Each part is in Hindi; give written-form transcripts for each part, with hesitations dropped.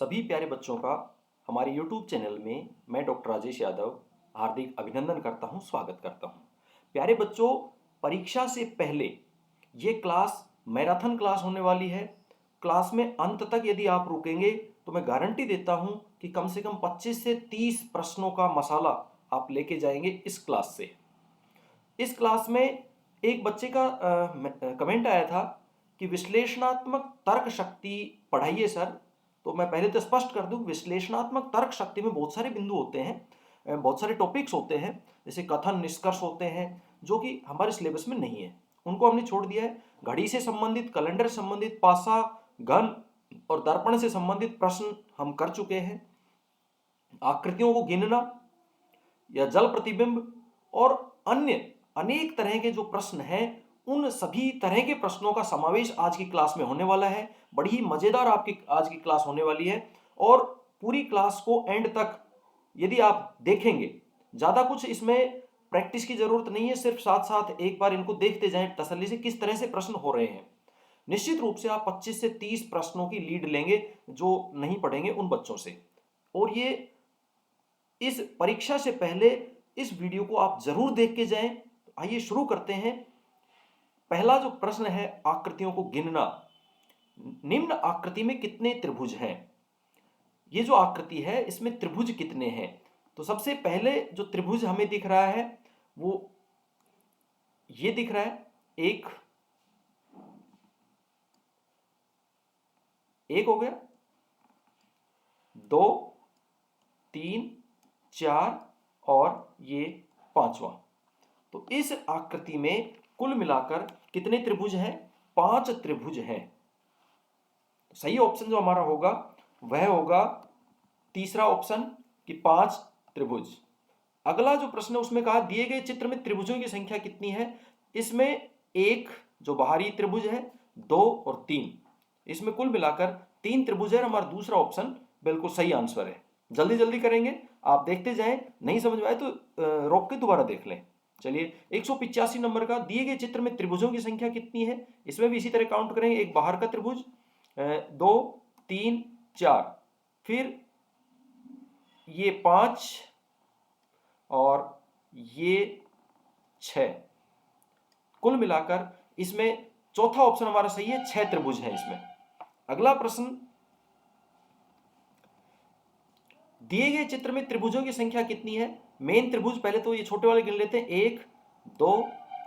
सभी प्यारे बच्चों का हमारे YouTube चैनल में मैं डॉक्टर राजेश यादव हार्दिक अभिनंदन करता हूं, स्वागत करता हूं। प्यारे बच्चों, परीक्षा से पहले ये क्लास मैराथन क्लास होने वाली है। क्लास में अंत तक यदि आप रुकेंगे तो मैं गारंटी देता हूं कि कम से कम 25 से 30 प्रश्नों का मसाला आप लेके जाएंगे इस क्लास से। इस क्लास में एक बच्चे का कमेंट आया था कि विश्लेषणात्मक तर्क शक्ति पढ़ाइए सर। तो मैं पहले तो स्पष्ट कर दूं, विश्लेषणात्मक तर्क शक्ति में बहुत सारे बिंदु होते हैं, बहुत सारे टॉपिक्स होते हैं, जैसे कथन निष्कर्ष होते हैं जो कि हमारे सिलेबस में नहीं है, उनको हमने छोड़ दिया है। घड़ी से संबंधित, कैलेंडर से संबंधित, पासा, घन और दर्पण से संबंधित प्रश्न हम कर चुके हैं। आकृतियों को गिनना या जल प्रतिबिंब और अन्य अनेक तरह के जो प्रश्न हैं, उन सभी तरह के प्रश्नों का समावेश आज की क्लास में होने वाला है। बड़ी ही मजेदार आपकी आज की क्लास होने वाली है और पूरी क्लास को एंड तक यदि आप देखेंगे, ज्यादा कुछ इसमें प्रैक्टिस की जरूरत नहीं है, सिर्फ साथ साथ एक बार इनको देखते जाएं तसल्ली से किस तरह से प्रश्न हो रहे हैं। निश्चित रूप से आप 25 से 30 प्रश्नों की लीड लेंगे जो नहीं पढ़ेंगे उन बच्चों से। और ये इस परीक्षा से पहले इस वीडियो को आप जरूर देख के जाएं। आइए शुरू करते हैं। पहला जो प्रश्न है, आकृतियों को गिनना। निम्न आकृति में कितने त्रिभुज हैं? ये जो आकृति है इसमें त्रिभुज कितने हैं? तो सबसे पहले जो त्रिभुज हमें दिख रहा है वो ये दिख रहा है, एक हो गया, 2, 3, 4 और ये 5वां। तो इस आकृति में कुल मिलाकर कितने त्रिभुज हैं? 5 त्रिभुज हैं। सही ऑप्शन जो हमारा होगा वह होगा तीसरा ऑप्शन कि 5 त्रिभुज। अगला जो प्रश्न है उसमें कहा दिए गए चित्र में त्रिभुजों की संख्या कितनी है? इसमें एक जो बाहरी त्रिभुज है, 2 और 3, इसमें कुल मिलाकर 3 त्रिभुज है। हमारा दूसरा ऑप्शन बिल्कुल सही आंसर है। जल्दी जल्दी करेंगे, आप देखते जाएं, नहीं समझ में आए तो रोक के दोबारा देख लें। चलिए, 185 नंबर का दिए गए चित्र में त्रिभुजों की संख्या कितनी है? इसमें भी इसी तरह काउंट करेंगे। एक बाहर का त्रिभुज, 2, 3, 4, फिर ये 5 और ये 6। कुल मिलाकर इसमें चौथा ऑप्शन हमारा सही है, 6 त्रिभुज है इसमें। अगला प्रश्न, दिए गए चित्र में त्रिभुजों की संख्या कितनी है? मेन त्रिभुज, पहले तो ये छोटे वाले गिन लेते हैं, 1, 2,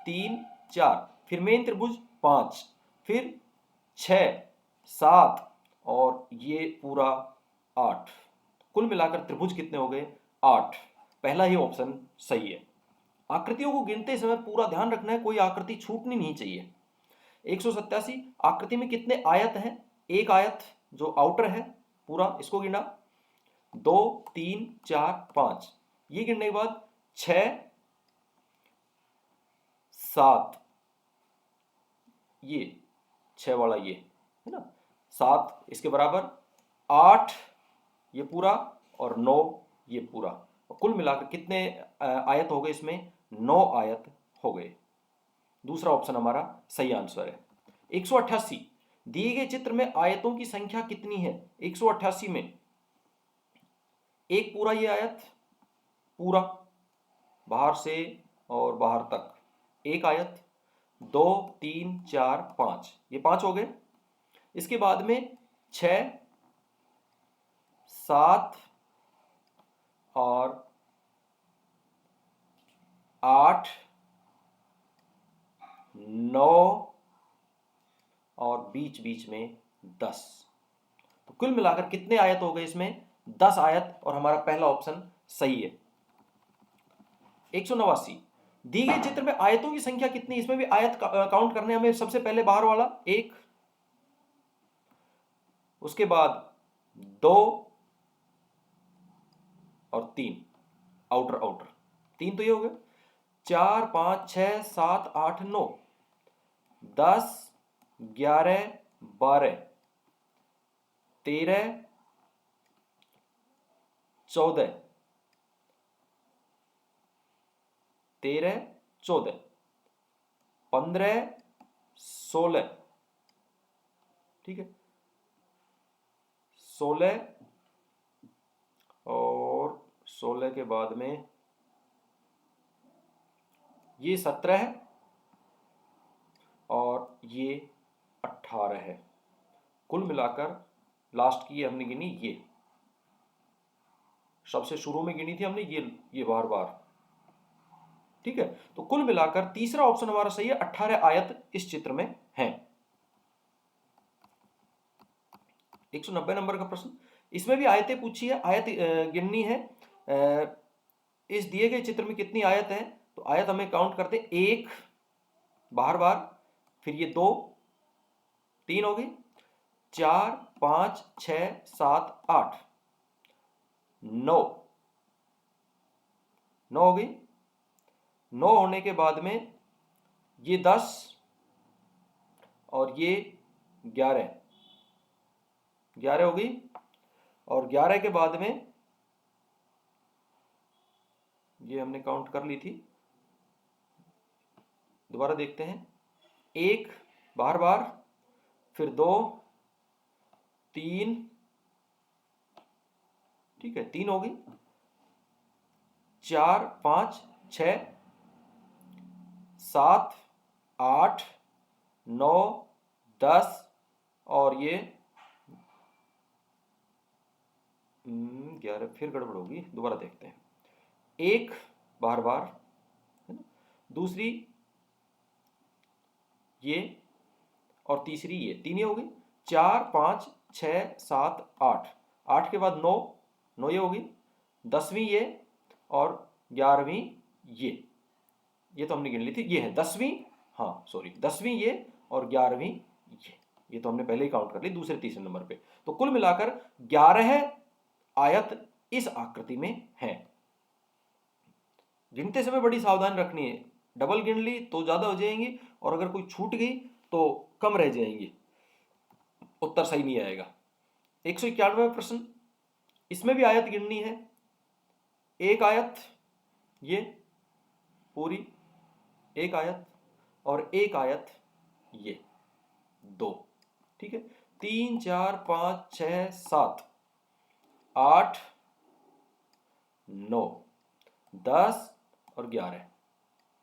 3, 4, फिर मेन त्रिभुज 5, फिर 6, 7 और ये पूरा 8। कुल मिलाकर त्रिभुज कितने हो गए? 8। पहला ही ऑप्शन सही है। आकृतियों को गिनते समय पूरा ध्यान रखना है, कोई आकृति छूटनी नहीं चाहिए। 187 आकृति में कितने आयत हैं? एक आयत जो आउटर है पूरा, इसको गिना, 2, 3, 4, 5, ये गिनने के बाद 6, 7, ये 6 वाला ये है ना, 7 इसके बराबर, 8 ये पूरा और 9 ये पूरा। कुल मिलाकर कितने आयत हो गए इसमें? 9 आयत हो गए। दूसरा ऑप्शन हमारा सही आंसर है। 188 दिए गए चित्र में आयतों की संख्या कितनी है? 188 में एक पूरा ये आयत, पूरा बाहर से और बाहर तक एक आयत, 2, 3, 4, 5, ये 5 हो गए। इसके बाद में 6, 7 और 8, 9 और बीच बीच में 10। तो कुल मिलाकर कितने आयत हो गए इसमें? 10 आयत, और हमारा पहला ऑप्शन सही है। 189 दी गई चित्र में आयतों की संख्या कितनी? इसमें भी आयत काउंट करने हमें। सबसे पहले बाहर वाला 1, उसके बाद 2 और 3, आउटर आउटर 3, तो ये हो गए। 4, 5, 6, 7, 8, 9, 10, 11, 12, 13, 14, 15, 16, ठीक है, 16, 16 के बाद में ये 17 है और ये 18 है। कुल मिलाकर लास्ट की हमने गिनी, ये सबसे शुरू में गिनी थी हमने, ये बार बार। ठीक है, तो कुल मिलाकर तीसरा ऑप्शन हमारा सही है, 18 आयत इस चित्र में हैं। 190 नंबर का प्रश्न, इसमें भी आयतें पूछी है, आयत गिननी है। इस दिए गए चित्र में कितनी आयत है, तो आयत हमें काउंट करते, एक बार बार, फिर ये दो, तीन हो गई, 4 5 6 7 8 9, 9 हो गई। 9 होने के बाद में ये 10 और ये 11, 11 हो गई। और 11 के बाद में ये हमने काउंट कर ली थी, दोबारा देखते हैं, एक बार बार, फिर दो, तीन, ठीक है, 3 हो गई, 4 5 6 7 8 9 10 और ये 11, फिर गड़बड़ होगी, दोबारा देखते हैं, एक बार बार, है ना, दूसरी ये और तीसरी ये, तीन ही हो गई, 4 5 6 7 8, 8 के बाद 9, 9 ये होगी, 10वीं ये और 11वीं ये तो हमने गिन ली थी, ये है 10वीं, हाँ सॉरी 10वीं ये और 11वीं ये तो हमने पहले ही काउंट कर ली दूसरे तीसरे नंबर पे। तो कुल मिलाकर 11 आयत इस आकृति में है। गिनते समय बड़ी सावधानी रखनी है, डबल गिन ली तो ज्यादा हो जाएंगी और अगर कोई छूट गई तो कम रह जाएंगी, उत्तर सही नहीं आएगा। 191 प्रश्न, इसमें भी आयत गिननी है, एक आयत ये पूरी, एक आयत और एक आयत ये दो, ठीक है, 3 4 5 6 7 8 9 10 और 11,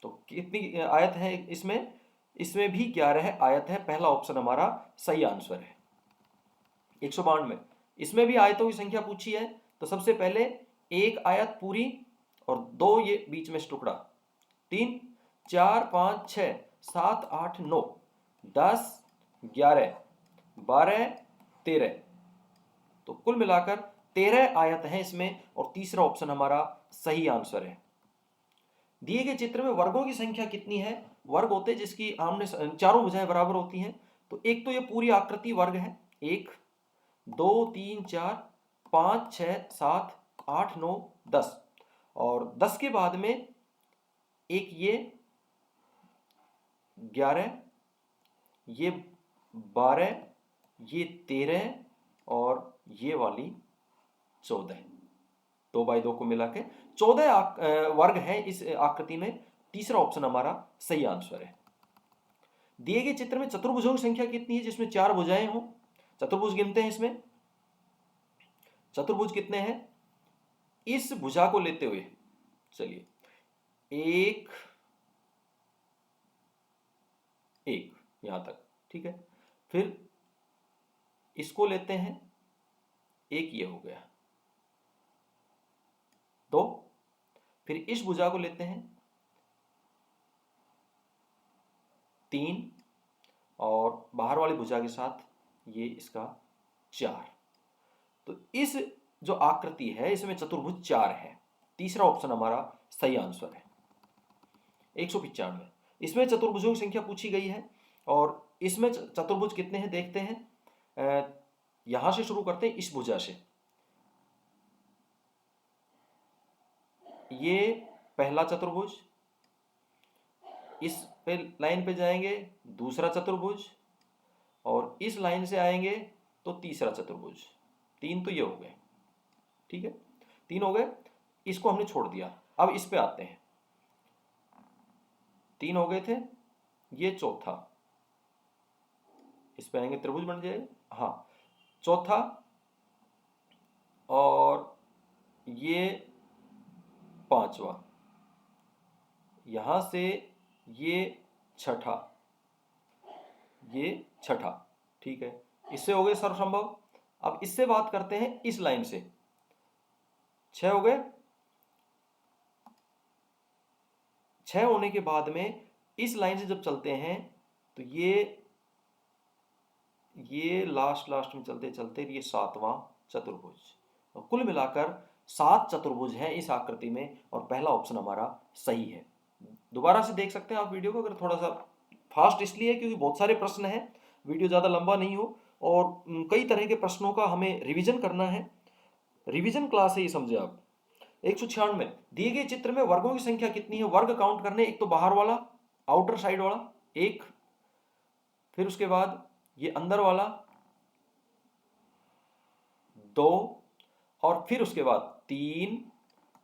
तो कितनी आयत है इसमें, इसमें भी 11 आयत है, पहला ऑप्शन हमारा सही आंसर है। 192, इसमें भी आयतों की संख्या पूछी है, तो सबसे पहले एक आयत पूरी और दो ये बीच में टुकड़ा, 3 4 5 6 7 8 9 10 11 12 13, तो कुल मिलाकर 13 आयत हैं इसमें और तीसरा ऑप्शन हमारा सही आंसर है। दिए गए चित्र में वर्गों की संख्या कितनी है, वर्ग होते हैं जिसकी आमने चारों भुजाएं बराबर होती हैं, तो एक तो ये पूरी आकृति वर्ग है, 1 2 3 4 5 6 7 8 9 10, और 10 के बाद में एक ये 11, ये 12, ये 13 और ये वाली 14, 2 बाई 2 को मिला के 14 वर्ग है इस आकृति में, तीसरा ऑप्शन हमारा सही आंसर है। दिए गए चित्र में चतुर्भुजों की संख्या कितनी है जिसमें 4 भुजाएं हों, चतुर्भुज गिनते हैं इसमें, चतुर्भुज कितने हैं, इस भुजा को लेते हुए चलिए, एक एक यहां तक, ठीक है, फिर इसको लेते हैं, एक ये हो गया, दो, फिर इस भुजा को लेते हैं, 3 और बाहर वाली भुजा के साथ ये इसका 4, तो इस जो आकृति है इसमें चतुर्भुज 4 है, तीसरा ऑप्शन हमारा सही आंसर है। 195, इसमें चतुर्भुजों की संख्या पूछी गई है और इसमें चतुर्भुज कितने हैं देखते हैं, यहां से शुरू करते हैं, इस भुजा से, ये पहला चतुर्भुज, इस पे लाइन पे जाएंगे दूसरा चतुर्भुज और इस लाइन से आएंगे तो तीसरा चतुर्भुज, 3 तो ये हो गए, ठीक है, 3 हो गए, इसको हमने छोड़ दिया, अब इस पे आते हैं, 3 हो गए थे, ये चौथा, इस पे आएंगे त्रिभुज बन जाएगा, हाँ चौथा, और ये पांचवा, यहां से ये छठा, ये छठा। ठीक है, इससे हो गए सर्वसंभव। अब इससे बात करते हैं इस लाइन से, 6 हो गए। 6 होने के बाद में इस लाइन से जब चलते हैं तो ये लास्ट में चलते चलते ये 7वां चतुर्भुज। और कुल मिलाकर 7 चतुर्भुज हैं इस आकृति में, और पहला ऑप्शन हमारा सही है। दोबारा से देख सकते हैं आप वीडियो को, अगर थोड़ा सा फास्ट इसलिए क्योंकि बहुत सारे प्रश्न हैं, वीडियो ज़्यादा लंबा नहीं हो, और कई तरह के प्रश्नों का हमें रिवीजन करना है। रिवीजन क्लास है ये, समझे आप। 196 दिए गए चित्र में वर्गों की संख्या कितनी है? वर्ग काउंट करने, एक तो बाहर वाला आउटर साइड वाला एक, फिर उसके बाद ये अंदर वाला 2, और फिर उसके बाद 3,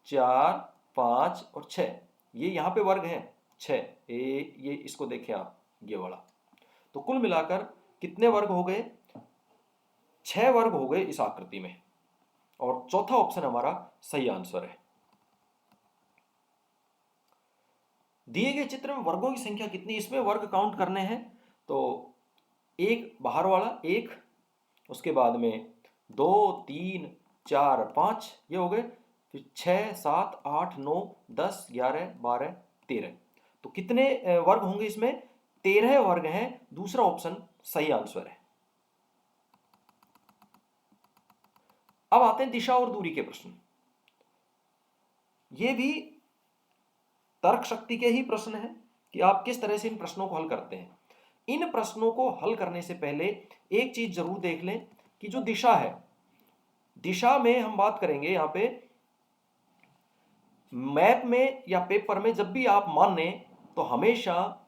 4, 5 और 6। ये यहाँ पे वर्ग हैं 6। ये इसको देखें आप, ये वाला। तो कुल मिलाकर कितने वर्ग हो गए? 6 वर्ग हो गए इस आकृति में, और चौथा ऑप्शन हमारा सही आंसर है। दिए गए चित्र में वर्गों की संख्या कितनी? इसमें वर्ग काउंट करने हैं, तो एक बाहर वाला एक, उसके बाद में 2, 3, 4, 5 ये हो गए, फिर 6, 7, 8, 9, 10, 11, 12, 13। तो कितने वर्ग होंगे इसमें? 13 वर्ग हैं। दूसरा ऑप्शन सही आंसर है। अब आते हैं दिशा और दूरी के प्रश्न। ये भी तर्क शक्ति के ही प्रश्न हैं कि आप किस तरह से इन प्रश्नों को हल करते हैं। इन प्रश्नों को हल करने से पहले एक चीज जरूर देख लें कि जो दिशा है, दिशा में हम बात करेंगे यहां पे मैप में या पेपर में, जब भी आप मान लें तो हमेशा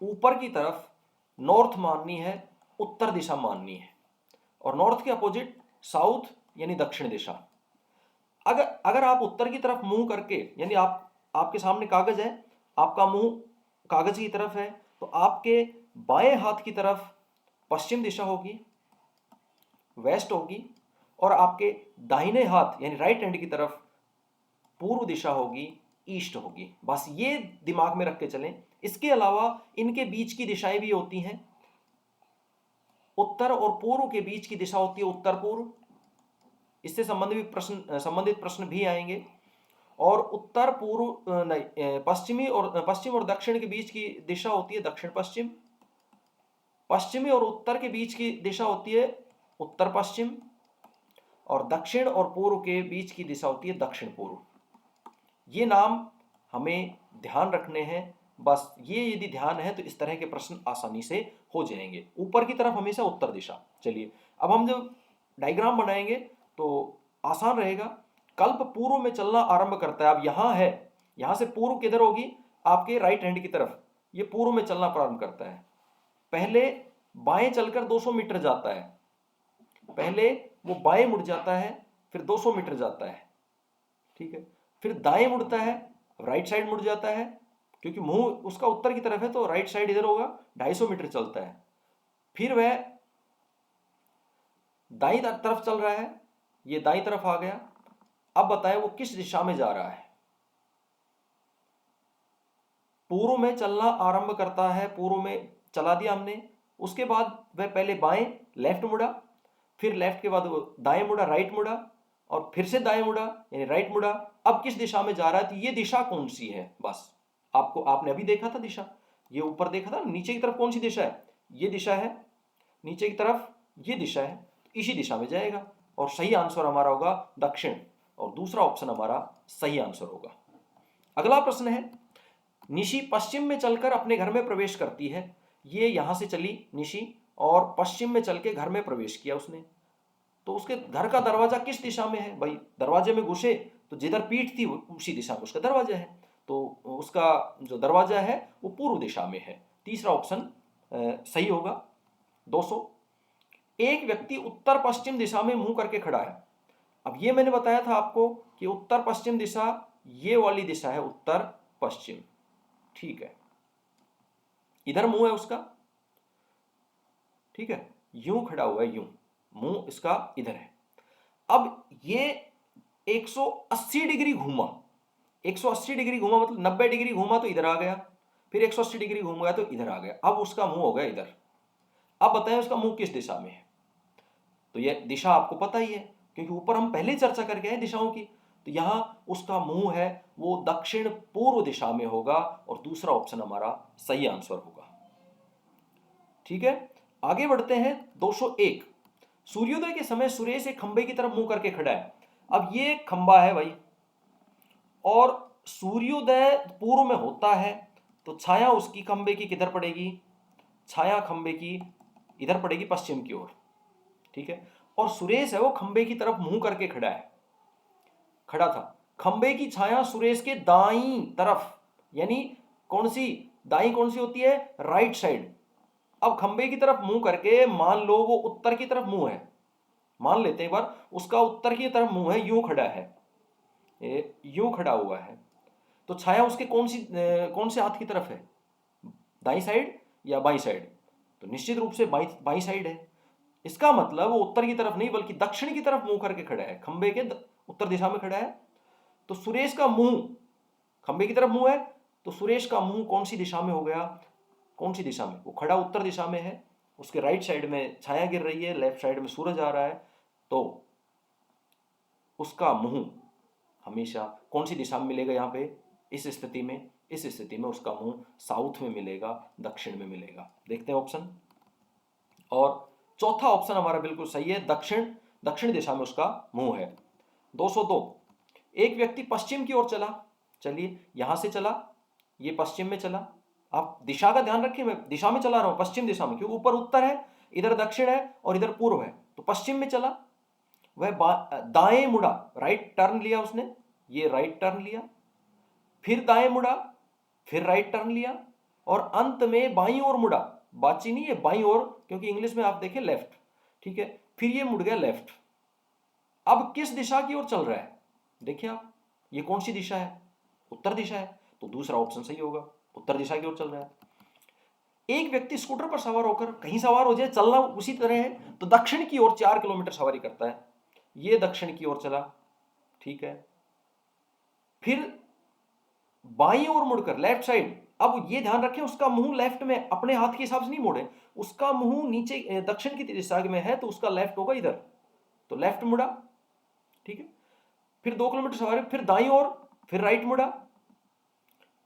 ऊपर की तरफ नॉर्थ माननी है, उत्तर दिशा माननी है, और नॉर्थ के अपोजिट साउथ यानी दक्षिण दिशा। अगर आप उत्तर की तरफ मुंह करके, यानी आपके सामने कागज है, आपका मुंह कागज की तरफ है, तो आपके बाएं हाथ की तरफ पश्चिम दिशा होगी, वेस्ट होगी, और आपके दाहिने हाथ यानी राइट हैंड की तरफ पूर्व दिशा होगी, ईस्ट होगी। बस ये दिमाग में रख के चलें। इसके अलावा इनके बीच की दिशाएं भी होती हैं। उत्तर और पूर्व के बीच की दिशा होती है उत्तर पूर्व, इससे संबंधित प्रश्न भी आएंगे। और उत्तर पूर्व पश्चिम और दक्षिण के बीच की दिशा होती है दक्षिण पश्चिम। पश्चिमी और उत्तर के बीच की दिशा होती है उत्तर पश्चिम, और दक्षिण और पूर्व के बीच की दिशा होती है दक्षिण पूर्व। ये नाम हमें ध्यान रखने हैं। बस ये यदि ध्यान है तो इस तरह के प्रश्न आसानी से हो जाएंगे। ऊपर की तरफ हमेशा उत्तर दिशा। चलिए अब हम जब डायग्राम बनाएंगे तो आसान रहेगा। कल्प पूर्व में चलना आरंभ करता है। अब यहाँ है, यहाँ से पूर्व किधर होगी? आपके राइट हैंड की तरफ। ये पूर्व में चलना प्रारंभ करता है। पहले बाएं चलकर 200 मीटर जाता है, पहले वो बाएं मुड़ जाता है, फिर 200 मीटर जाता है, ठीक है। फिर दाएं मुड़ता है, राइट साइड मुड़ जाता है, क्योंकि मुंह उसका उत्तर की तरफ है तो राइट साइड इधर होगा, 250 मीटर चलता है। फिर वह दाईं तरफ चल रहा है, ये दाईं तरफ आ गया। अब बताएं वो किस दिशा में जा रहा है? पूर्व में चलना आरंभ करता है, पूर्व में चला दिया हमने। उसके बाद वह पहले बाएं लेफ्ट मुड़ा, फिर लेफ्ट के बाद वो दाएं मुड़ा, राइट मुड़ा, और फिर से दाएं मुड़ा यानी राइट मुड़ा। अब किस दिशा में जा रहा है? तो ये दिशा कौन सी है? बस आपने अभी देखा था दिशा, ये ऊपर देखा था, नीचे की तरफ कौन सी दिशा है? ये दिशा है। नीचे की तरफ ये दिशा है, तो इसी दिशा में जाएगा। और सही आंसर हमारा होगा दक्षिण, और दूसरा ऑप्शन हमारा सही आंसर होगा। अगला प्रश्न है, निशी पश्चिम में चलकर अपने घर में प्रवेश करती है। ये यहां से चली निशी और पश्चिम में चल के घर में प्रवेश किया उसने। तो उसके घर का दरवाजा किस दिशा में है? भाई दरवाजे में घुसे तो जिधर पीठ थी उसी दिशा में उसका दरवाजा है, तो उसका जो दरवाजा है वो पूर्व दिशा में है। तीसरा ऑप्शन सही होगा। 200 एक व्यक्ति उत्तर पश्चिम दिशा में मुंह करके खड़ा है। अब ये मैंने बताया था आपको कि उत्तर पश्चिम दिशा ये वाली दिशा है, उत्तर पश्चिम, ठीक है। इधर मुंह है उसका, ठीक है, यूं खड़ा हुआ है, यूं मुंह इसका इधर है। अब ये 180 डिग्री घूमा, 180 डिग्री घूमा मतलब 90 डिग्री घूमा तो इधर आ गया, फिर 180 डिग्री घूम गया तो इधर आ गया, अब उसका मुंह हो गया इधर। अब बताएं उसका मुंह किस दिशा में है। तो ये दिशा आपको पता ही है क्योंकि ऊपर हम पहले चर्चा करके आए दिशाओं की। तो यहां उसका मुंह है वो दक्षिण पूर्व दिशा में होगा और दूसरा ऑप्शन हमारा सही आंसर होगा। ठीक है, आगे बढ़ते हैं। 201, सूर्योदय के समय सुरेश एक खंबे की तरफ मुंह करके खड़ा है। अब ये खंबा है भाई और सूर्योदय पूर्व में होता है तो छाया उसकी खंबे की किधर पड़ेगी, छाया खंबे की इधर पड़ेगी पश्चिम की ओर। ठीक है, और सुरेश है वो खंबे की तरफ मुंह करके खड़ा था। खंबे की छाया सुरेश के दाईं तरफ, यानी कौन सी, दाईं कौन सी होती है, राइट साइड। अब खंबे की तरफ मुंह करके मान लो वो उत्तर की तरफ मुंह है, मान लेते हैं एक बार उसका उत्तर की तरफ मुंह है, यूं खड़ा है, यूं खड़ा हुआ है, तो छाया उसके कौन से हाथ की तरफ है, दाईं साइड या बाईं साइड, तो निश्चित रूप से बाईं साइड है। इसका मतलब वो उत्तर की तरफ नहीं बल्कि दक्षिण की तरफ मुंह करके खड़ा है, खंबे के उत्तर दिशा में खड़ा है। तो सुरेश का मुंह खंबे की तरफ मुंह है, तो सुरेश का मुंह कौन सी दिशा में हो गया, कौन सी दिशा में, वो खड़ा उत्तर दिशा में है, उसके राइट साइड में छाया गिर रही है, लेफ्ट साइड में सूरज आ रहा है, तो उसका मुंह हमेशा कौन सी दिशा में मिलेगा यहाँ पे, इस स्थिति में उसका मुंह साउथ में मिलेगा, दक्षिण में मिलेगा। देखते हैं ऑप्शन, और चौथा ऑप्शन हमारा बिल्कुल सही है, दक्षिण दिशा में उसका मुंह है। 202, एक व्यक्ति पश्चिम की ओर चला, चलिए यहां से चला, ये पश्चिम में चला, आप दिशा का ध्यान रखिए, मैं दिशा में चला रहा हूं, पश्चिम दिशा में, क्योंकि ऊपर उत्तर है, इधर दक्षिण है और इधर पूर्व है, तो पश्चिम में चला। वह दाएं मुड़ा, राइट टर्न लिया उसने, ये राइट टर्न लिया, फिर दाएं मुड़ा, फिर राइट टर्न लिया और अंत में बाईं ओर मुड़ा, बाची नहीं है बाईं ओर, क्योंकि इंग्लिश में आप देखें लेफ्ट। ठीक है, फिर ये मुड़ गया लेफ्ट। अब किस दिशा की ओर चल रहा है, देखिए आप, ये कौन सी दिशा है, उत्तर दिशा है, तो दूसरा ऑप्शन सही होगा, उत्तर दिशा की ओर चल रहा है। एक व्यक्ति स्कूटर पर सवार होकर कहीं सवार हो जाए, चलना उसी तरह है, तो दक्षिण की ओर 4 किलोमीटर सवारी करता है, ये दक्षिण की ओर चला। ठीक है, फिर बाईं ओर मुड़कर लेफ्ट साइड, अब ये ध्यान रखें उसका मुंह लेफ्ट में, अपने हाथ के हिसाब से नहीं मोड़े, उसका मुंह नीचे दक्षिण की दिशा में है तो उसका लेफ्ट होगा इधर, तो लेफ्ट मुड़ा। ठीक है, फिर 2 किलोमीटर सवारी, फिर दाईं ओर, फिर राइट मुड़ा,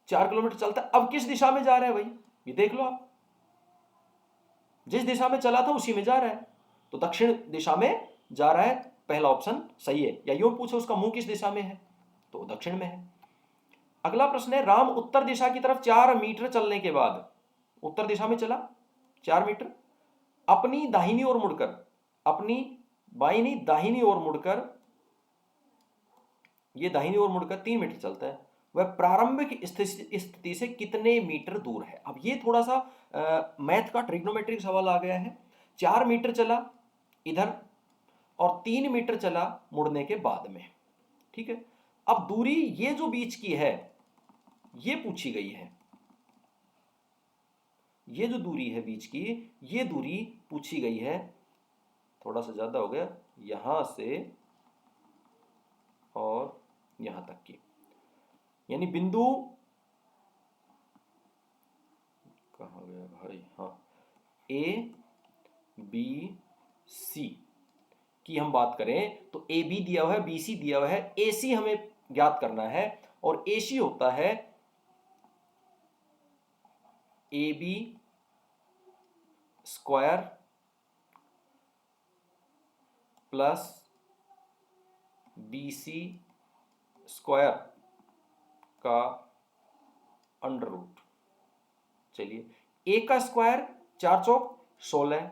4 किलोमीटर चलता है। अब किस दिशा में जा रहा है भाई, ये देख लो आप, जिस दिशा में चला था उसी में जा रहा है, तो दक्षिण दिशा में जा रहा है, पहला ऑप्शन सही है। या यूं पूछो उसका मुंह किस दिशा में है, तो दक्षिण में है। अगला प्रश्न है, राम उत्तर दिशा की तरफ 4 मीटर चलने के बाद, उत्तर दिशा में चला 4 मीटर, अपनी दाहिनी ओर मुड़कर, अपनी बाईं नहीं दाहिनी ओर मुड़कर, ये दाहिनी ओर मुड़कर 3 मीटर चलता है, वह प्रारंभिक स्थिति से कितने मीटर दूर है। अब ये थोड़ा सा मैथ का ट्रिग्नोमेट्रिक सवाल आ गया है। 4 मीटर चला इधर और 3 मीटर चला मुड़ने के बाद में। ठीक है, अब दूरी ये जो बीच की है ये पूछी गई है, ये जो दूरी है बीच की, ये दूरी पूछी गई है, थोड़ा सा ज्यादा हो गया, यहां से और यहां तक की, यानी बिंदु कहाँ गया भाई, हाँ, ए बी सी की हम बात करें तो ए बी दिया हुआ है, बी सी दिया हुआ है, ए सी हमें ज्ञात करना है, और ए सी होता है A B square plus B C square का अंडर रूट। चलिए, ए का स्क्वायर 4 चौक 16,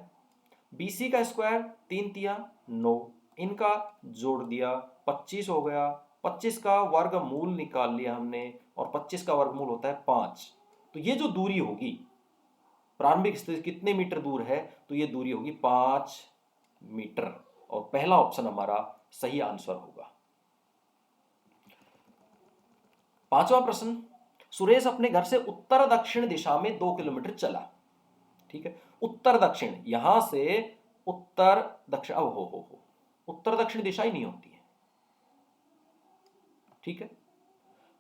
बी सी का स्क्वायर 3 तिया 9, इनका जोड़ दिया 25 हो गया, 25 का वर्गमूल निकाल लिया हमने, और 25 का वर्गमूल होता है 5। तो ये जो दूरी होगी प्रारंभिक स्थिति कितने मीटर दूर है, तो ये दूरी होगी 5 मीटर, और पहला ऑप्शन हमारा सही आंसर होगा। पांचवा प्रश्न, सुरेश अपने घर से उत्तर दक्षिण दिशा में 2 किलोमीटर चला। ठीक है, उत्तर दक्षिण, यहां से उत्तर दक्षिण, अब हो उत्तर दक्षिण दिशा ही नहीं होती है, ठीक है।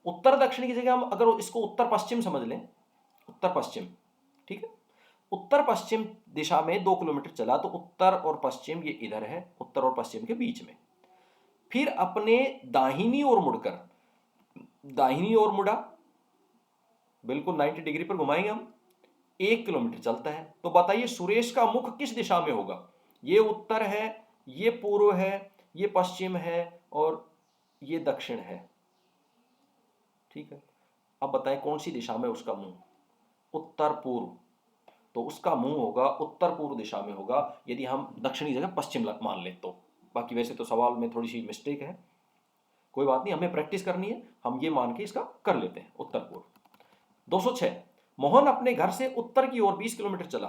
उत्तर दक्षिण की जगह हम अगर इसको उत्तर पश्चिम समझ लें, उत्तर पश्चिम, ठीक है, उत्तर पश्चिम दिशा में 2 किलोमीटर चला तो उत्तर और पश्चिम ये इधर है, उत्तर और पश्चिम के बीच में। फिर अपने दाहिनी ओर मुड़कर, दाहिनी ओर मुड़ा, बिल्कुल 90 डिग्री पर घुमाएंगे हम, 1 किलोमीटर चलता है। तो बताइए सुरेश का मुख किस दिशा में होगा? ये उत्तर है, ये पूर्व है, ये पश्चिम है और ये दक्षिण है, ठीक है। अब बताएं कौन सी दिशा में उसका मुंह? उत्तर पूर्व, तो उसका मुंह होगा उत्तर पूर्व दिशा में होगा, यदि हम दक्षिणी जगह पश्चिम मान लें तो। बाकी वैसे तो सवाल में थोड़ी सी मिस्टेक है, कोई बात नहीं, हमें प्रैक्टिस करनी है, हम ये मान के इसका कर लेते हैं उत्तर पूर्व। 206, मोहन अपने घर से उत्तर की ओर 20 किलोमीटर चला,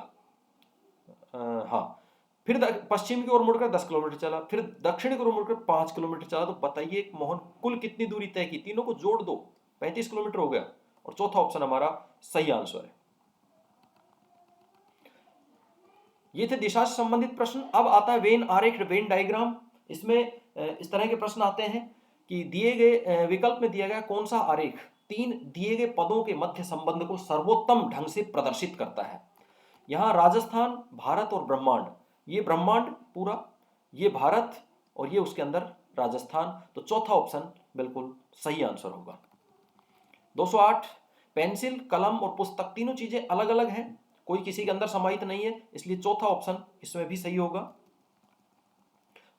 हाँ, फिर पश्चिम की ओर मुड़कर 10 किलोमीटर चला, फिर दक्षिण की ओर मुड़कर 5 किलोमीटर चला। तो बताइए मोहन कुल कितनी दूरी तय की? तीनों को जोड़ दो, 35 किलोमीटर हो गया। और चौथा ऑप्शन हमारा सही आंसर है। ये थे दिशा से संबंधित प्रश्न। अब आता है वेन आरेख, वेन डायग्राम। इसमें इस तरह के प्रश्न आते हैं कि दिए गए विकल्प में दिया गया कौन सा आरेख 3 दिए गए पदों के मध्य संबंध को सर्वोत्तम ढंग से प्रदर्शित करता है? यहां राजस्थान, भारत और ब्रह्मांड, ये ब्रह्मांड पूरा, ये भारत और ये उसके अंदर राजस्थान। तो चौथा ऑप्शन बिल्कुल सही आंसर होगा। 208, पेंसिल, कलम और पुस्तक तीनों चीजें अलग अलग हैं, कोई किसी के अंदर समाहित नहीं है, इसलिए चौथा ऑप्शन इसमें भी सही होगा।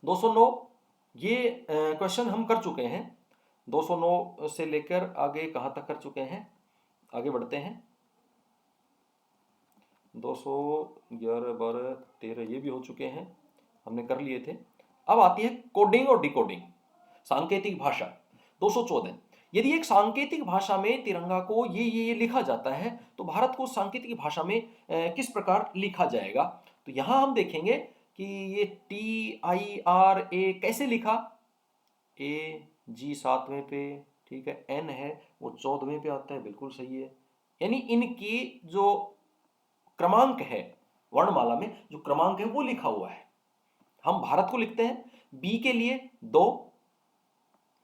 209, ये क्वेश्चन हम कर चुके हैं, 209 से लेकर आगे कहां तक कर चुके हैं, आगे बढ़ते हैं। 211, 12, 13 ये भी हो चुके हैं, हमने कर लिए थे। अब आती है कोडिंग और डिकोडिंग, सांकेतिक भाषा। 214, यदि एक सांकेतिक भाषा में तिरंगा को ये लिखा जाता है तो भारत को सांकेतिक भाषा में किस प्रकार लिखा जाएगा? तो यहां हम देखेंगे कि ये TIRA कैसे लिखा, AG 7वें पे, ठीक है, N है वो 14वें पे आता है, बिल्कुल सही है। यानी इनकी जो क्रमांक है, वर्णमाला में जो क्रमांक है वो लिखा हुआ है। हम भारत को लिखते हैं, B के लिए 2,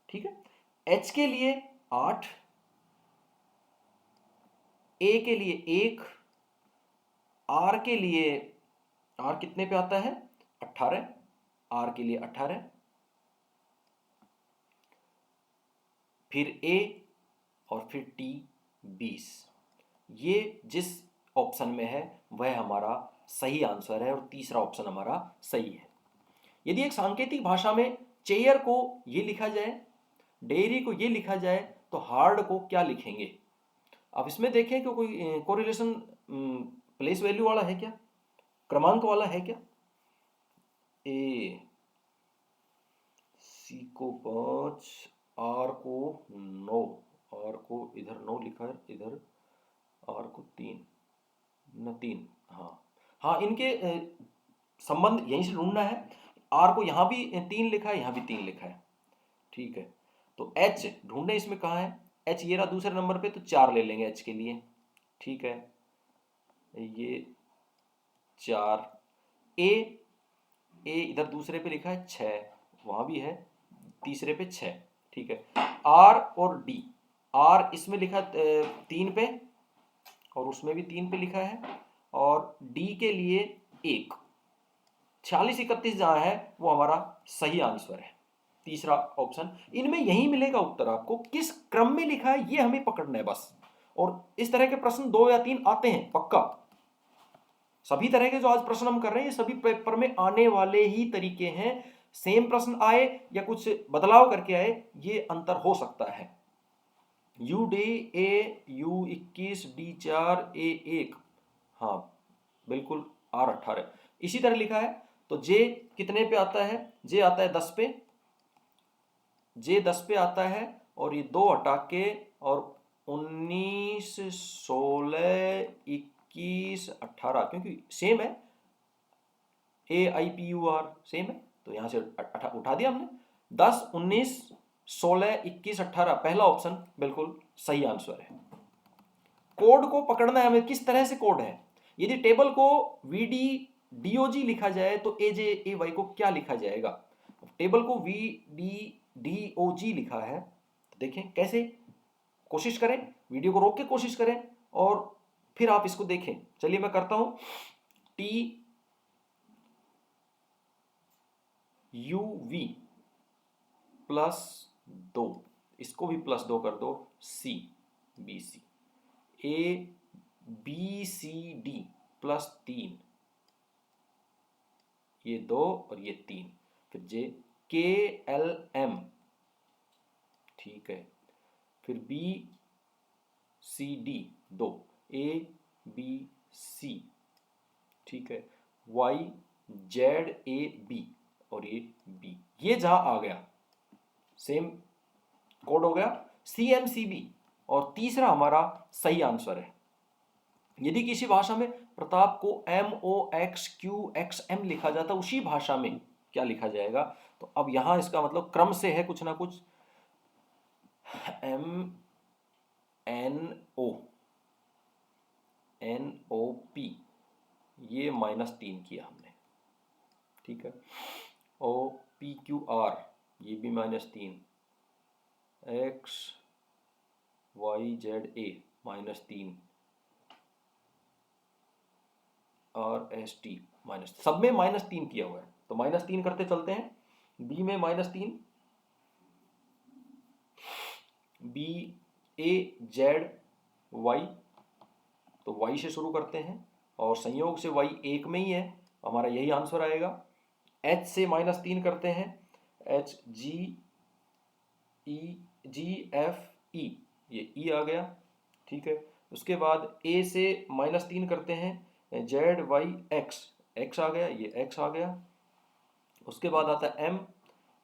ठीक है, H के लिए 8, A के लिए 1, R के लिए, R कितने पे आता है? 18, R के लिए 18, फिर A और फिर T 20। ये जिस ऑप्शन में है वह हमारा सही आंसर है और तीसरा ऑप्शन हमारा सही है। यदि एक सांकेतिक भाषा में चेयर को ये लिखा जाए, डेयरी को ये लिखा जाए, तो हार्ड को क्या लिखेंगे? अब इसमें देखें कि कोई कोरिलेशन प्लेस वैल्यू वाला है क्या, क्रमांक वाला है क्या? C को 5, R को 9, R को इधर 9 लिखा है, इधर R को 3, हाँ, इनके संबंध यहीं से ढूंढना है। R को यहाँ भी 3 लिखा है, यहाँ भी 3 लिखा है, ठीक है। तो H ढूंढे, इसमें कहाँ है? H ये रहा दूसरे नंबर पे, तो 4 ले लेंगे H के लिए, ठीक है, ये 4। A इधर दूसरे पे लिखा है 6, वहां भी है तीसरे पे 6, ठीक है। R और D, R इसमें लिखा 3 पे और उसमें भी 3 पे लिखा है, और D के लिए 1। 46, 31 जहां है वो हमारा सही आंसर है, तीसरा ऑप्शन। इनमें यही मिलेगा उत्तर आपको, किस क्रम में लिखा है ये हमें पकड़ना है बस। और इस तरह के प्रश्न 2 या 3 आते हैं पक्का, सभी तरह के जो आज प्रश्न हम कर रहे हैं ये सभी पेपर में आने वाले ही तरीके हैं। सेम प्रश्न आए या कुछ बदलाव करके आए, ये अंतर हो सकता है। U-डे U21 D4 A1, हाँ बिल्कुल, R18 इसी तरह लिखा है। तो J कितने पे आता है? J आता है 10 पे, J 10 पे आता है, और ये 2 हटा के, और 19, 16, 21, 18, क्योंकि सेम है, AIPUR सेम है, तो यहां से उठा दिया हमने। 10, 19, 16, 21, 18 पहला ऑप्शन बिल्कुल सही आंसर है। कोड को पकड़ना है हमें, किस तरह से कोड है। यदि टेबल को VDDOG लिखा जाए तो AJAY को क्या लिखा जाएगा? टेबल को VDDOG लिखा है, तो देखें कैसे, कोशिश करें, वीडियो को रोक के कोशिश करें और फिर आप इसको देखें। चलिए मैं करता हूं, टी यू वी +2, इसको भी +2 कर दो, C B C, A B C D +3, ये 2 और ये 3, फिर जे के एल एम, ठीक है, फिर B C D 2, A B C, ठीक है, वाई जेड ए बी और ये बी, ये जहां आ गया सेम कोड हो गया, सी एम सी बी, और तीसरा हमारा सही आंसर है। यदि किसी भाषा में प्रताप को M O X Q X M लिखा जाता, उसी भाषा में क्या लिखा जाएगा? तो अब यहां इसका मतलब क्रम से है कुछ ना कुछ, एम एन ओ पी, ये -3 किया हमने, ठीक है, ओ पी क्यू आर, ये भी -3, X Y Z A -3, R S T minus, सब में -3 किया हुआ है, तो -3 करते चलते हैं। बी में -3, बी ए जेड वाई, तो वाई से शुरू करते हैं और संयोग से वाई एक में ही है, हमारा यही आंसर आएगा। एच से -3 करते हैं, एच जी ई जी एफ ई, ये ई आ गया, ठीक है। उसके बाद ए से -3 करते हैं, जेड वाई एक्स, एक्स आ गया, ये एक्स आ गया। उसके बाद आता है एम,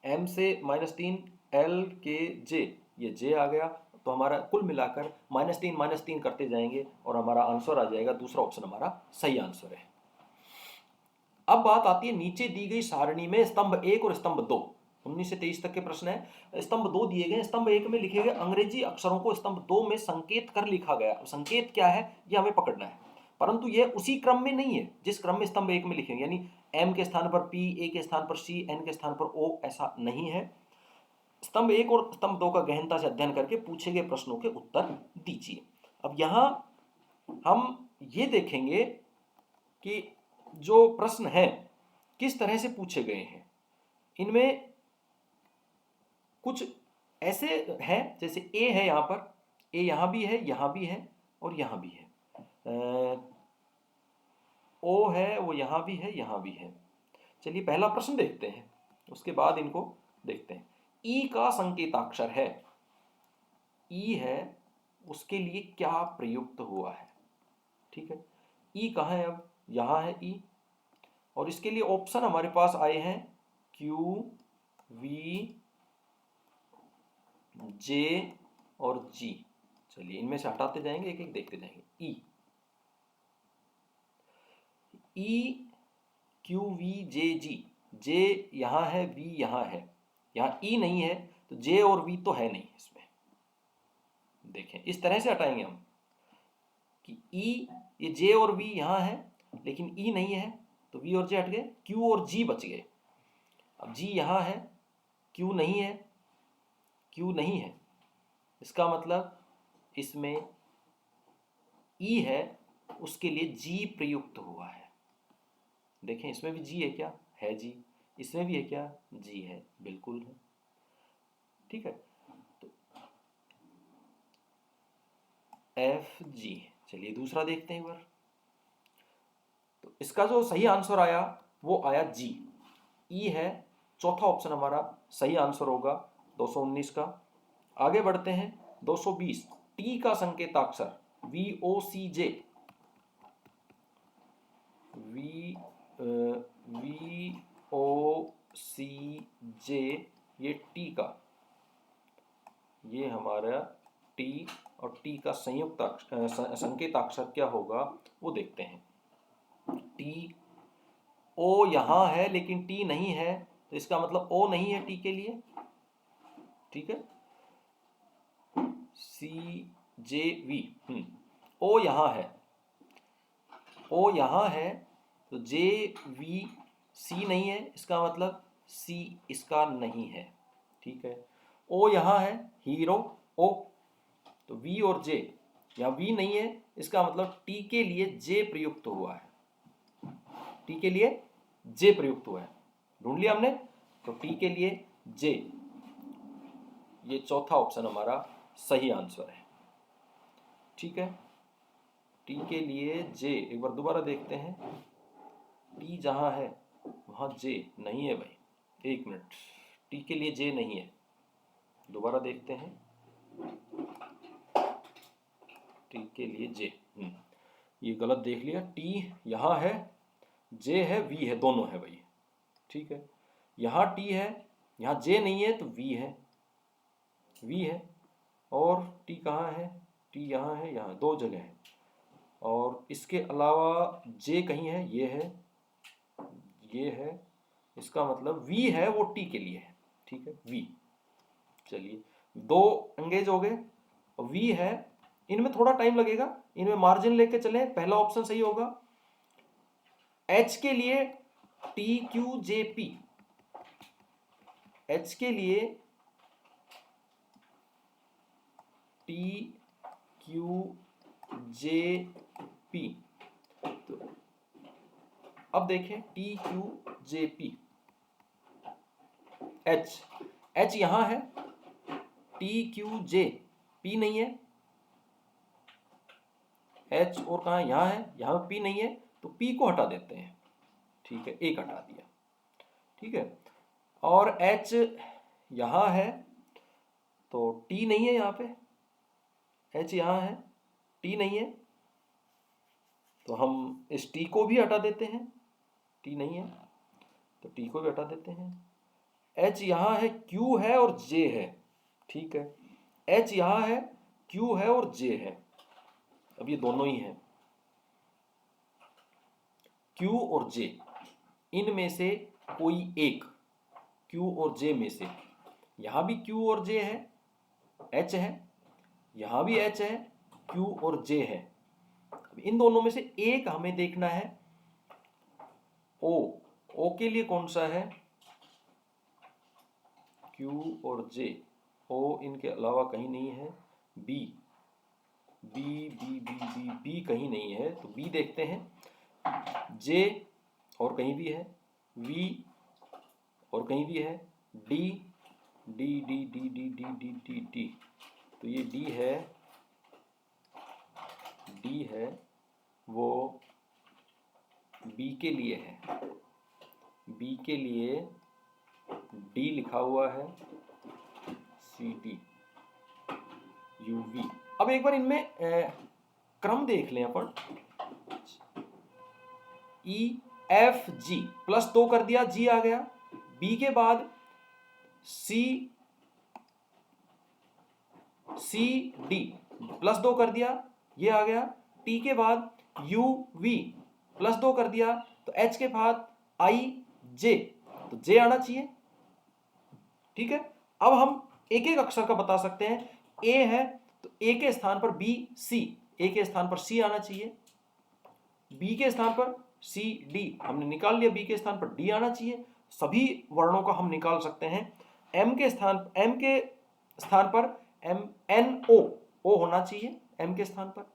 एम से -3, एल के जे, ये जे आ गया। तो हमारा कुल मिलाकर -3 करते जाएंगे और हमारा आंसर आ जाएगा, दूसरा ऑप्शन हमारा सही आंसर है। अब बात आती है नीचे दी गई सारणी में स्तंभ 1 और स्तंभ 2, 19 से 23 तक के प्रश्न है। स्तंभ 2 दिए गए, स्तंभ 1 में लिखे गए अंग्रेजी अक्षरों को स्तंभ 2 में संकेत कर लिखा गया। संकेत क्या है ये हमें पकड़ना है, परंतु यह उसी क्रम में नहीं है जिस क्रम में स्तंभ 1 में लिखे, यानी एम के स्थान पर पी, ए के स्थान पर सी, एन के स्थान पर ओ, ऐसा नहीं है। स्तंभ 1 और स्तंभ 2 का गहनता से अध्ययन करके पूछे गए प्रश्नों के उत्तर दीजिए। अब यहां हम ये देखेंगे कि जो प्रश्न है किस तरह से पूछे गए हैं। इनमें कुछ ऐसे हैं, जैसे ए है, यहां पर ए यहां भी है, यहां भी है और यहां भी है, ओ है वो यहां भी है, यहां भी है। चलिए पहला प्रश्न देखते हैं, उसके बाद इनको देखते हैं। ई का संकेताक्षर है, ई है, उसके लिए क्या प्रयुक्त हुआ है, ठीक है। ई कहाँ है? अब यहां है ई, और इसके लिए ऑप्शन हमारे पास आए हैं क्यू वी जे और जी। चलिए इनमें से हटाते जाएंगे, एक एक देखते जाएंगे। ई क्यू वी जे जी, जे यहां है, वी यहां है, यहां ई नहीं है, तो जे और वी तो है नहीं इसमें। देखें इस तरह से हटाएंगे हम कि ई, ये जे और वी यहां है लेकिन ई नहीं है, तो वी और जे हट गए, क्यू और जी बच गए। अब जी यहां है, क्यू नहीं है, क्यू नहीं है, इसका मतलब इसमें ई है, उसके लिए जी प्रयुक्त हुआ है। देखें इसमें भी जी है क्या? है जी। इसमें भी है क्या? जी है, बिल्कुल है, ठीक है। तो एफ जी। चलिए दूसरा देखते हैं एक बार। तो इसका जो सही आंसर आया वो आया जी, ई है, चौथा ऑप्शन हमारा सही आंसर होगा 219 का। आगे बढ़ते हैं 220, टी का संकेताक्षर वी ओ सी जे, वी ओ सी जे, ये टी का, ये हमारा टी और टी का संयुक्त संकेताक्षर क्या होगा वो देखते हैं। टी, ओ यहां है लेकिन टी नहीं है, तो इसका मतलब ओ नहीं है टी के लिए, ठीक है। सी जे वी, ओ यहां है, ओ यहां है, तो जे वी सी नहीं है, इसका मतलब सी इसका नहीं है, ठीक है। ओ यहाँ है, हीरो ओ, तो वी और जे, यहाँ वी नहीं है, इसका मतलब टी के लिए जे प्रयुक्त हुआ है, टी के लिए जे प्रयुक्त हुआ है, ढूंढ लिया हमने, तो टी के लिए जे, ये चौथा ऑप्शन हमारा सही आंसर है। ठीक है, टी के लिए जे, एक बार दोबारा देखते हैं, टी जहां है वहां जे नहीं है भाई, एक मिनट, टी के लिए जे नहीं है, दोबारा देखते हैं, टी के लिए जे, ये गलत देख लिया, टी यहाँ है, जे है, वी है, दोनों है भाई। ठीक है, यहाँ टी है, यहाँ जे नहीं है, तो वी है, वी है, और टी कहाँ है, टी यहाँ है, यहाँ दो जगह है, और इसके अलावा जे कहीं है, ये है, इसका मतलब वी है, वो टी के लिए है। ठीक है, वी, चलिए दो एंगेज हो गए, वी है, इनमें थोड़ा टाइम लगेगा, इनमें मार्जिन लेके चले, पहला ऑप्शन सही होगा। एच के लिए T Q J P, H के लिए टी क्यू जे पी, तो अब देखें T Q J P, H, H यहां है, टी क्यू जे पी नहीं है, एच और कहा यहां है, यहां पी नहीं है, तो पी को हटा देते हैं। ठीक है, एक हटा दिया। ठीक है, और एच यहां है, तो टी नहीं है यहाँ पे, एच यहां है, टी नहीं है, तो हम इस टी को भी हटा देते हैं, टी नहीं है तो टी को भी हटा देते हैं। एच यहाँ है, क्यू है और जे है। ठीक है, एच यहाँ है, क्यू है और जे है, अब ये दोनों ही हैं, क्यू और जे, इनमें से कोई एक, क्यू और जे में से, यहां भी क्यू और जे है, एच है, यहां भी एच है, क्यू और जे है, इन दोनों में से एक हमें देखना है। ओ, ओ के लिए कौन सा है, क्यू और जे, ओ इनके अलावा कहीं नहीं है, B, B B B B B कहीं नहीं है, तो बी देखते हैं, जे और कहीं भी है, वी और कहीं भी है, D D D D D D D D D, तो ये डी है, डी है, वो बी के लिए है, बी के लिए डी लिखा हुआ है, सी डी यू वी। अब एक बार इनमें क्रम देख लें अपन, ई एफ जी, प्लस 2 कर दिया, जी आ गया, बी के बाद सी, सी डी प्लस 2 कर दिया, ये आ गया, टी के बाद यू वी प्लस 2 कर दिया, तो एच के बाद आई जे, तो जे आना चाहिए। ठीक है, अब हम एक एक अक्षर का बता सकते हैं, ए है तो ए के स्थान पर बी सी, ए के स्थान पर सी आना चाहिए, बी के स्थान पर सी डी हमने निकाल लिया, बी के स्थान पर डी आना चाहिए, सभी वर्णों का हम निकाल सकते हैं। एम के स्थान पर एम एन ओ होना चाहिए, एम के स्थान पर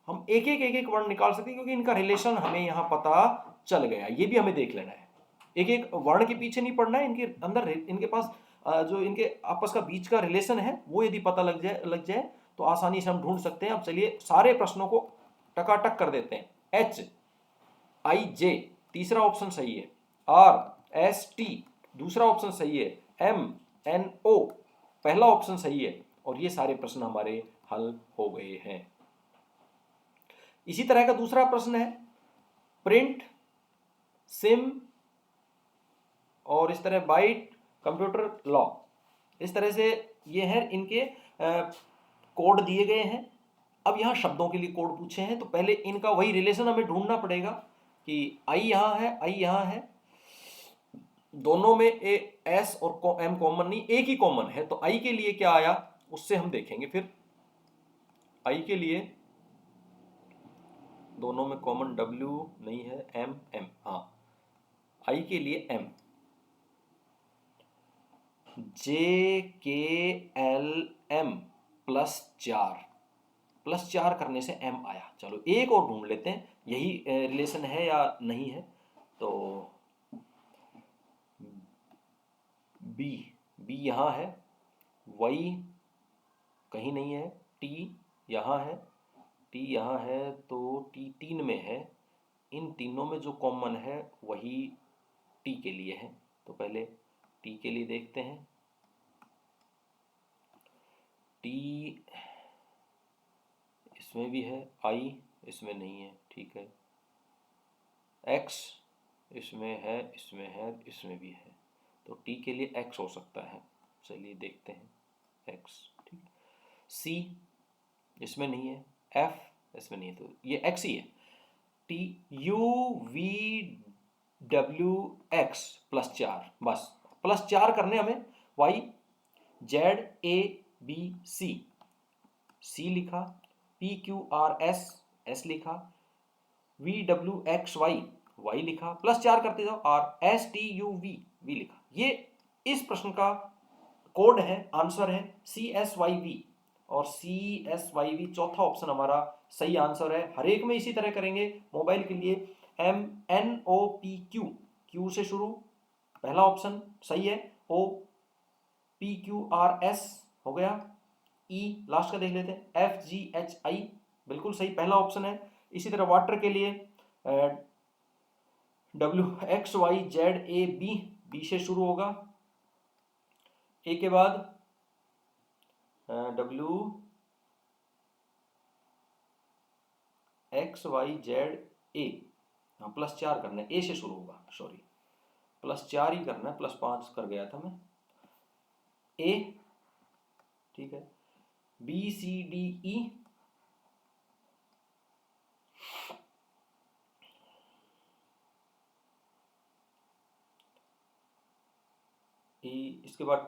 हम एक एक वर्ण निकाल सकते हैं, क्योंकि इनका रिलेशन हमें यहां पता चल गया, ये भी हमें देख लेना है, एक एक वर्ण के पीछे नहीं पड़ना है, इनके अंदर, इनके पास जो इनके आपस का बीच का रिलेशन है वो यदि पता लग जाए तो आसानी से हम ढूंढ सकते हैं। अब चलिए सारे प्रश्नों को टकाटक कर देते हैं। एच आई जे तीसरा ऑप्शन सही है, आर एस टी दूसरा ऑप्शन सही है, एम एन ओ पहला ऑप्शन सही है, और ये सारे प्रश्न हमारे हल हो गए हैं। इसी तरह का दूसरा प्रश्न है, प्रिंट, सिम और इस तरह बाइट, कंप्यूटर लॉ, इस तरह से ये हैं, इनके कोड दिए गए हैं। अब यहाँ शब्दों के लिए कोड पूछे हैं, तो पहले इनका वही रिलेशन हमें ढूंढना पड़ेगा कि आई यहाँ है, आई यहाँ है, दोनों में ए एस और एम कॉमन नहीं, एक ही कॉमन है, तो आई के लिए क्या आया उससे हम देखेंगे। फिर आई के लिए दोनों में कॉमन डब्ल्यू नहीं है, एम एम, हाँ आई के लिए एम, JKLM +4 करने से M आया। चलो एक और ढूंढ लेते हैं, यही रिलेशन है या नहीं है। तो B यहाँ है, Y कहीं नहीं है, T यहाँ है, T यहाँ है, तो T 3 में है। इन तीनों में जो कॉमन है वही T के लिए है, तो पहले T के लिए देखते हैं। T इसमें भी है, I इसमें नहीं है, ठीक है। X इसमें है, इसमें है, इसमें भी है, तो T के लिए X हो सकता है। चलिए देखते हैं X, ठीक। C इसमें नहीं है, F इसमें नहीं है, तो ये X ही है। TUVWX +4, बस +4 करने हमें YZABC, C लिखा, PQRS S लिखा, VWXY Y लिखा, +4 करते जाओ, RSTUV V लिखा। ये इस प्रश्न का कोड है, आंसर है CSYV, और CSYV चौथा ऑप्शन हमारा सही आंसर है। हर एक में इसी तरह करेंगे। मोबाइल के लिए MNOPQ, Q से शुरू, पहला ऑप्शन सही है। OPQRS हो गया, E लास्ट का देख लेते हैं, FGHI बिल्कुल सही, पहला ऑप्शन है। इसी तरह वाटर के लिए WXYZAB, B से शुरू होगा, ए के बाद WXYZA, हाँ +4 करना है, ए से शुरू होगा, सॉरी +4 ही करना है, +5 कर गया था मैं। ए ठीक है, BCDE, इसके बाद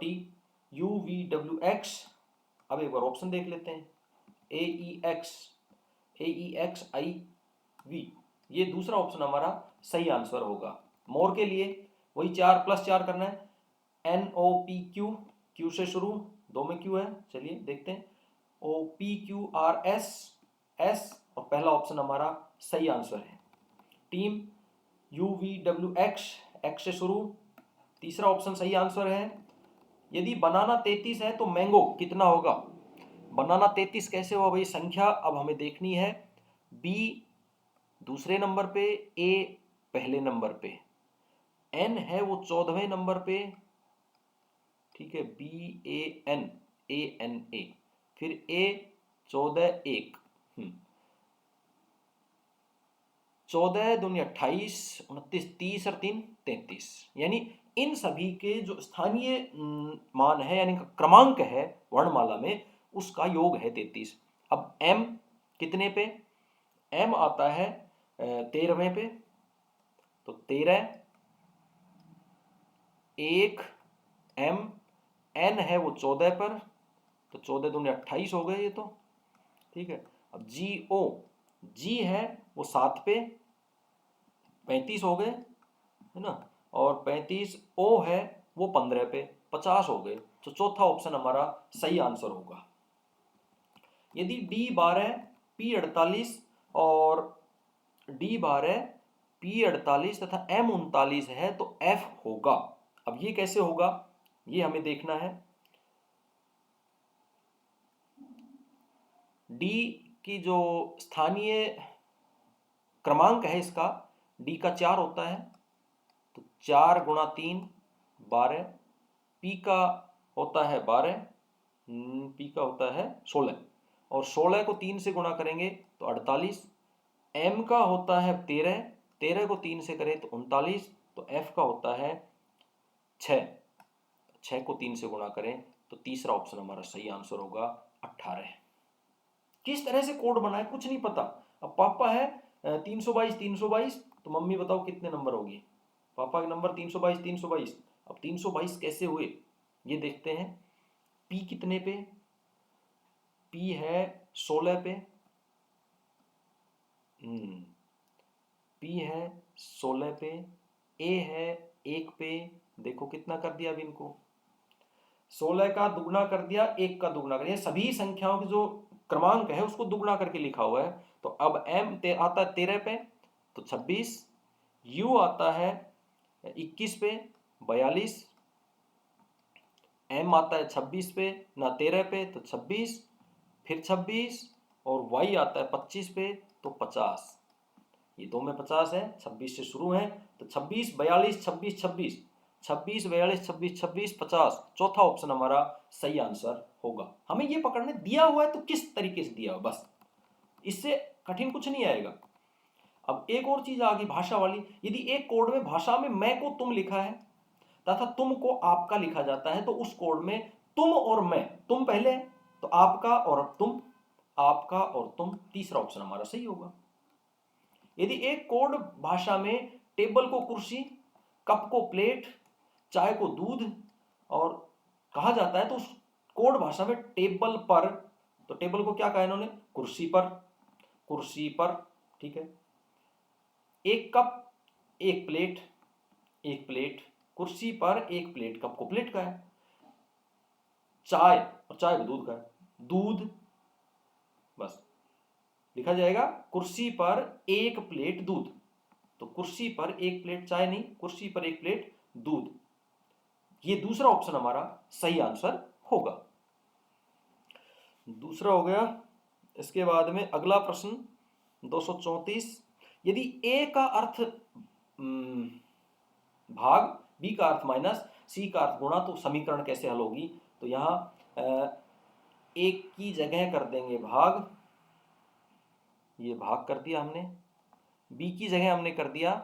TUVWX। अब एक बार ऑप्शन देख लेते हैं, AEXIV, ये दूसरा ऑप्शन हमारा सही आंसर होगा। मोर के लिए वही +4 करना है, NOPQ, Q से शुरू, 2 में Q है, चलिए देखते हैं, OPQRS S, और पहला ऑप्शन हमारा सही आंसर है। टीम UVWX X से शुरू, तीसरा ऑप्शन सही आंसर है। यदि बनाना 33 है तो मैंगो कितना होगा? बनाना 33 कैसे होगा भाई? संख्या अब हमें देखनी है। B दूसरे नंबर पे, A पहले नंबर पे, N है वो 14वें नंबर पे, ठीक है, BANANA, फिर A 14 1, 14 दूनी 28, 29, 30 और 3 33, यानी इन सभी के जो स्थानीय मान है, यानी क्रमांक है वर्णमाला में, उसका योग है 33। अब M कितने पे? M आता है 13वें पे, तो 13 1 M, N है वो 14 पर, तो 14 दूनी 28 हो गए ये तो, ठीक है। अब G है वो 7 पे, 35 हो गए, है ना, और 35 O है वो 15 पे, 50 हो गए, तो चौथा ऑप्शन हमारा सही आंसर होगा। यदि D 12 P 48 और D 12 P 48 तथा M 39 है तो F होगा। अब ये कैसे होगा ये हमें देखना है। D की जो स्थानीय क्रमांक है इसका, D का 4 होता है, तो 4 गुणा 3 12, P का होता है 12, P का होता है 16, और 16 को 3 से गुणा करेंगे तो 48, M का होता है 13, 13 को 3 से करें तो 39, तो F का होता है 6, 6 को 3 से गुणा करें तो तीसरा ऑप्शन हमारा सही आंसर होगा 18। किस तरह से कोड बना है कुछ नहीं पता। अब पापा है 322 322, तो मम्मी बताओ कितने नंबर होगी? पापा के नंबर 322 322। अब 322 कैसे हुए ये देखते हैं। P कितने पे? P है 16 पे, P है 16 पे, A है 1 पे, देखो कितना कर दिया अब इनको, 16 का दुगना कर दिया, 1 का दुगना कर दिया, सभी संख्याओं की जो क्रमांक है उसको दुगना करके लिखा हुआ है। तो अब m आता है 13 पे तो 26, u आता है 21 पे 42, m आता है 26 पे ना 13 पे तो 26, फिर 26 और y आता है 25 पे तो 50। ये दो में 50 है, 26 से शुरू है तो 26 42 26 26 26 42 26 26 50, चौथा ऑप्शन हमारा सही आंसर होगा। हमें ये पकड़ने दिया हुआ है तो किस तरीके से दिया हुआ, बस इससे कठिन कुछ नहीं आएगा। अब एक और चीज आ गई भाषा वाली। यदि एक कोड में भाषा में मैं को तुम लिखा है तथा तुम को आपका लिखा जाता है तो उस कोड में तुम और मैं, तुम पहले है तो आपका और तुम, आपका और तुम, तीसरा ऑप्शन हमारा सही होगा। यदि एक कोड भाषा में टेबल को कुर्सी, कप को प्लेट, चाय को दूध और कहा जाता है तो उस कोड भाषा में टेबल पर, तो टेबल को क्या कहा इन्होंने, कुर्सी पर, कुर्सी पर, ठीक है। एक कप, एक प्लेट, एक प्लेट, कुर्सी पर एक प्लेट, कप को प्लेट का है। चाय और चाय को दूध का है, दूध, बस लिखा जाएगा कुर्सी पर एक प्लेट दूध। तो कुर्सी पर एक प्लेट चाय नहीं, कुर्सी पर एक प्लेट दूध, ये दूसरा ऑप्शन हमारा सही आंसर होगा। दूसरा हो गया। इसके बाद में अगला प्रश्न 234, यदि ए का अर्थ भाग, बी का अर्थ माइनस, सी का अर्थ गुणा तो समीकरण कैसे हल होगी। तो यहां एक की जगह कर देंगे भाग, ये भाग कर दिया हमने, बी की जगह हमने कर दिया,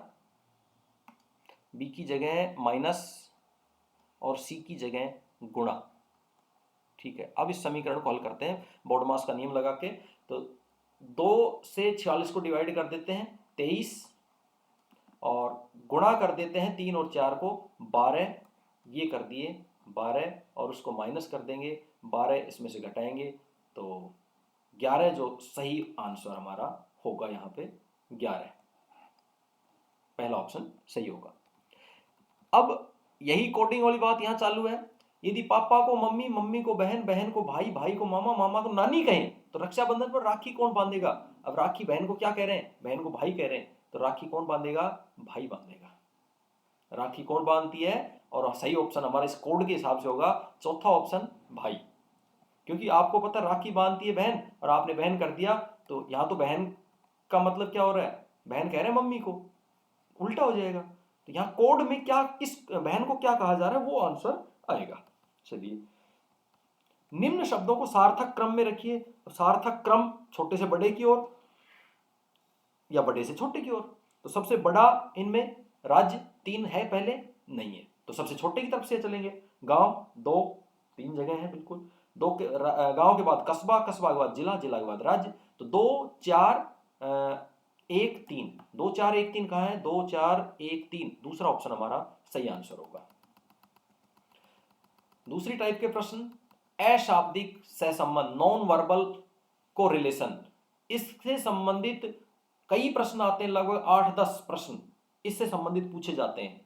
बी की जगह माइनस और सी की जगह गुणा, ठीक है। अब इस समीकरण को हल करते हैं बोर्डमास का नियम लगा के। तो 2 से 46 को डिवाइड कर देते हैं 23 और गुणा कर देते हैं 3 और 4 को 12, ये कर दिए 12 और उसको माइनस कर देंगे 12, इसमें से घटाएंगे तो 11 जो सही आंसर हमारा होगा यहाँ पे 11, पहला ऑप्शन सही होगा। अब यही कोडिंग वाली बात यहाँ चालू है। यदि पापा को मम्मी, मम्मी को बहन, बहन को भाई, भाई को मामा, मामा को नानी कहें तो रक्षाबंधन पर राखी कौन बांधेगा। अब राखी बहन को क्या कह रहे हैं, बहन को भाई कह रहे हैं, तो राखी कौन बांधेगा, भाई बांधेगा। राखी कौन बांधती है, और सही ऑप्शन हमारे इस कोड के हिसाब से होगा चौथा ऑप्शन भाई, क्योंकि आपको पता राखी बांधती है बहन और आपने बहन कर दिया तो यहाँ तो बहन का मतलब क्या हो रहा है, बहन कह रहे हैं मम्मी को, उल्टा हो जाएगा। तो यहाँ कोड में क्या, किस बहन को क्या कहा जा रहा है वो आंसर आएगा। चलिए, निम्न शब्दों को सार्थक क्रम में रखिए। सार्थक क्रम छोटे से बड़े की ओर या बड़े से छोटे की ओर। तो सबसे बड़ा इनमें राज्य 3 है, पहले नहीं है, तो सबसे छोटे की तरफ से चलेंगे। गांव 2, 3 जगह है बिल्कुल, गांव के बाद कस्बा, कस्बा के बाद जिला, जिला के बाद राज्य। तो 2 4 1 3, 2 4 1 3 कहाँ है, 2 4 1 3, दूसरा ऑप्शन हमारा सही आंसर होगा। दूसरी टाइप के प्रश्न, अशाब्दिक सहसंबंध, नॉन वर्बल कोरिलेशन, इससे संबंधित कई प्रश्न आते हैं, लगभग 8-10 प्रश्न इससे संबंधित पूछे जाते हैं।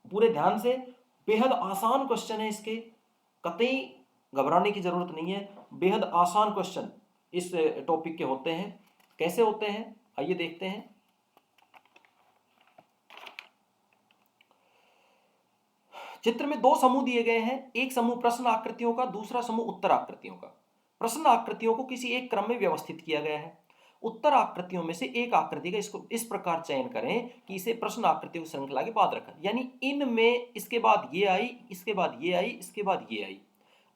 पूरे ध्यान से, बेहद आसान क्वेश्चन है इसके, कतई घबराने की जरूरत नहीं है, बेहद आसान क्वेश्चन इस टॉपिक के होते हैं। कैसे होते हैं आइए देखते हैं। चित्र में 2 समूह दिए गए हैं, एक समूह प्रश्न आकृतियों का, दूसरा समूह उत्तर आकृतियों का। प्रश्न आकृतियों को किसी एक क्रम में व्यवस्थित किया गया है। उत्तर आकृतियों में से एक आकृति का इसको इस प्रकार चयन करें कि इसे प्रश्न आकृतियों की श्रृंखला के बाद रखा, यानी इनमें इसके बाद ये आई, इसके बाद ये आई, इसके बाद ये आई।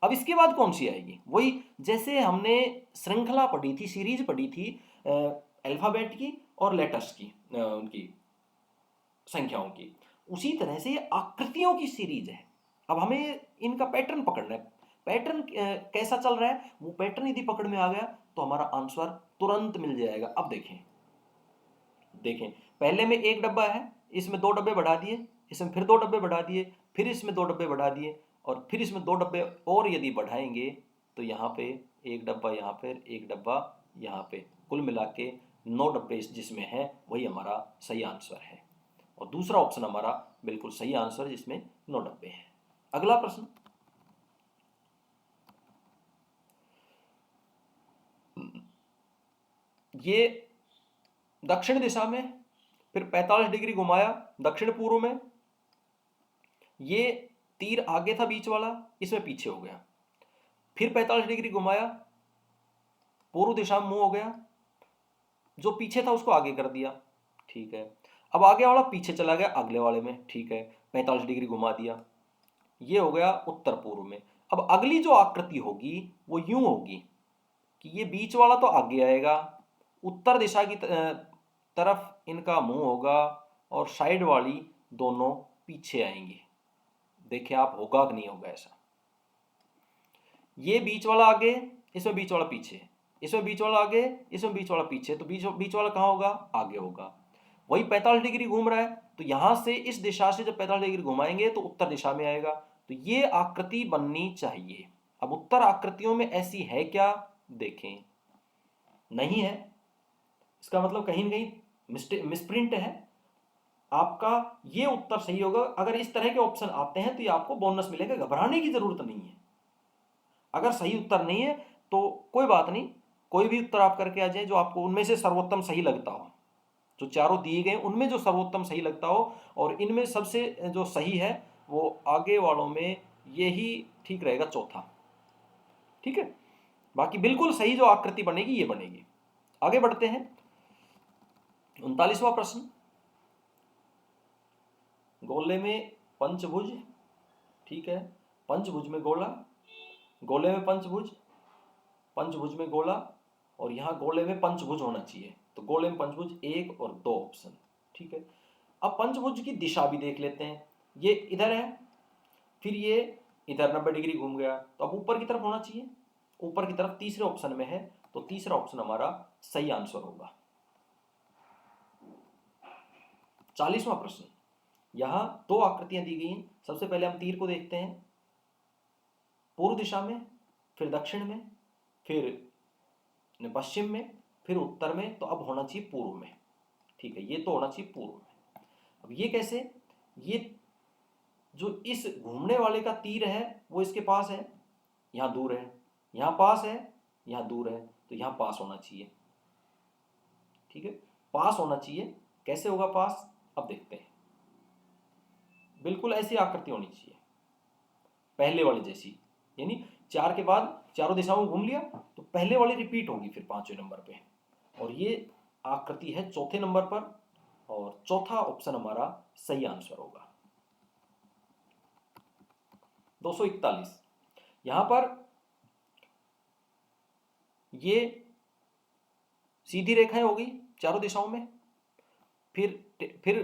अब इसके बाद कौन सी आएगी, वही जैसे हमने श्रृंखला पढ़ी थी, सीरीज पढ़ी थी अल्फाबेट की और लेटर्स की, उनकी संख्याओं की, उसी तरह से ये आकृतियों की सीरीज है। अब हमें इनका पैटर्न पकड़ना है, पैटर्न कैसा चल रहा है, वो पैटर्न यदि पकड़ में आ गया तो हमारा आंसर तुरंत मिल जाएगा। अब देखें, देखें पहले में एक डब्बा है, इसमें 2 डब्बे बढ़ा दिए, इसमें फिर 2 डब्बे बढ़ा दिए, फिर इसमें 2 डब्बे बढ़ा दिए और फिर इसमें 2 डब्बे और यदि बढ़ाएंगे तो यहाँ पे एक डब्बा, यहाँ पर एक डब्बा, यहाँ पे कुल मिला के 9 डब्बे जिसमें है वही हमारा सही आंसर है। और दूसरा ऑप्शन हमारा बिल्कुल सही आंसर जिसमें 9 डब्बे हैं। अगला प्रश्न, ये दक्षिण दिशा में, फिर 45 डिग्री घुमाया दक्षिण पूर्व में, ये तीर आगे था बीच वाला, इसमें पीछे हो गया, फिर 45 डिग्री घुमाया पूर्व दिशा में मुंह हो गया, जो पीछे था उसको आगे कर दिया, ठीक है। अब आगे वाला पीछे चला गया अगले वाले में, ठीक है, 45 डिग्री घुमा दिया, ये हो गया उत्तर पूर्व में। अब अगली जो आकृति होगी वो यूं होगी कि ये बीच वाला तो आगे आएगा, उत्तर दिशा की तरफ इनका मुंह होगा, और साइड वाली दोनों पीछे आएंगी। देखिए आप होगा कि नहीं होगा ऐसा। ये बीच वाला आगे, इसमें बीच वाला पीछे, इसमें बीच वाला आगे, इसमें बीच वाला पीछे, तो बीच वाला कहाँ होगा, आगे होगा। वही 45 डिग्री घूम रहा है, तो यहां से इस दिशा से जब 45 डिग्री घुमाएंगे तो उत्तर दिशा में आएगा, तो ये आकृति बननी चाहिए। अब उत्तर आकृतियों में ऐसी है क्या, देखें, नहीं है, इसका मतलब कहीं ना कहीं मिसप्रिंट है आपका। ये उत्तर सही होगा। अगर इस तरह के ऑप्शन आते हैं तो ये आपको बोनस मिलेगा, घबराने की जरूरत नहीं है। अगर सही उत्तर नहीं है तो कोई बात नहीं, कोई भी उत्तर आप करके आ जाए जो आपको उनमें से सर्वोत्तम सही लगता हो, जो चारों दिए गए उनमें जो सर्वोत्तम सही लगता हो, और इनमें सबसे जो सही है वो आगे वालों में यही ठीक रहेगा, चौथा, ठीक है। बाकी बिल्कुल सही जो आकृति बनेगी ये बनेगी। आगे बढ़ते हैं, 39वां प्रश्न, गोले में पंचभुज, ठीक है, पंचभुज में गोला, गोले में पंचभुज, पंचभुज में गोला, और यहां गोले में पंचभुज होना चाहिए, तो गोले में पंचभुज 1 और 2 ऑप्शन, ठीक है। अब पंचभुज की दिशा भी देख लेते हैं, ये इधर है, फिर ये इधर 90 डिग्री घूम गया, तो अब ऊपर की तरफ होना चाहिए, ऊपर की तरफ तीसरे ऑप्शन में है, तो तीसरा ऑप्शन हमारा सही आंसर होगा। 40वां प्रश्न, यहां 2 आकृतियां दी गई हैं। सबसे पहले हम तीर को देखते हैं, पूर्व दिशा में, फिर दक्षिण में, फिर पश्चिम में, फिर उत्तर में, तो अब होना चाहिए पूर्व में, ठीक है, ये तो होना चाहिए पूर्व में। अब ये कैसे, ये जो इस घूमने वाले का तीर है वो इसके पास है, यहां दूर है, यहां पास है, यहां दूर है, तो यहां पास होना चाहिए, ठीक है, पास होना चाहिए। कैसे होगा पास, अब देखते हैं। बिल्कुल ऐसी आकृति होनी चाहिए पहले वाली जैसी, यानी 4 के बाद चारों दिशाओं में घूम लिया तो पहले वाली रिपीट होगी फिर 5वें नंबर पे, और ये आकृति है चौथे नंबर पर, और चौथा ऑप्शन हमारा सही आंसर होगा। 241, यहां पर ये सीधी रेखाएं होगी चारों दिशाओं में, फिर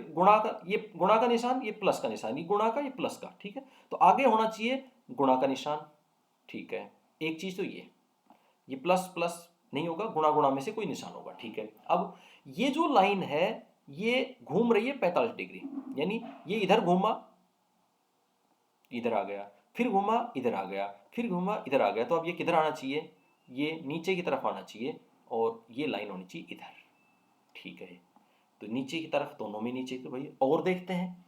गुणा का, ये गुणा का निशान, ये प्लस का निशान, ये गुणा का, ये प्लस का, ठीक है, तो आगे होना चाहिए गुणा का निशान, ठीक है। एक चीज तो ये प्लस प्लस नहीं होगा, गुणा गुणा में से कोई निशान होगा, ठीक है। अब ये जो लाइन है ये घूम रही है 45 डिग्री, यानी ये इधर घूमा, इधर आ गया, फिर घूमा, इधर आ गया, फिर घूमा, इधर आ गया, तो अब ये किधर आना चाहिए, ये नीचे की तरफ आना चाहिए, और ये लाइन होनी चाहिए इधर, ठीक है। तो नीचे की तरफ, दोनों में नीचे, तो भाई और देखते हैं,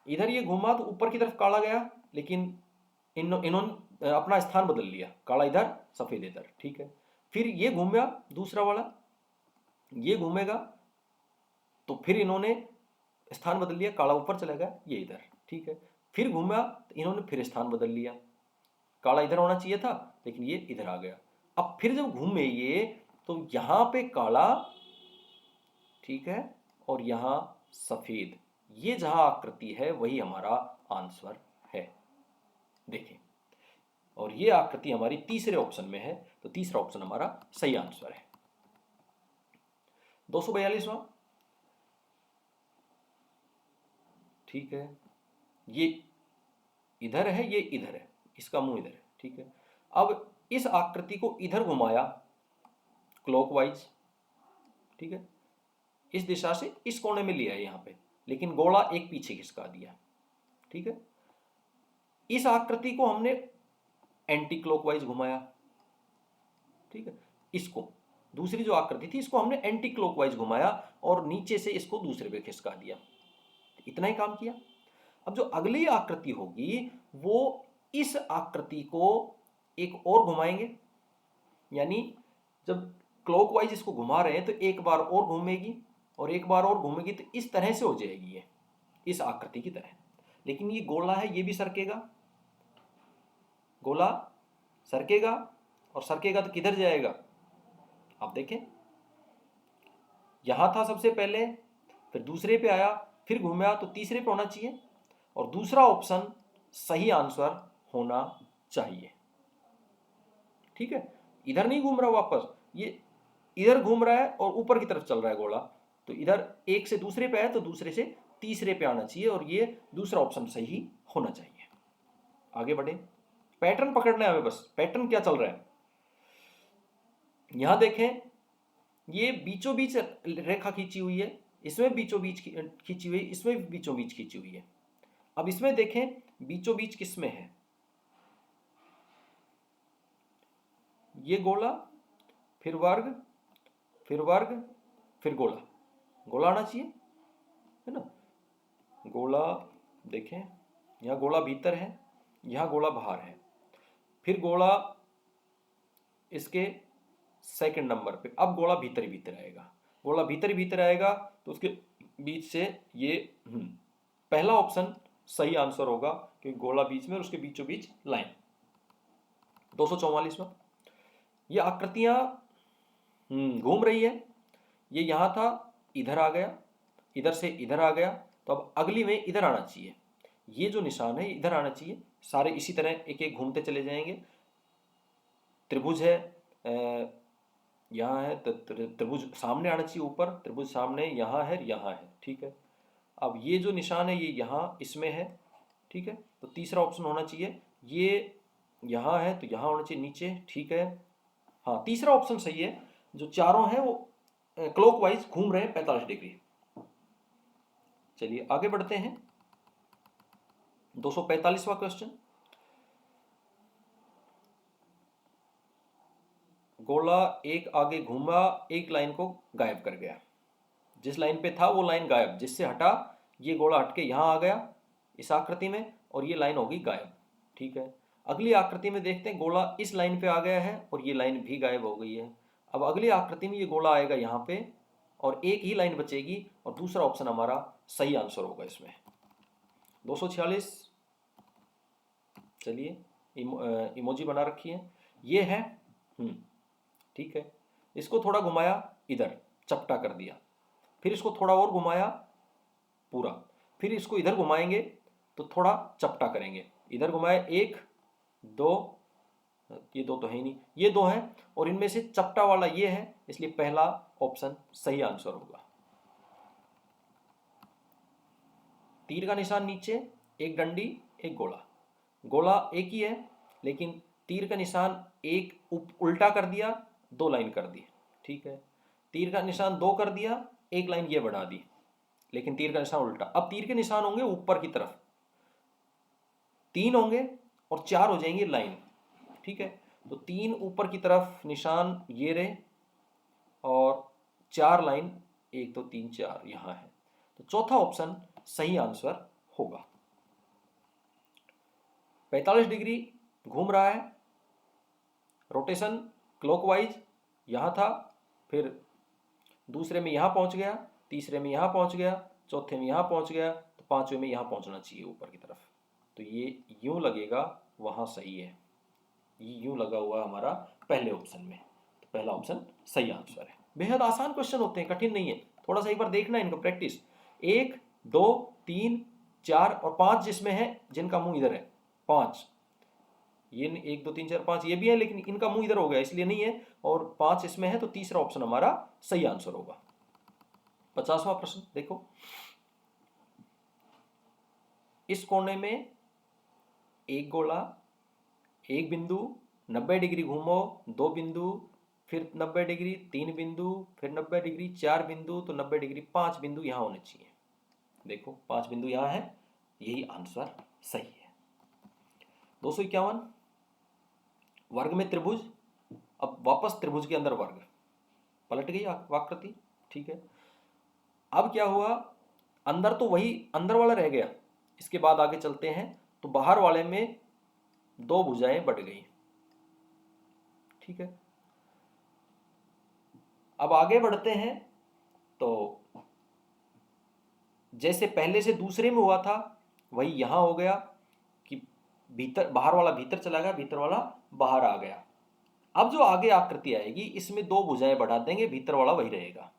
इधर ये घूमा तो ऊपर की तरफ काला गया, लेकिन इन्होंने अपना स्थान बदल लिया, काला इधर सफेद इधर, ठीक है। फिर ये घूमा दूसरा वाला, ये घूमेगा तो फिर इन्होंने स्थान बदल लिया, काला ऊपर चला गया, ये इधर, ठीक है। फिर घूमा तो इन्होंने फिर स्थान बदल लिया, काला इधर होना चाहिए था लेकिन ये इधर आ गया। अब फिर जब घूमे ये, तो यहां पे काला, ठीक है, और यहां सफेद, ये जहां आकृति है वही हमारा आंसर है, देखें। और ये आकृति हमारी तीसरे ऑप्शन में है, तो तीसरा ऑप्शन हमारा सही आंसर है। 242वां, ठीक है, ये इधर है, ये इधर है, इसका मुंह इधर है, ठीक है। अब इस आकृति को इधर घुमाया क्लॉकवाइज, ठीक है, इस दिशा से इस कोने में लिया है यहां पे, लेकिन गोला एक पीछे खिसका दिया, ठीक है। इस आकृति को हमने एंटी क्लॉकवाइज घुमाया, ठीक है, इसको दूसरी जो आकृति थी इसको हमने एंटी क्लॉकवाइज घुमाया और नीचे से इसको दूसरे पे खिसका दिया, इतना ही काम किया। अब जो अगली आकृति होगी वो इस आकृति को एक और घुमाएंगे, यानी जब क्लॉकवाइज इसको घुमा रहे हैं तो एक बार और घूमेगी और एक बार और घूमेगी, तो इस तरह से हो जाएगी ये, इस आकृति की तरह। लेकिन ये गोला है, ये भी सरकेगा, गोला सरकेगा, और सरकेगा तो किधर जाएगा? आप देखें, यहां था सबसे पहले, फिर दूसरे पे आया, फिर घूमा तो तीसरे पे होना चाहिए, और दूसरा ऑप्शन सही आंसर होना चाहिए। ठीक है, इधर नहीं घूम रहा वापस, ये इधर घूम रहा है और ऊपर की तरफ चल रहा है गोला, तो इधर एक से दूसरे पे आया तो दूसरे से तीसरे पे आना चाहिए, और ये दूसरा ऑप्शन सही होना चाहिए। आगे बढ़े, पैटर्न पकड़ना है हमें, बस पैटर्न क्या चल रहा है। यहां देखें, ये बीचों बीच रेखा खींची हुई है, इसमें बीचों बीच खींची हुई है, इसमें बीचों बीच खींची हुई है। अब इसमें देखें बीचों बीच किसमें है, ये गोला, फिर वर्ग, फिर वर्ग, फिर गोला, गोला आना चाहिए, है ना। गोला देखें, यहाँ गोला भीतर है, यहाँ गोला बाहर है, फिर गोला इसके सेकंड नंबर पे, अब गोला भीतर ही भीतर आएगा, गोला भीतर ही भीतर आएगा, तो उसके बीच से ये पहला ऑप्शन सही आंसर होगा, क्योंकि गोला बीच में और उसके बीचों बीच लाइन। 244वां, ये आकृतियां घूम रही है, ये यहां था, इधर आ गया, इधर से इधर आ गया, तो अब अगली में इधर आना चाहिए, ये जो निशान है इधर आना चाहिए, सारे इसी तरह एक एक घूमते चले जाएंगे। त्रिभुज है, यहाँ है, तो त्रिभुज सामने आना चाहिए ऊपर, त्रिभुज सामने यहाँ है, यहाँ है, ठीक है। अब ये जो निशान है ये यहाँ इसमें है, ठीक है, तो तीसरा ऑप्शन होना चाहिए, ये यहाँ है तो यहाँ होना चाहिए नीचे, ठीक है। हाँ, तीसरा ऑप्शन सही है, जो चारों हैं वो क्लॉकवाइज घूम रहे हैं 45 डिग्री। चलिए आगे बढ़ते हैं, 245वां क्वेश्चन। गोला एक आगे घूमा, एक लाइन को गायब कर गया, जिस लाइन पे था वो लाइन गायब, जिससे हटा ये गोला हटके यहाँ आ गया इस आकृति में, और ये लाइन होगी गायब, ठीक है। अगली आकृति में देखते हैं, गोला इस लाइन पे आ गया है और ये लाइन भी गायब हो गई है। अब अगली आकृति में ये गोला आएगा यहाँ पे और एक ही लाइन बचेगी, और दूसरा ऑप्शन हमारा सही आंसर होगा इसमें। 246, चलिए इमोजी बना रखी है, ये है, ठीक है। इसको थोड़ा घुमाया, इधर चपटा कर दिया, फिर इसको थोड़ा और घुमाया पूरा, फिर इसको इधर घुमाएंगे तो थोड़ा चपटा करेंगे, इधर घुमाए 1 2, ये दो तो है ही नहीं, ये 2 हैं, और इनमें से चपटा वाला ये है, इसलिए पहला ऑप्शन सही आंसर होगा। तीर का निशान नीचे, एक डंडी, एक गोला, गोला एक ही है, लेकिन तीर का निशान एक उल्टा कर दिया, 2 लाइन कर दी, ठीक है। तीर का निशान 2 कर दिया, 1 लाइन ये बढ़ा दी, लेकिन तीर का निशान उल्टा। अब तीर के निशान होंगे ऊपर की तरफ, 3 होंगे और 4 हो जाएंगे लाइन, ठीक है। तो 3 ऊपर की तरफ निशान ये रहे, और 4 लाइन, 1 2 3 4 यहां है, तो चौथा ऑप्शन सही आंसर होगा। 45 डिग्री घूम रहा है, रोटेशन क्लॉकवाइज, यहाँ था, फिर दूसरे में यहाँ पहुँच गया, तीसरे में यहाँ पहुँच गया, चौथे में यहाँ पहुँच गया, तो पांचवें में यहाँ पहुँचना चाहिए ऊपर की तरफ, तो ये यूँ लगेगा, वहाँ सही है, ये यूँ लगा हुआ हमारा पहले ऑप्शन में, तो पहला ऑप्शन सही आंसर है। बेहद आसान क्वेश्चन होते हैं, कठिन नहीं है, थोड़ा सा एक बार देखना है इनको प्रैक्टिस। 1 2 3 4 और 5 जिसमें है, जिनका मुंह इधर है, 5, ये 1 2 3 4 5 ये भी है, लेकिन इनका मुंह इधर हो गया इसलिए नहीं है, और 5 इसमें है, तो तीसरा ऑप्शन हमारा सही आंसर होगा। 50वां प्रश्न देखो, इस कोने में एक गोला, एक बिंदु, 90 डिग्री घूमो, 2 बिंदु, फिर 90 डिग्री, 3 बिंदु, फिर 90 डिग्री, 4 बिंदु, तो 90 डिग्री 5 बिंदु यहाँ होने चाहिए। देखो 5 बिंदु यहाँ है, यही आंसर सही है। 251, वर्ग में त्रिभुज, अब वापस त्रिभुज के अंदर वर्ग, पलट गई आकृति, ठीक है। अब क्या हुआ, अंदर तो वही अंदर वाला रह गया, इसके बाद आगे चलते हैं तो बाहर वाले में 2 भुजाएं बढ़ गई। ठीक है, अब आगे बढ़ते हैं तो जैसे पहले से दूसरे में हुआ था वही यहां हो गया कि भीतर, बाहर वाला भीतर चला गया, भीतर वाला बाहर आ गया। अब जो आगे आकृति आएगी इसमें 2 भुजाएं बढ़ा देंगे, भीतर वाला वही रहेगा।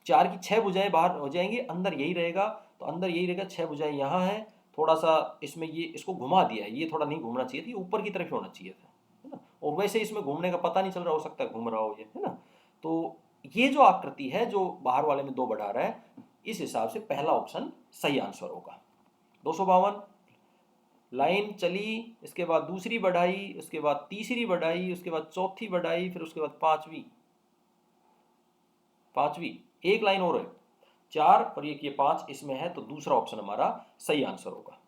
4 की 6 भुजाएं बाहर हो जाएंगी, अंदर यही रहेगा, तो अंदर यही रहेगा, 6 भुजाएं यहाँ है। थोड़ा सा इसमें ये इसको घुमा दिया है, ये थोड़ा नहीं घूमना चाहिए थी, ऊपर की तरफ होना चाहिए था, है ना। और वैसे इसमें घूमने का पता नहीं चल रहा, हो सकता है घूम रहा हो ये, है ना। तो ये जो आकृति है जो बाहर वाले में 2 बढ़ा रहा है, इस हिसाब से पहला ऑप्शन सही आंसर होगा। 252 लाइन चली, इसके बाद दूसरी बढ़ाई, उसके बाद तीसरी बढ़ाई, उसके बाद चौथी बढ़ाई, फिर उसके बाद पांचवी, एक लाइन और है, 4 और एक ये 5 इसमें है, तो दूसरा ऑप्शन हमारा सही आंसर होगा।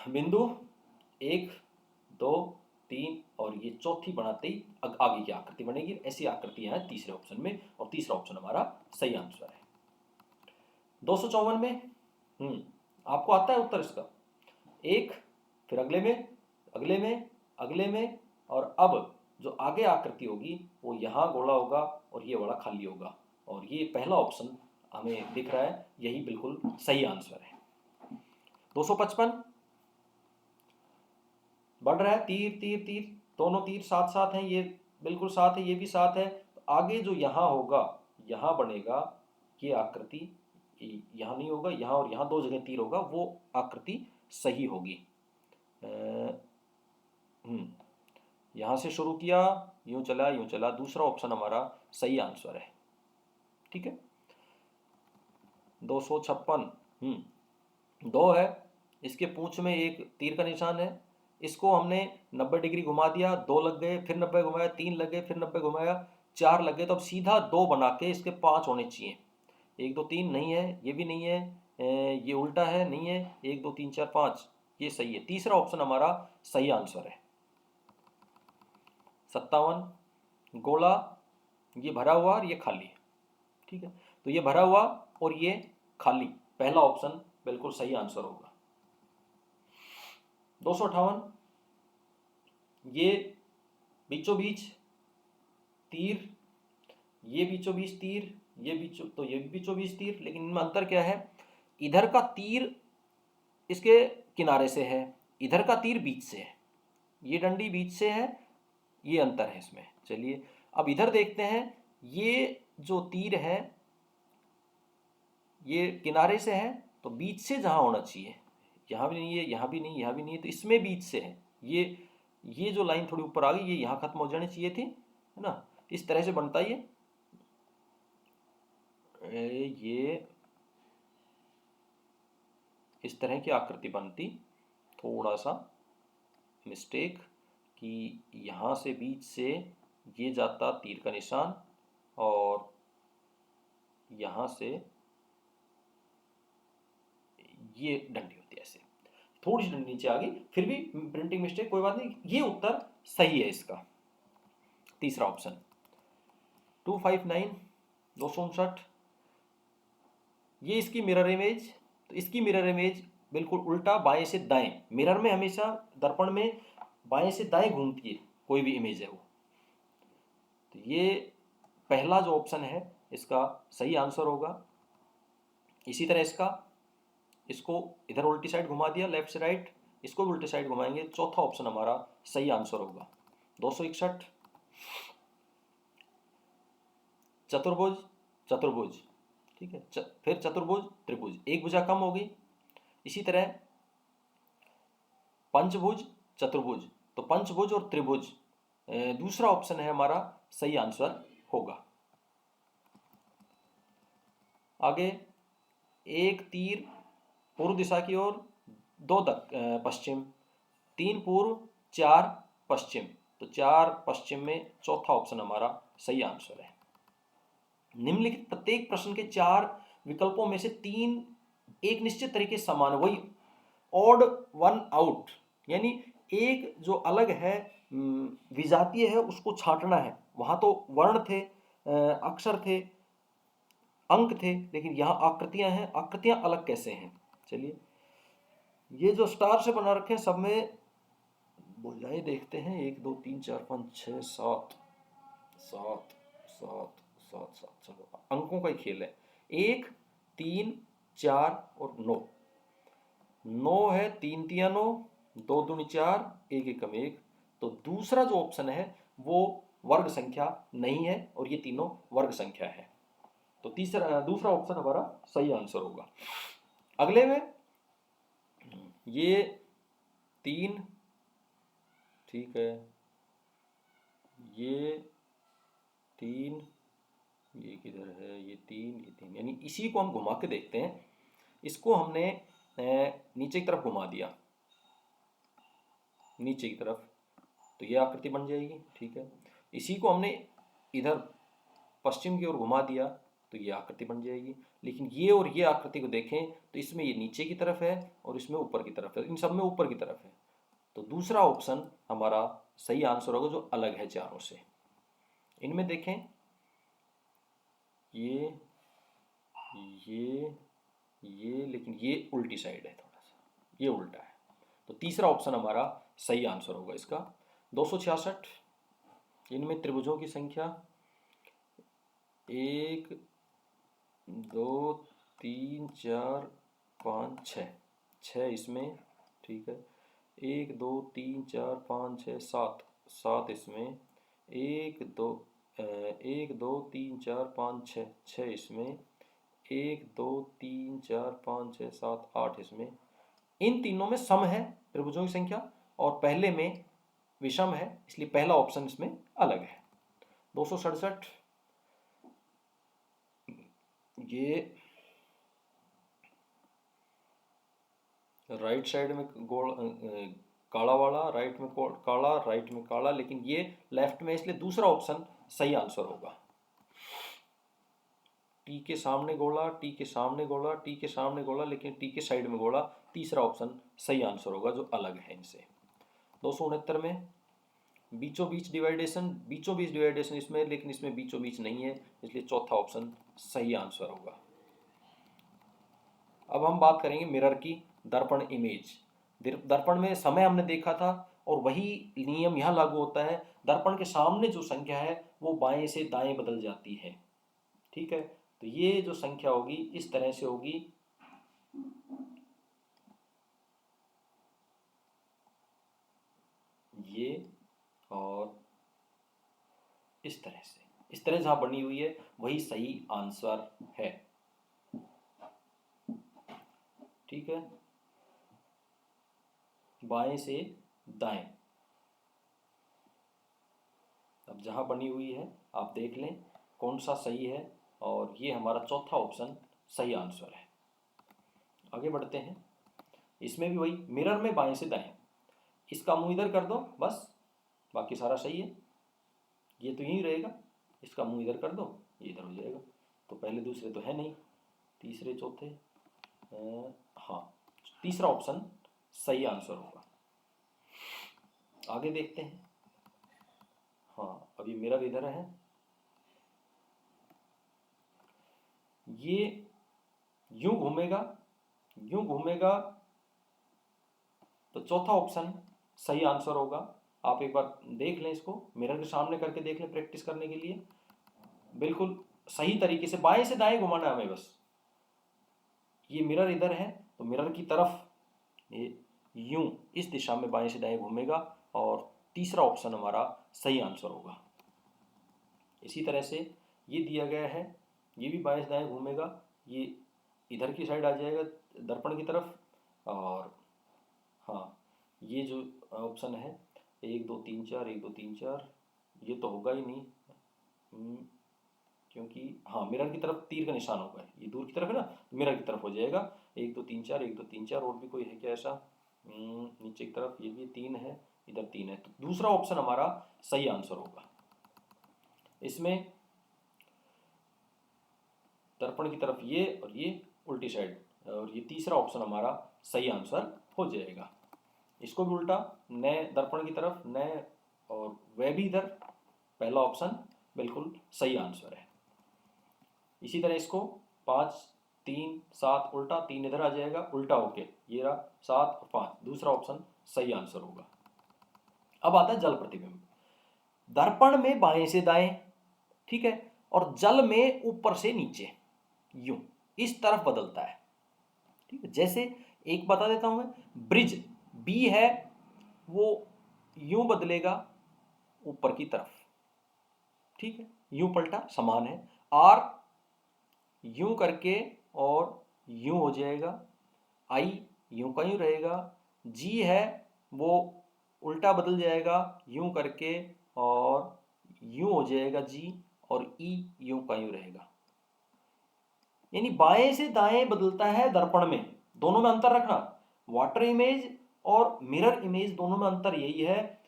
बिंदु 1 2 3 और ये चौथी बनाते ही आगे की आकृति बनेगी। ऐसी आकृतियां हैं तीसरे ऑप्शन में, और तीसरा ऑप्शन हमारा सही आंसर है। 254 में आपको आता है उत्तर इसका, एक, फिर अगले में, अगले में, अगले में, और अब जो आगे आकृति होगी वो यहाँ गोला होगा और ये वाला खाली होगा, और ये पहला ऑप्शन हमें दिख रहा है, यही बिल्कुल सही आंसर है। 255 बढ़ रहा है, तीर तीर तीर, दोनों तीर साथ साथ हैं, ये बिल्कुल साथ है, ये भी साथ है, तो आगे जो यहाँ होगा, यहाँ बनेगा ये आकृति, यहाँ नहीं होगा, यहाँ और यहाँ 2 जगह तीर होगा, वो आकृति सही होगी। यहाँ से शुरू किया, यूं चला, दूसरा ऑप्शन हमारा सही आंसर है। ठीक है, 256 2 है, इसके पूंछ में एक तीर का निशान है, इसको हमने 90 डिग्री घुमा दिया, 2 लग गए, फिर 90 घुमाया, 3 लग गए, फिर 90 घुमाया, 4 लग गए, तो अब सीधा 2 बना के इसके 5 होने चाहिए। 1 2 3 नहीं है, ये भी नहीं है, ये उल्टा है, नहीं है, 1 2 3 4 5, ये सही है। तीसरा ऑप्शन हमारा सही आंसर है। 57 गोला, ये भरा हुआ और ये खाली, ठीक है, तो ये भरा हुआ और ये खाली, पहला ऑप्शन बिल्कुल सही आंसर होगा। 258 ये बीचों बीच तीर, ये बीचों बीच तीर, ये बीचों बीच तीर, लेकिन इनमें अंतर क्या है, इधर का तीर इसके किनारे से है, इधर का तीर बीच से है, ये डंडी बीच से है, ये अंतर है इसमें। चलिए अब इधर देखते हैं, ये जो तीर है ये किनारे से है, तो बीच से जहां होना चाहिए, यहाँ भी नहीं है, यहाँ भी नहीं, यहाँ भी नहीं है, तो इसमें बीच से है, ये जो लाइन थोड़ी ऊपर आ गई, ये यहाँ खत्म हो जानी चाहिए थी, है ना। इस तरह से बनता ये इस तरह की आकृति बनती, थोड़ा सा मिस्टेक कि यहाँ से बीच से ये जाता तीर का निशान, और यहाँ से ये डंडी होती है, ऐसे थोड़ी सी डंडी नीचे आ गई, फिर भी प्रिंटिंग मिस्टेक, कोई बात नहीं, ये उत्तर सही है इसका, तीसरा ऑप्शन। 259 259 ये इसकी मिरर इमेज, तो इसकी मिरर इमेज बिल्कुल उल्टा, बाएं से दाएं, मिरर में हमेशा, दर्पण में बाएं से दाएं घूमती है कोई भी इमेज है वो, तो ये पहला जो ऑप्शन है इसका सही आंसर होगा। इसी तरह इसको इधर उल्टी साइड घुमा दिया, लेफ्ट से राइट, इसको भी उल्टी साइड घुमाएंगे, चौथा ऑप्शन हमारा सही आंसर होगा। 261 चतुर्भुज चतुर्भुज, ठीक है, फिर चतुर्भुज त्रिभुज, एक भुजा कम होगी। इसी तरह पंचभुज चतुर्भुज, तो पंचभुज और त्रिभुज, दूसरा ऑप्शन है हमारा सही आंसर होगा। आगे एक तीर पूर्व दिशा की ओर, 2 पश्चिम, 3 पूर्व, 4 पश्चिम, तो 4 पश्चिम में चौथा ऑप्शन हमारा सही आंसर है। निम्नलिखित प्रत्येक प्रश्न के 4 विकल्पों में से 3 एक निश्चित तरीके से समान है, वही ऑड वन आउट, यानी एक जो अलग है, विजातीय है, उसको छांटना है। वहां तो वर्ण थे, अक्षर थे, अंक थे, लेकिन यहाँ आकृतियां हैं। आकृतियां अलग कैसे हैं, चलिए ये जो स्टार से बना रखे हैं सब में बुझाएं देखते हैं। 1 2 3 4 5 6 7 7 7 7 7, चलो अंकों का ही खेल है। 1 3 4 और 9। 9 है, 3 तिया 9, 2 दूनी 4, 1 एकम 1। तो दूसरा जो ऑप्शन है वो वर्ग संख्या नहीं है और ये तीनों वर्ग संख्या है। तो दूसरा ऑप्शन हमारा सही आंसर होगा। अगले में ये 3, ठीक है, ये 3, ये किधर है, ये 3, ये 3, यानी इसी को हम घुमा के देखते हैं। इसको हमने नीचे की तरफ घुमा दिया, नीचे की तरफ, तो ये आकृति बन जाएगी, ठीक है। इसी को हमने इधर पश्चिम की ओर घुमा दिया तो ये आकृति बन जाएगी। लेकिन ये और ये आकृति को देखें तो इसमें ये नीचे की तरफ है और इसमें ऊपर की तरफ है, इन सब में ऊपर की तरफ है। तो दूसरा ऑप्शन हमारा सही आंसर होगा, जो अलग है चारों से। इनमें देखें ये लेकिन ये उल्टी साइड है, थोड़ा सा ये उल्टा है। तो तीसरा ऑप्शन हमारा सही आंसर होगा इसका। 266, इनमें त्रिभुजों की संख्या 1 2 3 4 5 6, 6 इसमें, ठीक है। 1 2 3 4 5 6 7, 7 इसमें। 1 2 1 2 3 4 5 6, 6 इसमें। 1 2 3 4 5 6 7 8 इसमें। इन तीनों में सम है त्रिभुजों की संख्या और पहले में विषम है, इसलिए पहला ऑप्शन इसमें अलग है। 267, ये राइट साइड में गोल काला वाला, राइट में काला, राइट में काला, लेकिन ये लेफ्ट में, इसलिए दूसरा ऑप्शन सही आंसर होगा। टी के सामने गोला, टी के सामने गोला, टी के सामने गोला, लेकिन टी के साइड में गोला, तीसरा ऑप्शन सही आंसर होगा, जो अलग है इनसे। 269 में बीचों बीच डिवाइडेशन इसमें, लेकिन इसमें बीचों बीच नहीं है, इसलिए चौथा ऑप्शन सही आंसर होगा। अब हम बात करेंगे मिरर की, दर्पण इमेज। दर्पण में समय हमने देखा था और वही नियम यहाँ लागू होता है। दर्पण के सामने जो संख्या है वो बाएं से दाएं बदल जाती है, ठीक है। तो ये जो संख्या होगी इस तरह से होगी, ये और इस तरह से, इस तरह जहां बनी हुई है वही सही आंसर है, ठीक है। बाएं से दाएं, अब जहां बनी हुई है आप देख लें कौन सा सही है, और ये हमारा चौथा ऑप्शन सही आंसर है। आगे बढ़ते हैं। इसमें भी वही मिरर में बाएं से दाएं, इसका मुंह इधर कर दो बस, बाकी सारा सही है। ये तो यहीं रहेगा, इसका मुंह इधर कर दो, ये इधर हो जाएगा। तो पहले दूसरे तो है नहीं, तीसरे चौथे, हाँ तीसरा ऑप्शन सही आंसर होगा। आगे देखते हैं। हाँ अभी मिरर इधर है, ये यूं घूमेगा, यूं घूमेगा, तो चौथा ऑप्शन सही आंसर होगा। आप एक बार देख लें, इसको मिरर के सामने करके देख लें प्रैक्टिस करने के लिए। बिल्कुल सही तरीके से बाएं से दाएं घुमाना है हमें बस। ये मिरर इधर है तो मिरर की तरफ ये यूं इस दिशा में बाएं से दाएं घूमेगा, और तीसरा ऑप्शन हमारा सही आंसर होगा। इसी तरह से ये दिया गया है, ये भी बाएं से दाएं घूमेगा, ये इधर की साइड आ जाएगा दर्पण की तरफ, और हाँ ये जो ऑप्शन है 1 2 3 4, 1 2 3 4, ये तो होगा ही नहीं, क्योंकि हाँ मिरर की तरफ तीर का निशान होगा, ये दूर की तरफ है ना, मिरर की तरफ हो जाएगा। 1 2 3 4, 1 2 3 4, और भी कोई है क्या ऐसा, नीचे की तरफ ये भी 3 है, इधर 3 है, तो दूसरा ऑप्शन हमारा सही आंसर होगा। इसमें दर्पण की तरफ ये और ये उल्टी साइड, और ये तीसरा ऑप्शन हमारा सही आंसर हो जाएगा। इसको भी उल्टा, न दर्पण की तरफ न, और वह भी इधर, पहला ऑप्शन बिल्कुल सही आंसर है। इसी तरह इसको 5 3 7 उल्टा, 3 इधर आ जाएगा उल्टा होके, ये रहा 7 और 5, दूसरा ऑप्शन सही आंसर होगा। अब आता है जल प्रतिबिंब। दर्पण में बाएं से दाएं, ठीक है, और जल में ऊपर से नीचे, यूं इस तरफ बदलता है, ठीक है। जैसे एक बता देता हूं मैं, ब्रिज बी है वो यूं बदलेगा ऊपर की तरफ, ठीक है, यूं पलटा समान है। आर यूं करके और यूं हो जाएगा, आई यूं का यूं रहेगा, जी है वो उल्टा बदल जाएगा यूं करके और यूं हो जाएगा जी, और ई यूं का यूं रहेगा। यानी बाएं से दाएं बदलता है दर्पण में, दोनों में अंतर रखना। वाटर इमेज और मिरर इमेज दोनों में अंतर यही है,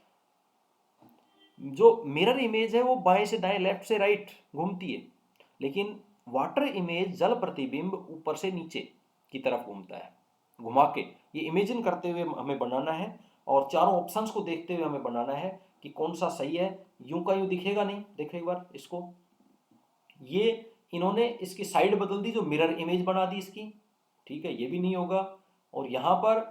जो मिरर इमेज है वो बाएं से दाएं लेफ्ट से राइट घूमती है, लेकिन वाटर इमेज जल प्रतिबिंब यूं से नीचे की तरफ घूमता है, घुमा के। ये इमेजिन करते हुए हमें बनाना है और चारों ऑप्शंस को देखते हुए हमें बनाना है कि कौन सा सही है। यूं का यूं दिखेगा नहीं, देखो एक बार इसको, ये इन्होंने इसकी साइड बदल दी जो मिरर इमेज बना दी इसकी, ठीक है, ये भी नहीं होगा। और यहां पर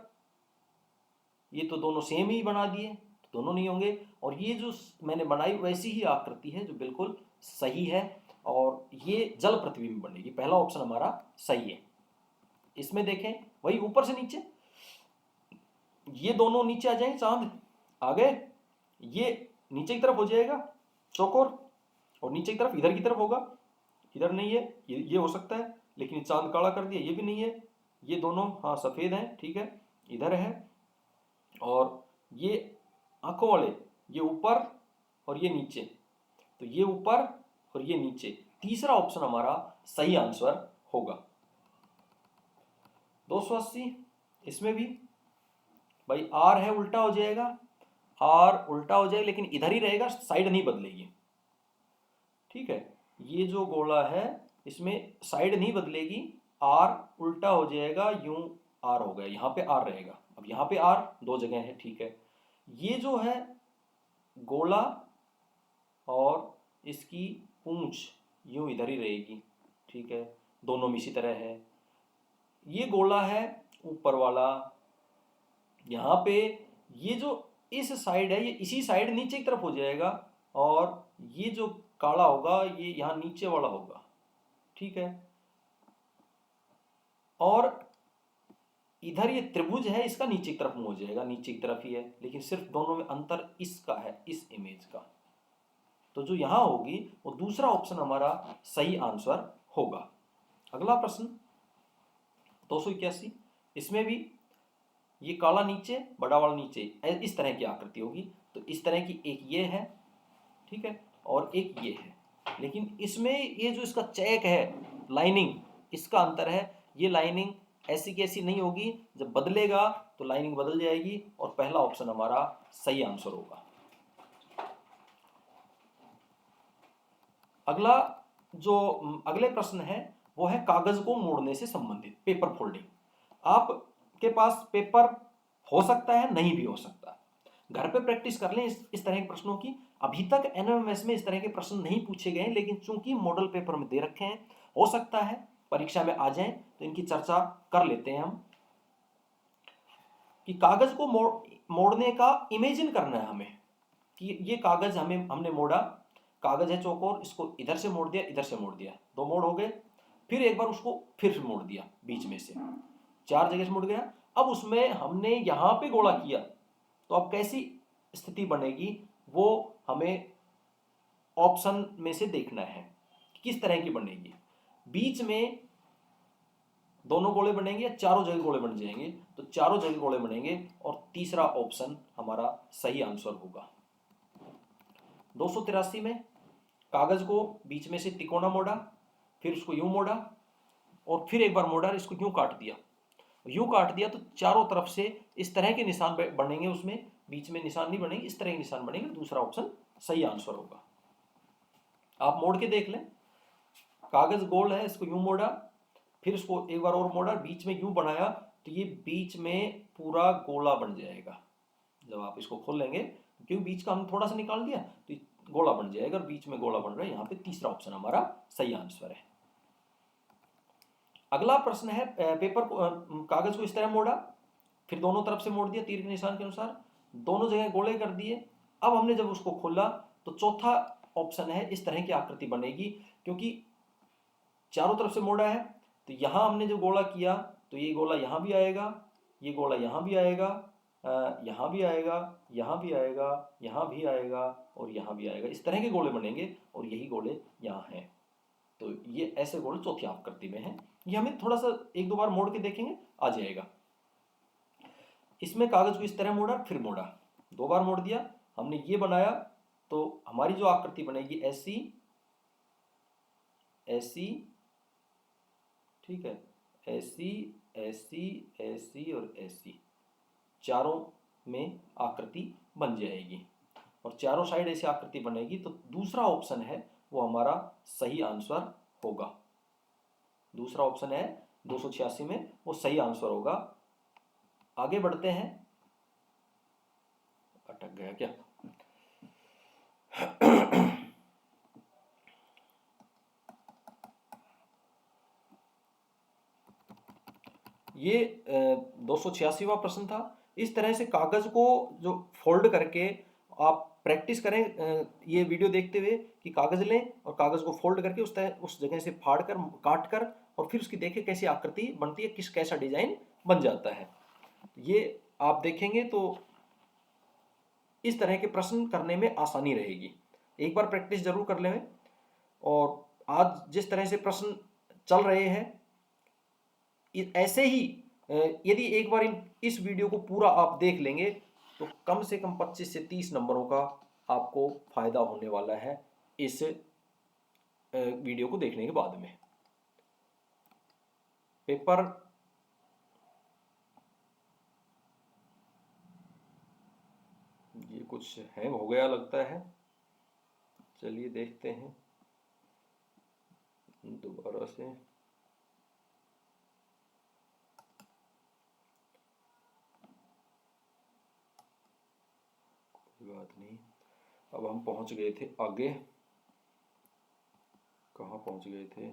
ये तो दोनों सेम ही बना दिए, तो दोनों नहीं होंगे। और ये जो मैंने बनाई वैसी ही आकृति है जो बिल्कुल सही है, और ये जल प्रतिबिंब बनेगी। पहला ऑप्शन हमारा सही है। इसमें देखें वही ऊपर से नीचे, ये दोनों नीचे आ जाएंगे, चांद आ गए, ये नीचे की तरफ हो जाएगा चौकोर, और नीचे की तरफ इधर की तरफ होगा, इधर नहीं है, ये हो सकता है, लेकिन चांद काला कर दिया, ये भी नहीं है। ये दोनों हाँ सफेद हैं, ठीक है, इधर है, और ये आंखों वाले ये ऊपर और ये नीचे, तो ये ऊपर और ये नीचे। तीसरा ऑप्शन हमारा सही आंसर होगा। 280, इसमें भी भाई आर है उल्टा हो जाएगा, आर उल्टा हो जाएगा लेकिन इधर ही रहेगा, साइड नहीं बदलेगी, ठीक है। ये जो गोला है इसमें साइड नहीं बदलेगी, आर उल्टा हो जाएगा, यूं आर हो गया, यहाँ पे आर रहेगा। अब यहाँ पे आर दो जगह है, ठीक है। ये जो है गोला और इसकी पूंछ यूं इधर ही रहेगी, ठीक है, दोनों में इसी तरह है। ये गोला है ऊपर वाला, यहाँ पे ये जो इस साइड है ये इसी साइड नीचे की तरफ हो जाएगा, और ये जो काला होगा ये यहाँ नीचे वाला होगा, ठीक है। और इधर ये त्रिभुज है, इसका नीचे की तरफ मुंह हो जाएगा, नीचे की तरफ ही है, लेकिन सिर्फ दोनों में अंतर इसका है, इस इमेज का। तो जो यहां होगी वो दूसरा ऑप्शन हमारा सही आंसर होगा। अगला प्रश्न 281, इसमें भी ये काला नीचे बड़ा वाला नीचे, इस तरह की आकृति होगी। तो इस तरह की एक ये है, ठीक है, और एक ये है, लेकिन इसमें ये जो इसका चेक है लाइनिंग, इसका अंतर है। ये लाइनिंग ऐसी की ऐसी नहीं होगी, जब बदलेगा तो लाइनिंग बदल जाएगी, और पहला ऑप्शन हमारा सही आंसर होगा। अगला जो अगले प्रश्न है वो है कागज को मोड़ने से संबंधित, पेपर फोल्डिंग। आपके पास पेपर हो सकता है, नहीं भी हो सकता, घर पे प्रैक्टिस कर लें इस तरह के प्रश्नों की। अभी तक एनएमएमएस में इस तरह के प्रश्न नहीं पूछे गए, लेकिन चूंकि मॉडल पेपर में दे रखे हैं, हो सकता है परीक्षा में आ जाएं, तो इनकी चर्चा कर लेते हैं हम। कि कागज को मोड़ने का इमेजिन करना है हमें, कि ये कागज हमने मोड़ा, कागज है चौकोर, इसको इधर से मोड़ दिया, इधर से मोड़ दिया, दो मोड़ हो गए। फिर एक बार उसको फिर से मोड़ दिया बीच में से, 4 जगह से मुड़ गया। अब उसमें हमने यहां पे गोला किया, तो अब कैसी स्थिति बनेगी वो हमें ऑप्शन में से देखना है, किस तरह की बनेगी। बीच में दोनों गोले बनेंगे या चारों जगह गोले बन जाएंगे, तो चारों जगह गोले बनेंगे, और तीसरा ऑप्शन हमारा सही आंसर होगा। 283 में कागज को बीच में से तिकोना मोड़ा, फिर उसको यूं मोड़ा, और फिर एक बार मोड़ा, इसको यूं काट दिया, यूं काट दिया, तो चारों तरफ से इस तरह के निशान बनेंगे, उसमें बीच में निशान नहीं बनेंगे, इस तरह के निशान बनेंगे। दूसरा ऑप्शन सही आंसर होगा। आप मोड़ के देख लें, कागज गोल है, इसको यूं मोड़ा, फिर इसको एक बार और मोड़ा, बीच में यूं बनाया, तो ये बीच में पूरा गोला बन जाएगा। जब आप इसको खोल लेंगे, क्योंकि बीच का हम थोड़ा सा निकाल दिया, तो गोला बन जाएगा, और बीच में गोला बन रहा है। यहाँ पे तीसरा ऑप्शन हमारा सही आंसर है। अगला प्रश्न है पेपर कागज को इस तरह मोड़ा, फिर दोनों तरफ से मोड़ दिया तीर के निशान के अनुसार, दोनों जगह गोले कर दिए। अब हमने जब उसको खोला तो चौथा ऑप्शन है इस तरह की आकृति बनेगी, क्योंकि चारों तरफ से मोड़ा है तो यहाँ हमने जो गोला किया तो ये गोला यहाँ भी आएगा, ये गोला यहाँ भी आएगा, यहाँ भी आएगा, यहाँ भी आएगा, यहाँ भी आएगा और यहाँ भी आएगा। इस तरह के गोले बनेंगे और यही गोले यहाँ हैं। तो ये ऐसे गोले चौथी आकृति में हैं। ये हमें थोड़ा सा एक दो बार मोड़ के देखेंगे, आ जाएगा। इसमें कागज को इस तरह मोड़ा, फिर मोड़ा, दो बार मोड़ दिया, हमने ये बनाया, तो हमारी जो आकृति बनेगी ऐसी, ऐसी, ठीक है, ऐसी, ऐसी, ऐसी और ऐसी, चारों में आकृति बन जाएगी और चारों साइड ऐसी आकृति बनेगी। तो दूसरा ऑप्शन है वो हमारा सही आंसर होगा। दूसरा ऑप्शन है 286 में वो सही आंसर होगा। आगे बढ़ते हैं। अटक गया क्या? ये 286वां प्रश्न था। इस तरह से कागज को जो फोल्ड करके आप प्रैक्टिस करें ये वीडियो देखते हुए कि कागज लें और कागज को फोल्ड करके उस जगह से फाड़ कर, काट कर और फिर उसकी देखें कैसी आकृति बनती है, कैसा डिजाइन बन जाता है। ये आप देखेंगे तो इस तरह के प्रश्न करने में आसानी रहेगी। एक बार प्रैक्टिस जरूर कर लें। और आज जिस तरह से प्रश्न चल रहे हैं ऐसे ही यदि एक बार इस वीडियो को पूरा आप देख लेंगे तो कम से कम 25 से 30 नंबरों का आपको फायदा होने वाला है इस वीडियो को देखने के बाद में। पेपर ये कुछ हैंग हो गया लगता है, चलिए देखते हैं दोबारा से। कोई बात नहीं। अब हम पहुंच गए थे आगे, कहाँ पहुंच गए थे?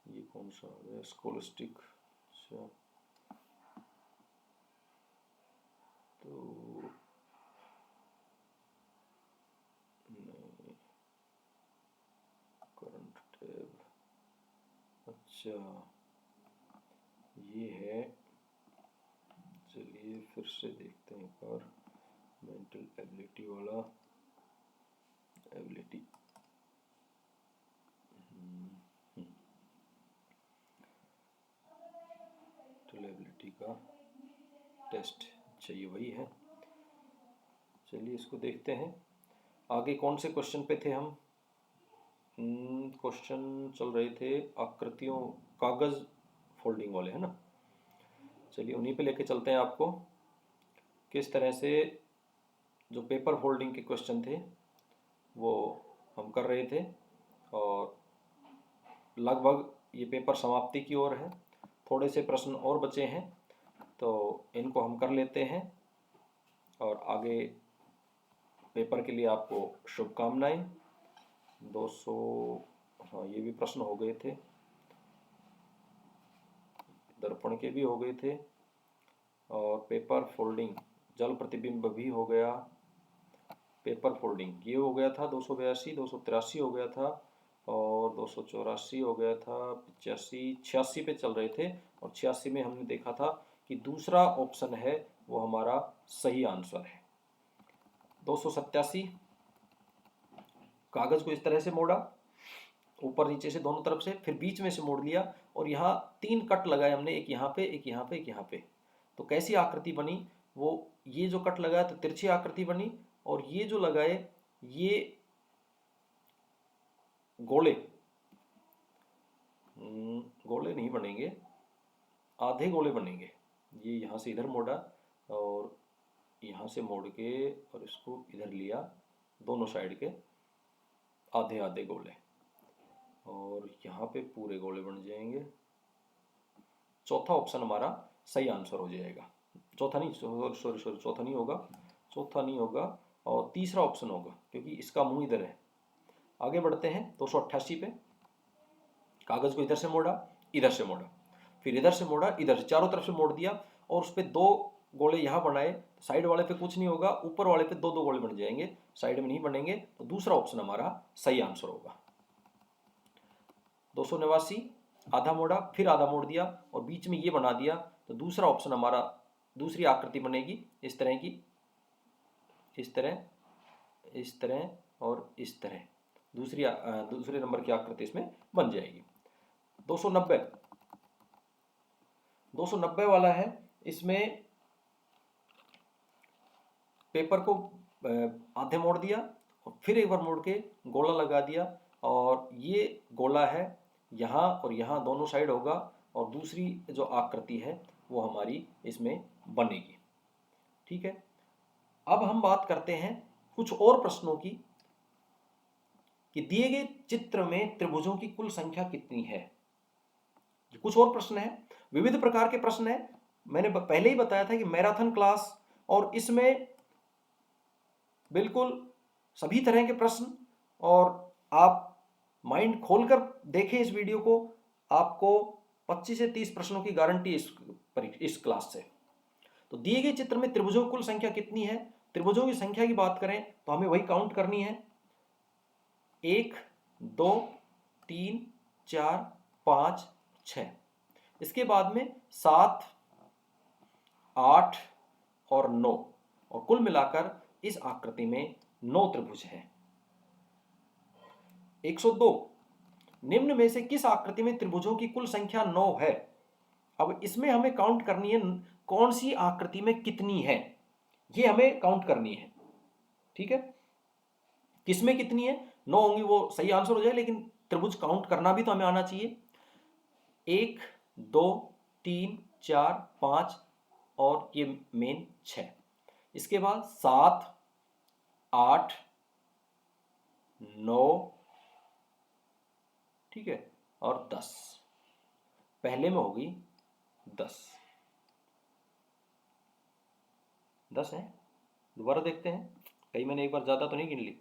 ये कौन सा आ गया? स्कॉलस्टिक। अच्छा, तो नहीं, करंट टैब। अच्छा ये है, चलिए फिर से देखते हैं एक बार। मेंटल एबिलिटी वाला, एबिलिटी, मेंटल एबिलिटी का टेस्ट। अच्छा ये वही है, चलिए इसको देखते हैं। आगे कौन से क्वेश्चन पे थे हम? क्वेश्चन चल रहे थे आकृतियों, कागज फोल्डिंग वाले, है ना। चलिए उन्हीं पे लेके चलते हैं आपको। किस तरह से जो पेपर फोल्डिंग के क्वेश्चन थे वो हम कर रहे थे और लगभग ये पेपर समाप्ति की ओर है। थोड़े से प्रश्न और बचे हैं तो इनको हम कर लेते हैं और आगे पेपर के लिए आपको शुभकामनाएं। 200, हाँ ये भी प्रश्न हो गए थे, दर्पण के भी हो गए थे और पेपर फोल्डिंग, जल प्रतिबिंब भी हो गया। पेपर फोल्डिंग ये हो गया था 282, 283 हो गया था और 284 हो गया था, 85, 86 पे चल रहे थे और 86 में हमने देखा था कि दूसरा ऑप्शन है वो हमारा सही आंसर है। 287, कागज को इस तरह से मोड़ा, ऊपर नीचे से दोनों तरफ से, फिर बीच में से मोड़ लिया और यहाँ 3 कट लगाए हमने, एक यहाँ पे, एक यहाँ पे, एक यहाँ पे। तो कैसी आकृति बनी? वो ये जो कट लगाया तो तिरछी आकृति बनी और ये जो लगाए ये गोले, गोले नहीं बनेंगे, आधे गोले बनेंगे। ये यहाँ से इधर मोड़ा और यहाँ से मोड़ के और इसको इधर लिया, दोनों साइड के आधे आधे गोले और यहाँ पे पूरे गोले बन जाएंगे। चौथा ऑप्शन हमारा सही आंसर हो जाएगा। चौथा नहीं, सॉरी सॉरी, चौथा नहीं होगा, चौथा नहीं होगा और तीसरा ऑप्शन होगा क्योंकि इसका मुंह इधर है। आगे बढ़ते हैं 288 पे। कागज को इधर से मोड़ा, इधर से मोड़ा, फिर इधर से मोड़ा, इधर से, चारों तरफ से मोड़ दिया और उस पर दो गोले यहाँ बनाए। साइड वाले पे कुछ नहीं होगा, ऊपर वाले पे दो दो गोले बन जाएंगे, साइड में नहीं बनेंगे, तो दूसरा ऑप्शन हमारा सही आंसर होगा। 289 आधा मोड़ा, फिर आधा मोड़ दिया और बीच में ये बना दिया, तो दूसरा ऑप्शन हमारा, दूसरी आकृति बनेगी इस तरह की, इस तरह, इस तरह और इस तरह, दूसरे नंबर की आकृति इसमें बन जाएगी। 290 290 वाला है, इसमें पेपर को आधे मोड़ दिया और फिर एक बार मोड़ के गोला लगा दिया, और ये गोला है यहाँ और यहाँ दोनों साइड होगा, और दूसरी जो आकृति है वो हमारी इसमें बनेगी। ठीक है, अब हम बात करते हैं कुछ और प्रश्नों की, कि दिए गए चित्र में त्रिभुजों की कुल संख्या कितनी है। कुछ और प्रश्न है, विविध प्रकार के प्रश्न है। मैंने पहले ही बताया था कि मैराथन क्लास, और इसमें बिल्कुल सभी तरह के प्रश्न, और आप माइंड खोलकर देखें इस वीडियो को, आपको 25 से 30 प्रश्नों की गारंटी इस क्लास से। तो दिए गए चित्र में त्रिभुजों की कुल संख्या कितनी है। त्रिभुजों की संख्या की बात करें तो हमें वही काउंट करनी है, 1 2 3 4 5 6, इसके बाद में 7 8 और 9, और कुल मिलाकर इस आकृति में 9 त्रिभुज हैं। 102 निम्न में से किस आकृति में त्रिभुजों की कुल संख्या 9 है। अब इसमें हमें काउंट करनी है कौन सी आकृति में कितनी है, ये हमें काउंट करनी है। ठीक है, किसमें कितनी है, 9 होंगी वो सही आंसर हो जाए, लेकिन त्रिभुज काउंट करना भी तो हमें आना चाहिए। 1 2 3 4 5 और ये मेन 6, इसके बाद 7 8 9, ठीक है, और 10। पहले में होगी 10 है। दोबारा देखते हैं, कहीं मैंने एक बार ज्यादा तो नहीं गिन ली।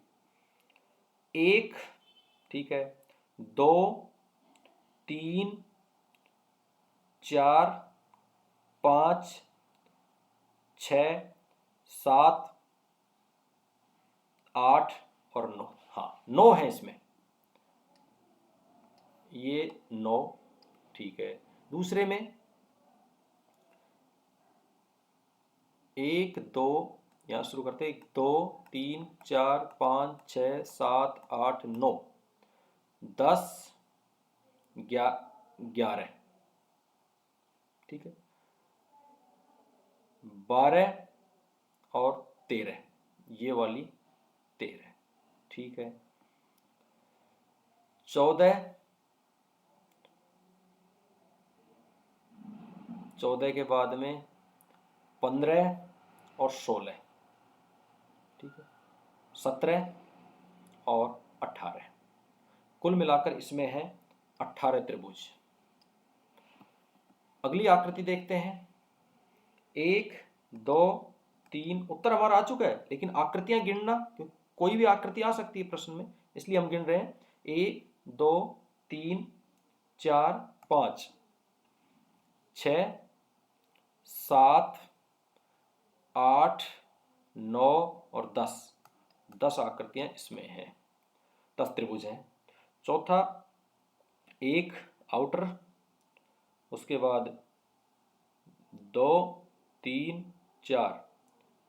1, ठीक है, 2 3 4 5 6 7 8 और 9, हाँ 9 है इसमें, ये 9, ठीक है। दूसरे में 1 2, यहाँ शुरू करते 1 2 3 4 5 6 7 8 9 10 11, ठीक है, 12 और 13, ये वाली 13, ठीक है। 14 के बाद में 15 और 16, ठीक है, 17 और 18, कुल मिलाकर इसमें है 18 त्रिभुज। अगली आकृति देखते हैं, 1 2 3, उत्तर हमारा आ चुका है, लेकिन आकृतियां गिनना, कोई भी आकृति आ सकती है प्रश्न में, इसलिए हम गिन रहे हैं। 1 2 3 4 5 6 7 8 9 और 10 आकृतियां इसमें हैं, 10 त्रिभुज हैं। चौथा 1 आउटर, उसके बाद 2 3 4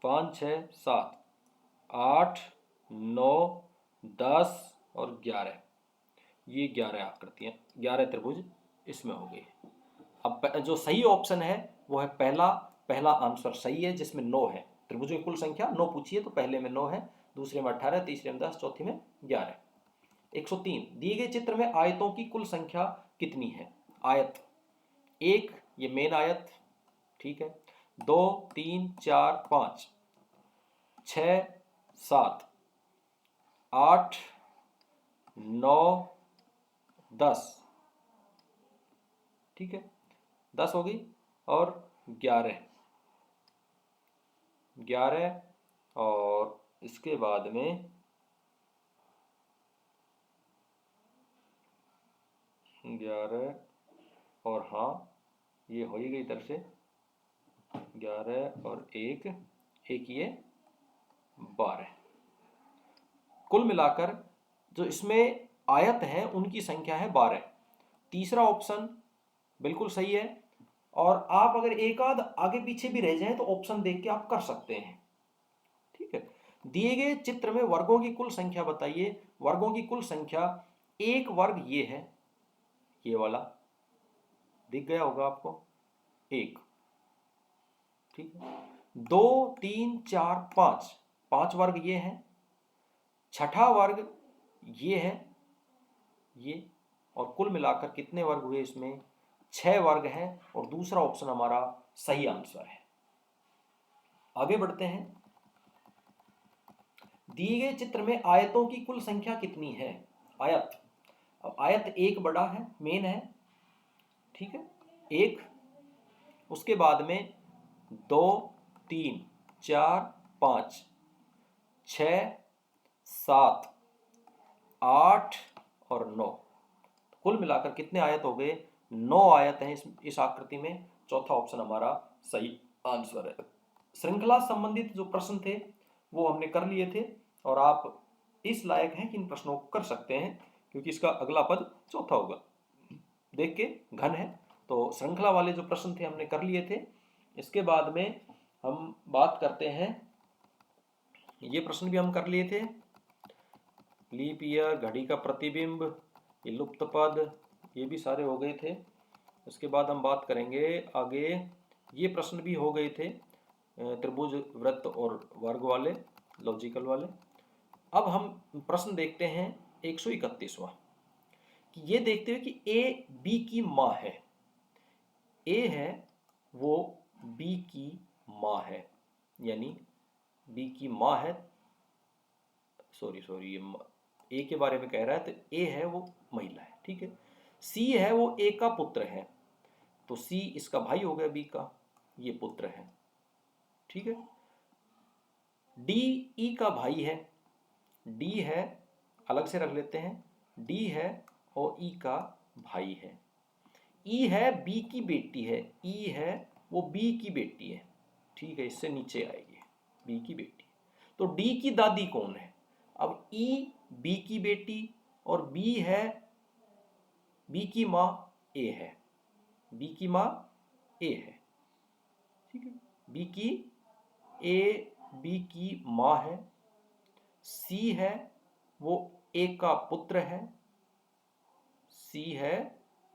5 6 7 8 9 10 और 11, ये 11 आकृतियां, 11 त्रिभुज इसमें हो गई। अब जो सही ऑप्शन है वो है पहला आंसर सही है, जिसमें 9 है। त्रिभुजों की कुल संख्या 9 पूछी है, तो पहले में 9 है, दूसरे में 18, तीसरे में 10, चौथी में 11। 103 दिए गए चित्र में आयतों की कुल संख्या कितनी है। आयत, 1 ये मेन आयत, ठीक है, 2 3 4 5 6 7 8 9 10, ठीक है, 10 हो गई, और 11 और इसके बाद में 11 और हाँ ये हो ही गई इधर से 11 और एक ये 12। कुल मिलाकर जो इसमें आयत हैं उनकी संख्या है 12। तीसरा ऑप्शन बिल्कुल सही है। और आप अगर एक आध आगे पीछे भी रह जाएं तो ऑप्शन देख के आप कर सकते हैं। ठीक है। दिए गए चित्र में वर्गों की कुल संख्या बताइए। वर्गों की कुल संख्या, एक वर्ग ये है, ये वाला दिख गया होगा आपको, एक। ठीक है। 2 3 4 5, 5 वर्ग ये है। छठा वर्ग ये है, ये। और कुल मिलाकर कितने वर्ग हुए इसमें? 6 वर्ग हैं। और दूसरा ऑप्शन हमारा सही आंसर है। आगे बढ़ते हैं। दिए गए चित्र में आयतों की कुल संख्या कितनी है? आयत, अब आयत एक बड़ा है, मेन है। ठीक है, एक। उसके बाद में 2 3 4 5 6 7 8 और 9, कुल मिलाकर कितने आयत हो गए? 9 आयत हैं इस आकृति में। चौथा ऑप्शन हमारा सही आंसर है। श्रृंखला संबंधित जो प्रश्न थे वो हमने कर लिए थे और आप इस लायक हैं कि इन प्रश्नों को कर सकते हैं, क्योंकि इसका अगला पद चौथा होगा। देख के घन है, तो श्रृंखला वाले जो प्रश्न थे हमने कर लिए थे। इसके बाद में हम बात करते हैं, ये प्रश्न भी हम कर लिए थे। लीप ईयर, घड़ी का प्रतिबिंब, ये लुप्त पद, ये भी सारे हो गए थे। इसके बाद हम बात करेंगे आगे, ये प्रश्न भी हो गए थे, त्रिभुज, वृत्त और वर्ग वाले, लॉजिकल वाले। अब हम प्रश्न देखते हैं 131वां, कि ये देखते हुए कि ए बी की माँ है। ए है वो बी की माँ है, यानी बी की माँ है। सॉरी ये ए के बारे में कह रहा है, तो ए है वो महिला है। ठीक है। सी है वो ए का पुत्र है, तो सी इसका भाई हो गया बी का, ये पुत्र है। ठीक है। डी ई का भाई है, डी है, अलग से रख लेते हैं, डी है और ई का भाई है। ई है बी की बेटी है, ई है वो बी की बेटी है। ठीक है, इससे नीचे आएगी बी की बेटी। तो डी की दादी कौन है? अब ई बी की बेटी और बी है, बी की माँ ए है, बी की माँ ए है। ठीक है, बी की ए बी की माँ है। सी है वो ए का पुत्र है, सी है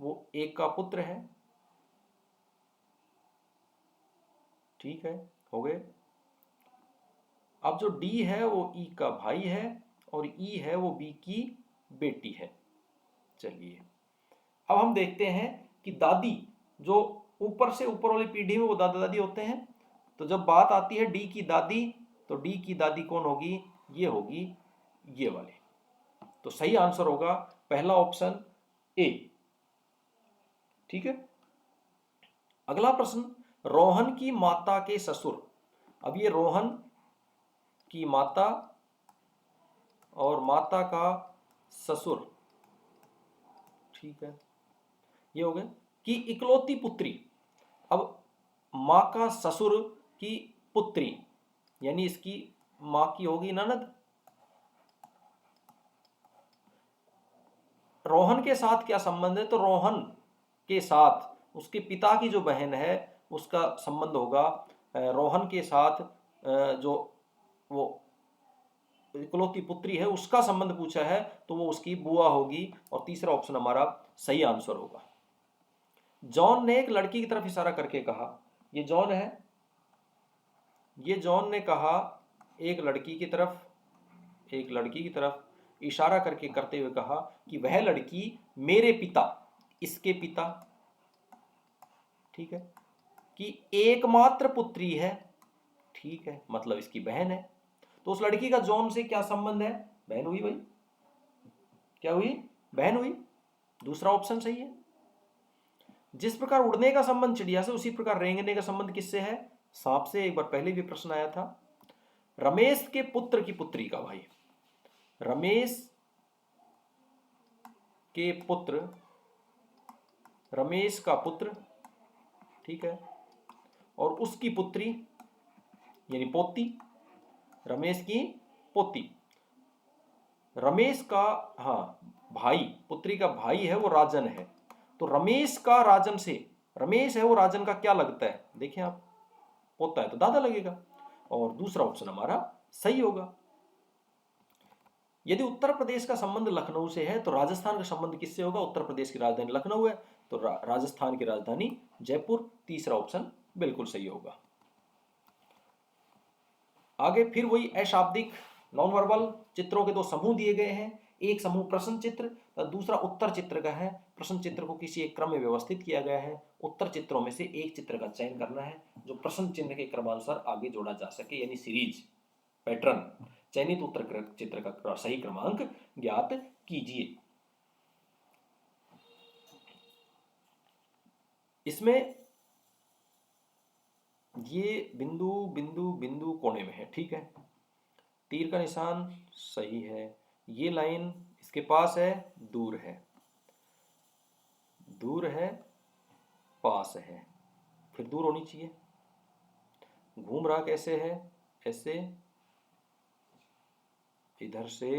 वो ए का पुत्र है। ठीक है, हो गए। अब जो डी है वो ई का भाई है और ई है वो बी की बेटी है। चलिए, अब हम देखते हैं कि दादी, जो ऊपर से ऊपर वाली पीढ़ी में वो दादा दादी होते हैं, तो जब बात आती है डी की दादी, तो डी की दादी कौन होगी? ये होगी ये वाली। तो सही आंसर होगा पहला ऑप्शन ए। ठीक है। अगला प्रश्न, रोहन की माता के ससुर। अब ये रोहन की माता और माता का ससुर, ठीक है, ये हो गए कि इकलौती पुत्री। अब माँ का ससुर की पुत्री, यानी इसकी माँ की होगी ननद। रोहन के साथ क्या संबंध है? तो रोहन के साथ उसके पिता की जो बहन है उसका संबंध होगा। रोहन के साथ जो वो इकलौती पुत्री है उसका संबंध पूछा है, तो वो उसकी बुआ होगी। और तीसरा ऑप्शन हमारा सही आंसर होगा। जॉन ने एक लड़की की तरफ इशारा करके कहा, ये जॉन है, ये जॉन ने कहा एक लड़की की तरफ, एक लड़की की तरफ इशारा करके करते हुए कहा कि वह लड़की मेरे पिता, इसके पिता, ठीक है, कि एकमात्र पुत्री है। ठीक है, मतलब इसकी बहन है। तो उस लड़की का जॉन से क्या संबंध है? बहन हुई भाई, क्या हुई? बहन हुई। दूसरा ऑप्शन सही है। जिस प्रकार उड़ने का संबंध चिड़िया से, उसी प्रकार रेंगने का संबंध किससे है? सांप से। एक बार पहले भी प्रश्न आया था। रमेश के पुत्र की पुत्री का भाई, रमेश के पुत्र रमेश का पुत्र, ठीक है, और उसकी पुत्री यानी पोती, रमेश की पोती। रमेश का, हाँ, भाई, पुत्री का भाई है वो राजन है, तो रमेश का राजन से, रमेश है वो राजन का क्या लगता है, देखिए आप, पोता है तो दादा लगेगा, और दूसरा ऑप्शन हमारा सही होगा। यदि उत्तर प्रदेश का संबंध लखनऊ से है तो राजस्थान का संबंध किससे होगा, उत्तर प्रदेश की राजधानी लखनऊ है तो राजस्थान की राजधानी जयपुर, तीसरा ऑप्शन बिल्कुल सही होगा। आगे फिर वही अशाब्दिक नॉन वर्बल चित्रों के दो समूह दिए गए हैं, एक समूह प्रश्न चित्र और दूसरा उत्तर चित्र का है। प्रश्न चित्र को किसी एक क्रम में व्यवस्थित किया गया है, उत्तर चित्रों में से एक चित्र का चयन करना है जो प्रश्न चिन्ह के क्रमानुसार आगे जोड़ा जा सके, यानी सीरीज पैटर्न। चयनित उत्तर चित्र का सही क्रमांक ज्ञात कीजिए। इसमें ये बिंदु बिंदु बिंदु कोने में है, ठीक है, तीर का निशान सही है, ये लाइन इसके पास है, दूर है, दूर है, पास है, फिर दूर होनी चाहिए, घूम रहा कैसे है, ऐसे, इधर से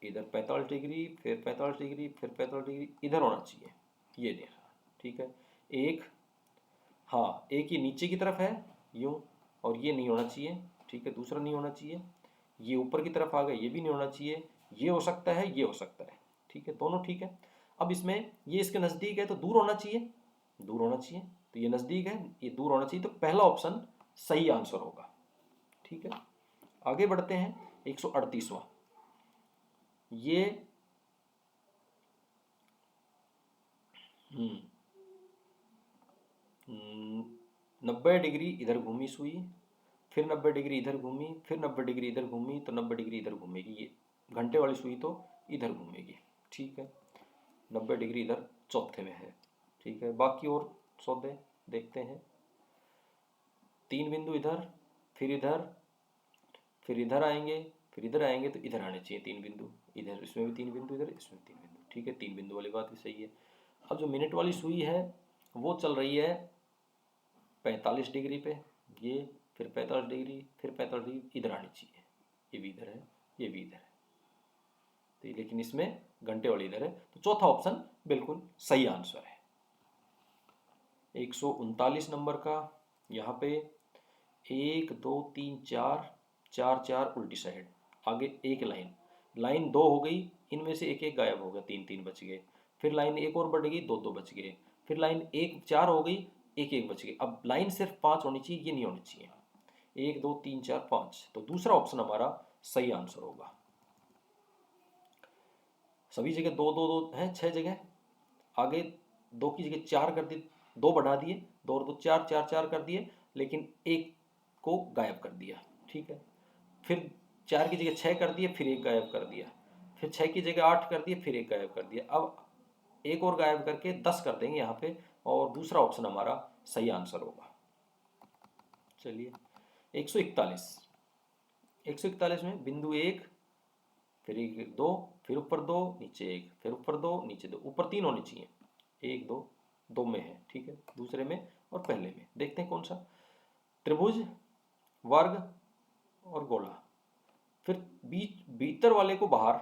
इधर 45 डिग्री, फिर 45 डिग्री, फिर 45 डिग्री, इधर होना चाहिए, ये देखा, ठीक है। एक, हाँ, एक ये नीचे की तरफ है यूं, और ये नहीं होना चाहिए, ठीक है, दूसरा नहीं होना चाहिए, ये ऊपर की तरफ आ गया, ये भी नहीं होना चाहिए, ये हो सकता है, ये हो सकता है, ठीक है, दोनों ठीक है। अब इसमें ये इसके नज़दीक है तो दूर होना चाहिए, दूर होना चाहिए, तो ये नज़दीक है, ये दूर होना चाहिए, तो पहला ऑप्शन सही आंसर होगा, ठीक है। आगे बढ़ते हैं, 138वां, ये 90 डिग्री इधर घूमी सुई, फिर 90 डिग्री इधर घूमी, फिर 90 डिग्री इधर घूमी, तो 90 डिग्री इधर घूमेगी, ये घंटे वाली सुई तो इधर घूमेगी, ठीक है, 90 डिग्री इधर चौथे में है, ठीक है। बाकी और सौदे देखते हैं, तीन बिंदु इधर, फिर इधर, फिर इधर आएंगे, फिर इधर आएंगे, तो इधर आने चाहिए तीन बिंदु, इधर इसमें भी तीन बिंदु, इधर इसमें भी तीन बिंदु, ठीक है, तीन बिंदु वाली बात भी सही है। अब जो मिनट वाली सुई है वो चल रही है 45 डिग्री पे, ये, फिर 45 डिग्री, फिर 45 डिग्री, इधर आनी चाहिए, ये भी इधर है, ये भी इधर है, तो लेकिन इसमें घंटे वाली इधर है, तो चौथा ऑप्शन बिल्कुल सही आंसर है। 139 नंबर का, यहाँ पे 1 2 3 4, 4 4 उल्टी साइड, आगे एक लाइन, लाइन दो हो गई, इनमें से एक एक गायब हो गया, तीन तीन बच गए, फिर लाइन एक और बढ़ गई, दो दो बच गए, फिर लाइन एक चार हो गई, एक एक बच गई। अब लाइन सिर्फ पाँच होनी चाहिए, ये नहीं होनी चाहिए, 1 2 3 4 5, तो दूसरा ऑप्शन हमारा सही आंसर होगा। सभी जगह दो दो दो है, छह जगह, आगे दो की जगह चार कर दिए, दो बढ़ा दिए, दो और दो चार, चार चार कर दिए, लेकिन एक को गायब कर दिया, ठीक है। फिर चार की जगह छः कर दिए, फिर एक गायब कर दिया, फिर छः की जगह आठ कर दिए, फिर एक गायब कर दिया। अब एक और गायब करके 10 कर देंगे यहाँ पे, और दूसरा ऑप्शन हमारा सही आंसर होगा। चलिए, 141, 141 में बिंदु एक, फिर एक दो, फिर ऊपर दो, नीचे एक, फिर ऊपर दो, नीचे दो, ऊपर तीन होने चाहिए, एक दो, दो में है, ठीक है, दूसरे में और पहले में। देखते हैं कौन सा, त्रिभुज, वर्ग और गोला। फिर बीच भीतर वाले को बाहर,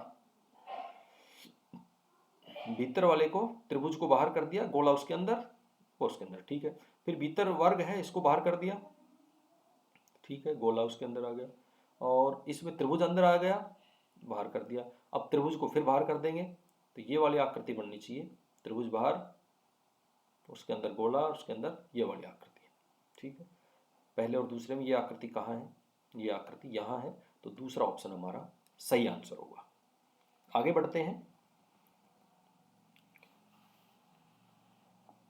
भीतर वाले को, त्रिभुज को बाहर कर दिया, गोला उसके अंदर और उसके अंदर, ठीक है। फिर भीतर वर्ग है, इसको बाहर कर दिया, ठीक है, गोला उसके अंदर आ गया, और इसमें त्रिभुज अंदर आ गया, बाहर कर दिया। अब त्रिभुज को फिर बाहर कर देंगे, तो ये वाली आकृति बननी चाहिए, त्रिभुज बाहर, उसके अंदर गोला, और उसके अंदर ये वाली आकृति, ठीक है। पहले और दूसरे में ये आकृति कहाँ है, ये आकृति यहाँ है, तो दूसरा ऑप्शन हमारा सही आंसर होगा। आगे बढ़ते हैं,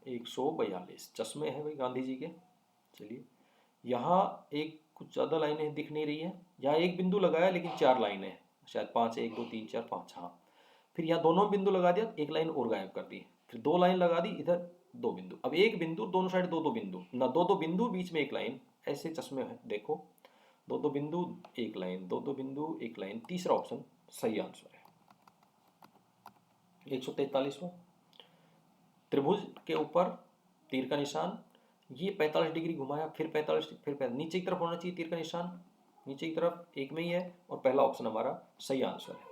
142, चश्मे हैं भाई गांधी जी के। चलिए, यहाँ एक कुछ ज़्यादा लाइनें दिख नहीं रही है, यहाँ एक बिंदु लगाया लेकिन चार लाइनें हैं, शायद पाँच, 1 2 3 4 5, हाँ। फिर यहाँ दोनों बिंदु लगा दिया, एक लाइन और गायब कर दी, फिर दो लाइन लगा दी, इधर दो बिंदु, अब एक बिंदु, दोनों साइड दो दो बिंदु, ना दो दो बिंदु, बीच में एक लाइन, ऐसे चश्मे है, देखो, दो दो बिंदु, एक लाइन, दो दो बिंदु, एक लाइन, तीसरा ऑप्शन सही आंसर है। 143वां, त्रिभुज के ऊपर तीर का निशान, ये 45 डिग्री घुमाया, फिर 45, फिर 45, नीचे की तरफ होना चाहिए तीर का निशान, नीचे की तरफ एक में ही है, और पहला ऑप्शन हमारा सही आंसर है।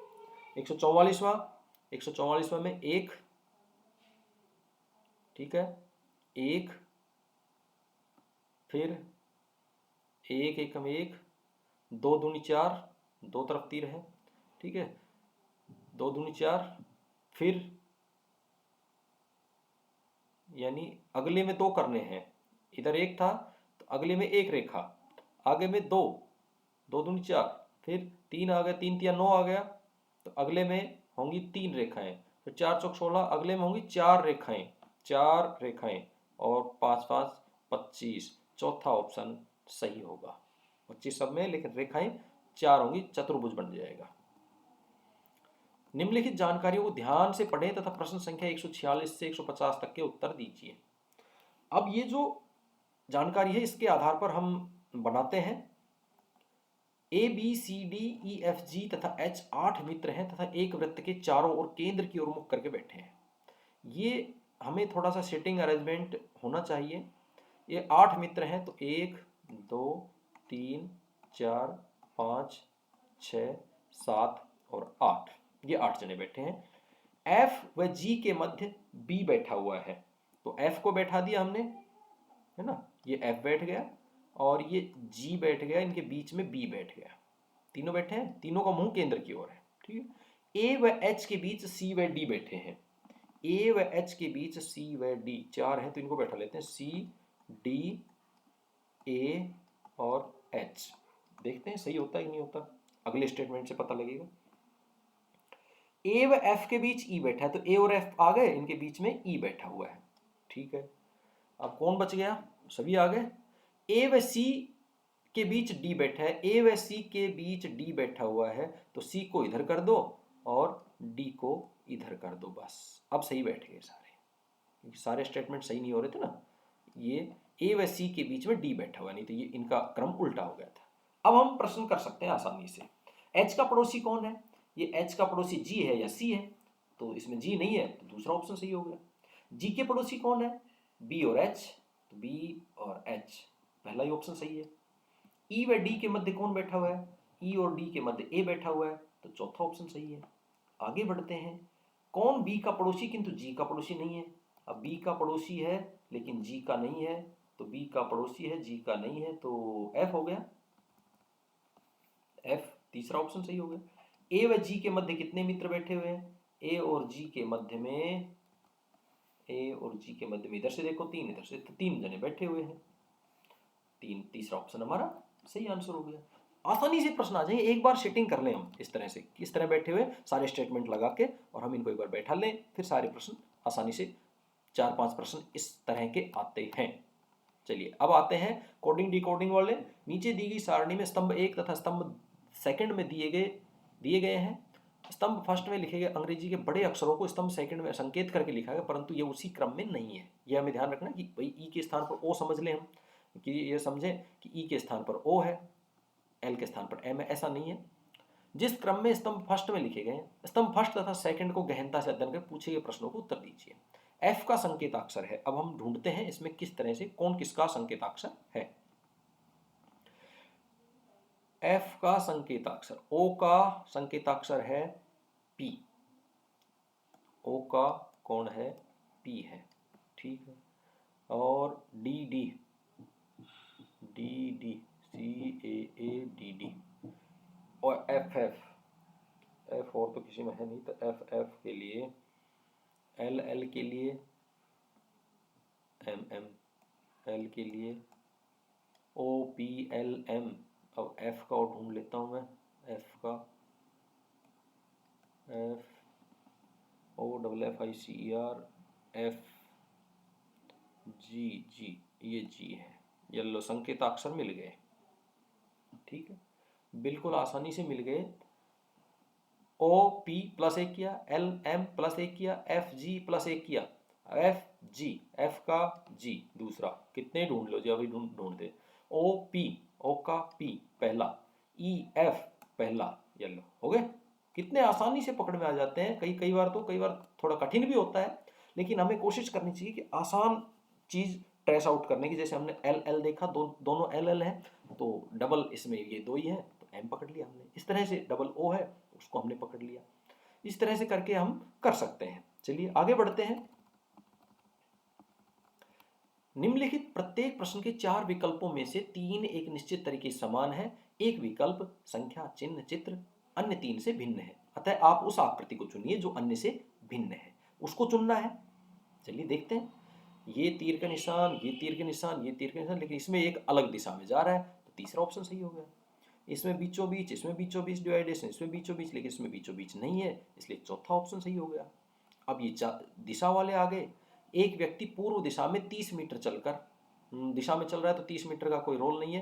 144वां, 144वां में एक, ठीक है, एक, फिर एक, एक में एक, दो दूनी चार, दो तरफ तीर है, ठीक है, दो दूनी चार, फिर यानी अगले में दो करने हैं, इधर एक था तो अगले में एक रेखा, आगे में दो, दो दूनी चार, फिर तीन आ गया, तीन तिया नौ आ गया, तो अगले में होंगी तीन रेखाएं, फिर चार चौक 16, अगले में होंगी चार रेखाएं, चार रेखाएं, और पाँच पाँच 25, चौथा ऑप्शन सही होगा। 25 सब में, लेकिन रेखाएं चार होंगी, चतुर्भुज बन जाएगा। निम्नलिखित जानकारियों को ध्यान से पढ़ें तथा प्रश्न संख्या 146 से 150 तक के उत्तर दीजिए। अब ये जो जानकारी है इसके आधार पर हम बनाते हैं। A B C D E F G तथा एच 8 मित्र हैं तथा एक वृत्त के चारों ओर केंद्र की ओर मुख करके बैठे हैं। ये हमें थोड़ा सा सेटिंग अरेंजमेंट होना चाहिए। ये 8 मित्र हैं, तो 1 2 3 4 5 6 7 और 8, ये 8 जने बैठे हैं। एफ व जी के मध्य बी बैठा हुआ है, तो एफ को बैठा दिया हमने, है ना, ये एफ बैठ गया और ये जी बैठ गया, इनके बीच में बी बैठ गया, तीनों बैठे हैं, तीनों का मुंह केंद्र की ओर है, ठीक है। ए व एच के बीच सी व डी बैठे हैं, ए व एच के बीच सी व डी, चार हैं तो इनको बैठा लेते हैं, सी डी ए और एच। देखते हैं सही होता है कि नहीं होता, अगले स्टेटमेंट से पता लगेगा। ए व एफ के बीच ई बैठा है, तो ए और एफ आ गए, इनके बीच में ई बैठा हुआ है, ठीक है। अब कौन बच गया, सभी आ गए। ए व सी के बीच डी बैठा है, ए व सी के बीच डी बैठा हुआ है, तो सी को इधर कर दो और डी को इधर कर दो, बस अब सही बैठ गए सारे, क्योंकि सारे स्टेटमेंट सही नहीं हो रहे थे ना। ये ए व सी के बीच में डी बैठा हुआ, नहीं तो ये इनका क्रम उल्टा हो गया था। अब हम प्रश्न कर सकते हैं आसानी से। एच का पड़ोसी कौन है, ये एच का पड़ोसी जी है या सी है, तो इसमें जी नहीं है तो दूसरा ऑप्शन सही हो गया। जी के पड़ोसी कौन है, बी और एच, तो बी और एच, पहला ही ऑप्शन सही है। ई व डी के मध्य कौन बैठा हुआ है, ई और डी के मध्य ए बैठा हुआ है, तो चौथा ऑप्शन सही है। आगे बढ़ते हैं। कौन बी का पड़ोसी किंतु जी का पड़ोसी नहीं है, अब बी का पड़ोसी है लेकिन जी का नहीं है, तो बी का पड़ोसी है जी का नहीं है, तो एफ हो गया, एफ तीसरा ऑप्शन सही हो गया। ए व जी के मध्य कितने मित्र बैठे हुए हैं, ए और जी के मध्य में, ए और जी के मध्य में इधर से देखो तीन, इधर से, तो तीन जने बैठे हुए हैं, तीन, तीसरा ऑप्शन हमारा सही आंसर हो गया। आसानी से प्रश्न आ जाएंगे, एक बार सेटिंग कर लें हम इस तरह से, किस तरह बैठे हुए सारे स्टेटमेंट लगा के, और हम इनको एक बार बैठा लें, फिर सारे प्रश्न आसानी से 4-5 प्रश्न इस तरह के आते हैं। चलिए अब आते हैं कोडिंग डिकोडिंग वाले। नीचे दी गई सारणी में स्तंभ 1 तथा स्तंभ सेकंड में दिए गए हैं। स्तंभ फर्स्ट में लिखे गए अंग्रेजी के बड़े अक्षरों को स्तंभ सेकंड में संकेत करके लिखा है, परंतु ये उसी क्रम में नहीं है। ये हमें ध्यान रखना कि भाई ई के स्थान पर ओ समझ लें हम, कि ये समझें कि ई के स्थान पर ओ है, एल के स्थान पर एम है, ऐसा नहीं है। जिस क्रम में स्तंभ फर्स्ट में लिखे गए, स्तंभ फर्स्ट तथा सेकंड को गहनता से अध्ययन कर पूछे गए प्रश्नों को उत्तर दीजिए। एफ का संकेताक्षर है, अब हम ढूंढते हैं इसमें किस तरह से कौन किसका संकेताक्षर है। एफ का संकेताक्षर, ओ का संकेताक्षर है पी, ओ का कौन है, पी है, ठीक है। और D D, D D C A D D, और एफ एफ, एफ और तो किसी में है नहीं, तो एफ एफ के लिए, एल एल के लिए, एम एम एल के लिए, ओ पी एल एम। अब एफ का और ढूंढ लेता हूँ मैं, एफ का, F O double F I C E R, F G G, ये जी है। येलो संकेताक्षर मिल गए, ठीक है, बिल्कुल आसानी से मिल गए। ओ पी प्लस एक किया, एल एम प्लस एक किया, एफ जी प्लस एक किया, एफ जी, एफ का जी दूसरा, कितने ढूंढ लो जी, अभी ढूंढ दे। ओ पी, ओ का पी पहला, ई एफ पहला, ये लो हो गए। कितने आसानी से पकड़ में आ जाते हैं, कई बार तो कई बार थोड़ा कठिन भी होता है, लेकिन हमें कोशिश करनी चाहिए कि आसान चीज़ ट्रेस आउट करने की। जैसे हमने एल एल देखा, दोनों एल एल हैं, तो डबल इसमें ये दो ही है तो एम पकड़ लिया हमने। इस तरह से डबल ओ है, उसको हमने पकड़ लिया। इस तरह से करके हम कर सकते हैं। चलिए आगे बढ़ते हैं। निम्नलिखित प्रत्येक प्रश्न के 4 विकल्पों में से 3 एक निश्चित तरीके से समान है, एक विकल्प संख्या, चिन्ह, चित्र अन्य 3 से भिन्न है। अतः आप उस आकृति को चुनिए जो अन्य से भिन्न है, उसको चुनना है। चलिए देखते हैं। ये तीर का निशान, ये तीर के निशान, ये तीर के निशान, लेकिन इसमें एक अलग दिशा में जा रहा है, तो तीसरा ऑप्शन सही हो गया। इसमें बीचों बीच, इसमें बीचों बीच डिवाइडेशन, इसमें बीचों बीच, लेकिन इसमें बीचों बीच नहीं है, इसलिए चौथा ऑप्शन सही हो गया। अब ये दिशा वाले आ गए। एक व्यक्ति पूर्व दिशा में 30 मीटर चलकर दिशा में चल रहा है, तो 30 मीटर का कोई रोल नहीं है।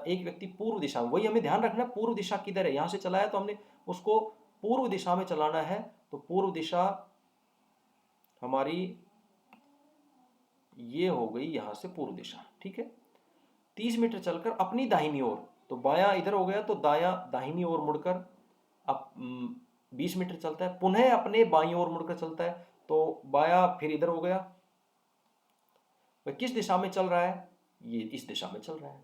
एक व्यक्ति पूर्व दिशा में, वही हमें ध्यान रखना, पूर्व दिशा किधर है, यहाँ से चलाया तो हमने उसको पूर्व दिशा में चलाना है, तो पूर्व दिशा हमारी ये हो गई यहाँ से पूर्व दिशा। ठीक है, 30 मीटर चलकर अपनी दाहिनी ओर, तो बायां इधर हो गया, तो दायां दाहिनी ओर मुड़कर अब 20 मीटर चलता है, पुनः अपने बाईं ओर मुड़कर चलता है, तो बायां फिर इधर हो गया। वह किस दिशा में चल रहा है, ये इस दिशा में चल रहा है।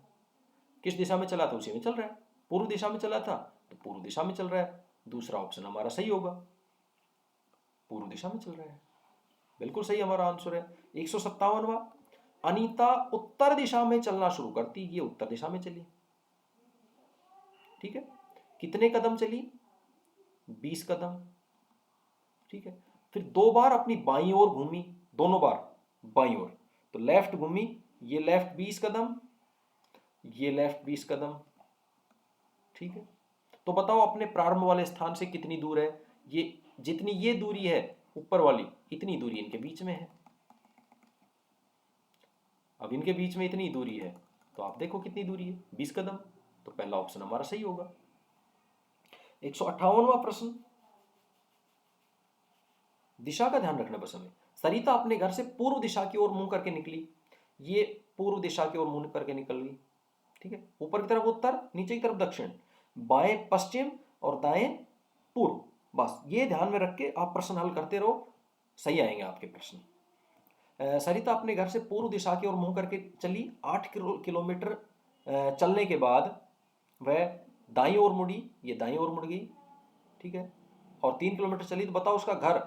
किस दिशा में चला था, उसी में चल रहा है। पूर्व दिशा में चला था तो पूर्व दिशा में चल रहा है। दूसरा ऑप्शन हमारा सही होगा, पूर्व दिशा में चल रहा है, बिल्कुल सही हमारा आंसर है। 157वां, अनीता उत्तर दिशा में चलना शुरू करती, ये उत्तर दिशा में चली। ठीक है, कितने कदम चली, 20 कदम। ठीक है, फिर 2 बार अपनी बाईं ओर घूमी, दोनों बार बाईं ओर, तो लेफ्ट घूमी, ये लेफ्ट 20 कदम, ये लेफ्ट 20 कदम। ठीक है, तो बताओ अपने प्रारंभ वाले स्थान से कितनी दूर है, ये जितनी ये दूरी है ऊपर वाली, इतनी दूरी इनके बीच में है। अब इनके बीच में इतनी दूरी है, तो आप देखो कितनी दूरी है, 20 कदम, तो पहला ऑप्शन हमारा सही होगा। 158वां प्रश्न, दिशा का ध्यान रखना बस हमें। सरिता अपने घर से पूर्व दिशा की ओर मुंह करके निकली, ये पूर्व दिशा की ओर मुंह करके निकल गई। ठीक है, ऊपर की तरफ उत्तर, नीचे की तरफ दक्षिण, बाएं पश्चिम और दाएं पूर्व। बस ये ध्यान में रख के आप प्रश्न हल करते रहो, सही आएंगे आपके प्रश्न। सरिता अपने घर से पूर्व दिशा की ओर मुंह करके चली, 8 किलोमीटर चलने के बाद वह दाईं ओर मुड़ी, ये दाईं ओर मुड़ गई। ठीक है, और 3 किलोमीटर चली, तो बताओ उसका घर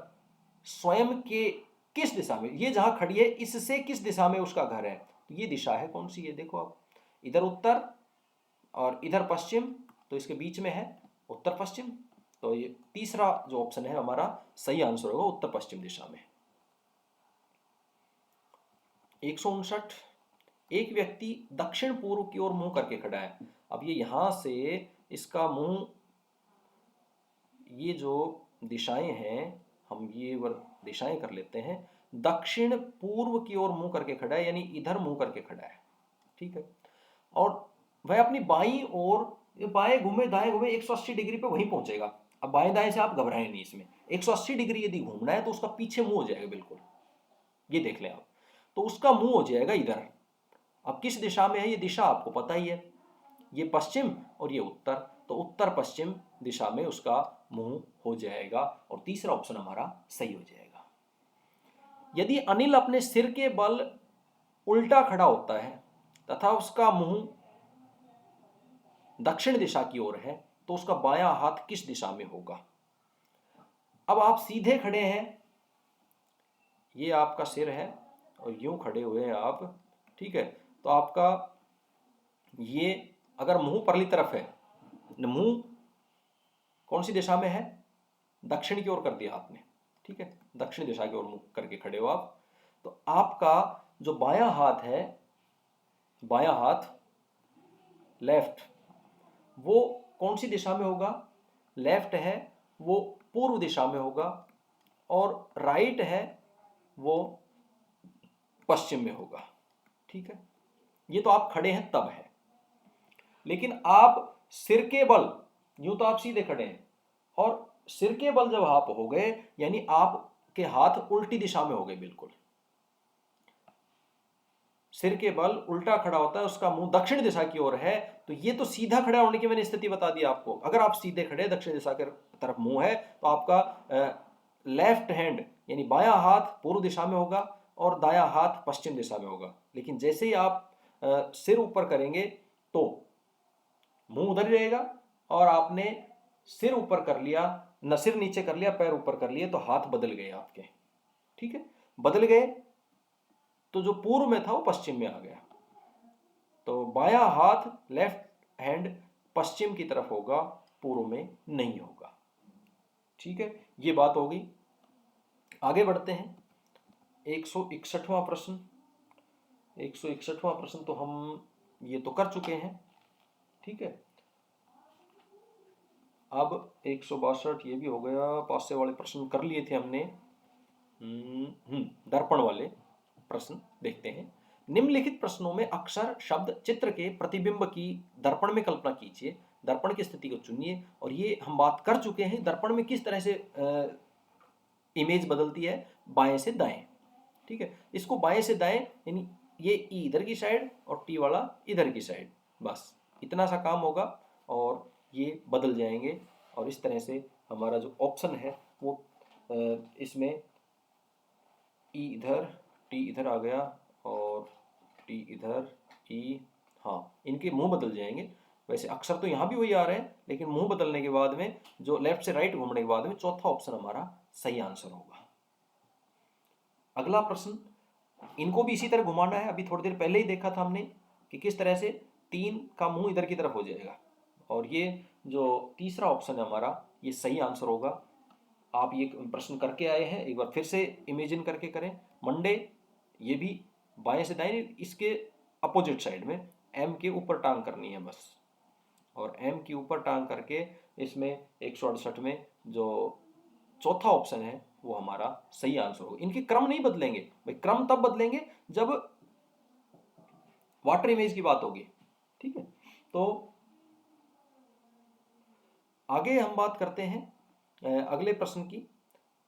स्वयं के किस दिशा में, ये जहां खड़ी है इससे किस दिशा में उसका घर है, तो ये दिशा है कौन सी, ये देखो आप, इधर उत्तर और इधर पश्चिम, तो इसके बीच में है उत्तर पश्चिम, तो ये तीसरा जो ऑप्शन है हमारा सही आंसर होगा, उत्तर पश्चिम दिशा में। 159, एक व्यक्ति दक्षिण पूर्व की ओर मुंह करके खड़ा है। अब ये यहां से इसका मुंह, ये जो दिशाएं हैं हम ये दिशाएं कर लेते हैं, दक्षिण पूर्व की ओर मुंह करके खड़ा है, यानी इधर मुंह करके खड़ा है। ठीक है, और वह अपनी बाईं ओर, बाएं घूमे दाएं घूमे 180 डिग्री पे वहीं पहुंचेगा। अब बाएं दाएं से आप घबराएं नहीं, इसमें 180 डिग्री यदि घूमना है तो उसका पीछे मुंह हो जाएगा बिल्कुल, ये देख लें आप, तो उसका मुंह हो जाएगा इधर। अब किस दिशा में है, ये दिशा आपको पता ही है, ये पश्चिम और ये उत्तर, तो उत्तर पश्चिम दिशा में उसका मुंह हो जाएगा, और तीसरा ऑप्शन हमारा सही हो जाएगा। यदि अनिल अपने सिर के बल उल्टा खड़ा होता है तथा उसका मुंह दक्षिण दिशा की ओर है, तो उसका बायां हाथ किस दिशा में होगा। अब आप सीधे खड़े हैं, ये आपका सिर है और यूं खड़े हुए हैं आप। ठीक है, तो आपका ये अगर मुंह परली तरफ है, मुंह कौन सी दिशा में है, दक्षिण की ओर कर दिया आपने। ठीक है, दक्षिण दिशा की ओर मुंह करके खड़े हो आप, तो आपका जो बायां हाथ है, बायां हाथ लेफ्ट, वो कौन सी दिशा में होगा, लेफ्ट है वो पूर्व दिशा में होगा, और राइट है वो पश्चिम में होगा। ठीक है, ये तो आप खड़े हैं तब है, लेकिन आप सिर के बल, यूं तो आप सीधे खड़े हैं, और सिर के बल जब आप हो गए, यानी आपके हाथ उल्टी दिशा में हो गए बिल्कुल। सिर के बल उल्टा खड़ा होता है, उसका मुंह दक्षिण दिशा की ओर है, तो ये तो सीधा खड़ा होने की मैंने स्थिति बता दी आपको। अगर आप सीधे खड़े, दक्षिण दिशा की तरफ मुंह है, तो आपका लेफ्ट हैंड यानी बायां हाथ पूर्व दिशा में होगा और दायां हाथ पश्चिम दिशा में होगा। लेकिन जैसे ही आप सिर ऊपर करेंगे तो मुंह उधर ही रहेगा, और आपने सिर ऊपर कर लिया, न सिर नीचे कर लिया, पैर ऊपर कर लिए, तो हाथ बदल गए आपके। ठीक है, बदल गए तो जो पूर्व में था वो पश्चिम में आ गया। तो बायां हाथ, लेफ्ट हैंड, पश्चिम की तरफ होगा, पूर्व में नहीं होगा। ठीक है, ये बात हो गई। आगे बढ़ते हैं। 161वां प्रश्न। 161वां प्रश्न तो हम ये तो कर चुके हैं। ठीक है, अब 162 ये भी हो गया। पास से वाले प्रश्न कर लिए थे हमने। दर्पण वाले प्रश्न देखते हैं। निम्नलिखित प्रश्नों में अक्षर, शब्द, चित्र के प्रतिबिंब की दर्पण में कल्पना कीजिए। दर्पण की स्थिति को चुनिए। और ये हम बात कर चुके हैं, दर्पण में किस तरह से इमेज बदलती है, बाएं से दाएं। ठीक है, इसको बाएं से दाएं यानी ये ई इधर की साइड और टी वाला इधर की साइड, बस इतना सा काम होगा और ये बदल जाएंगे। और इस तरह से हमारा जो ऑप्शन है वो इसमें ई इधर, टी इधर आ गया और टी इधर, ई, हाँ, इनके मुंह बदल जाएंगे। वैसे अक्षर तो यहाँ भी वही आ रहे हैं, लेकिन मुंह बदलने के बाद में जो लेफ्ट से राइट घूमने के बाद में चौथा ऑप्शन हमारा सही आंसर होगा। अगला प्रश्न, इनको भी इसी तरह घुमाना है। अभी थोड़ी देर पहले ही देखा था हमने कि किस तरह से 3 का मुंह इधर की तरफ हो जाएगा, और ये जो तीसरा ऑप्शन है हमारा ये सही आंसर होगा। आप ये प्रश्न करके आए हैं, एक बार फिर से इमेजिन करके करें। मंडे, ये भी बाएं से दाएं, इसके अपोजिट साइड में एम के ऊपर टांग करनी है बस, और एम के ऊपर टांग करके इसमें 168 में जो चौथा ऑप्शन है वो हमारा सही आंसर होगा। इनके क्रम नहीं बदलेंगे भाई, क्रम तब बदलेंगे जब वाटर इमेज की बात होगी। ठीक है, तो आगे हम बात करते हैं अगले प्रश्न की।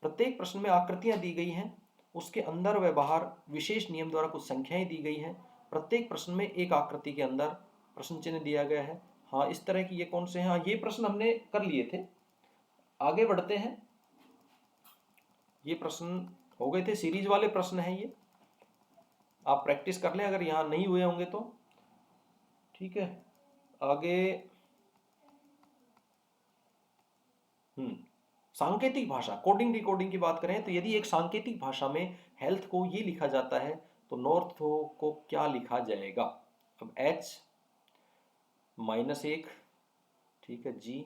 प्रत्येक प्रश्न में आकृतियां दी गई हैं, उसके अंदर व बाहर विशेष नियम द्वारा कुछ संख्याएं दी गई हैं। प्रत्येक प्रश्न में एक आकृति के अंदर प्रश्न चिन्ह दिया गया है। हाँ, इस तरह की ये कौन से हैं? हाँ, ये प्रश्न हमने कर लिए थे। आगे बढ़ते हैं। ये प्रश्न हो गए थे, सीरीज वाले प्रश्न हैं ये, आप प्रैक्टिस कर लें अगर यहाँ नहीं हुए होंगे तो। ठीक है, आगे सांकेतिक भाषा, कोडिंग डिकोडिंग की बात करें तो यदि एक सांकेतिक भाषा में हेल्थ को ये लिखा जाता है तो नॉर्थ को क्या लिखा जाएगा? अब H-1, ठीक है, G,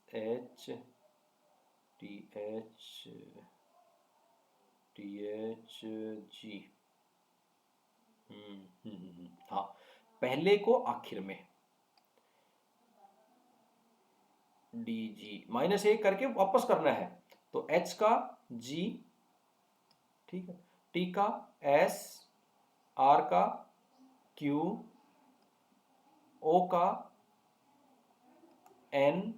H, TH, G। हाँ, पहले को आखिर में DG, -1 करके वापस करना है। तो H का G, ठीक है, T का S, R का Q, O का N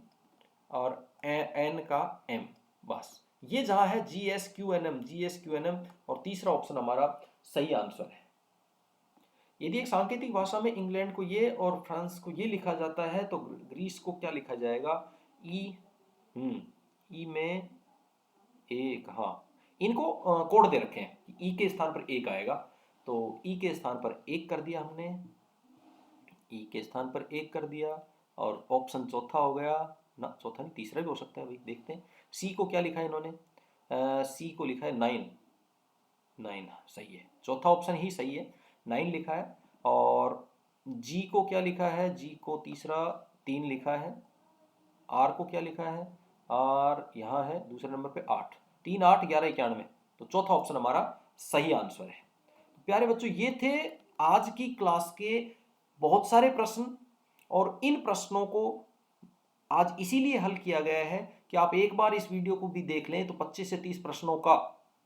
और N का M, बस ये जहां है GSQNM, GSQNM, और तीसरा ऑप्शन हमारा सही आंसर है। यदि एक सांकेतिक भाषा में इंग्लैंड को ये और फ्रांस को ये लिखा जाता है तो ग्रीस को क्या लिखा जाएगा? ई में 1, हाँ, इनको कोड दे रखे हैं, ई के स्थान पर 1 आएगा, तो ई के स्थान पर 1 कर दिया हमने, ई के स्थान पर 1 कर दिया, और ऑप्शन चौथा हो गया ना, चौथा नहीं, तीसरा भी हो सकता है भाई, देखते हैं। सी को क्या लिखा है इन्होंने? सी को लिखा है 9, 9 सही है, चौथा ऑप्शन ही सही है, 9 लिखा है। और जी को क्या लिखा है? जी को तीसरा 3 लिखा है। आर को क्या लिखा है? आर यहाँ है दूसरे नंबर पे 8, 3, 8, 11, 91, तो चौथा ऑप्शन हमारा सही आंसर है। तो प्यारे बच्चों, ये थे आज की क्लास के बहुत सारे प्रश्न, और इन प्रश्नों को आज इसीलिए हल किया गया है कि आप एक बार इस वीडियो को भी देख लें तो 25 से 30 प्रश्नों का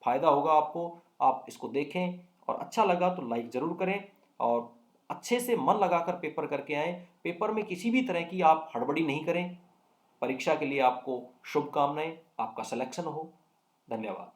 फायदा होगा आपको। आप इसको देखें और अच्छा लगा तो लाइक जरूर करें, और अच्छे से मन लगाकर पेपर करके आएं। पेपर में किसी भी तरह की आप हड़बड़ी नहीं करें। परीक्षा के लिए आपको शुभकामनाएं, आपका सिलेक्शन हो। धन्यवाद।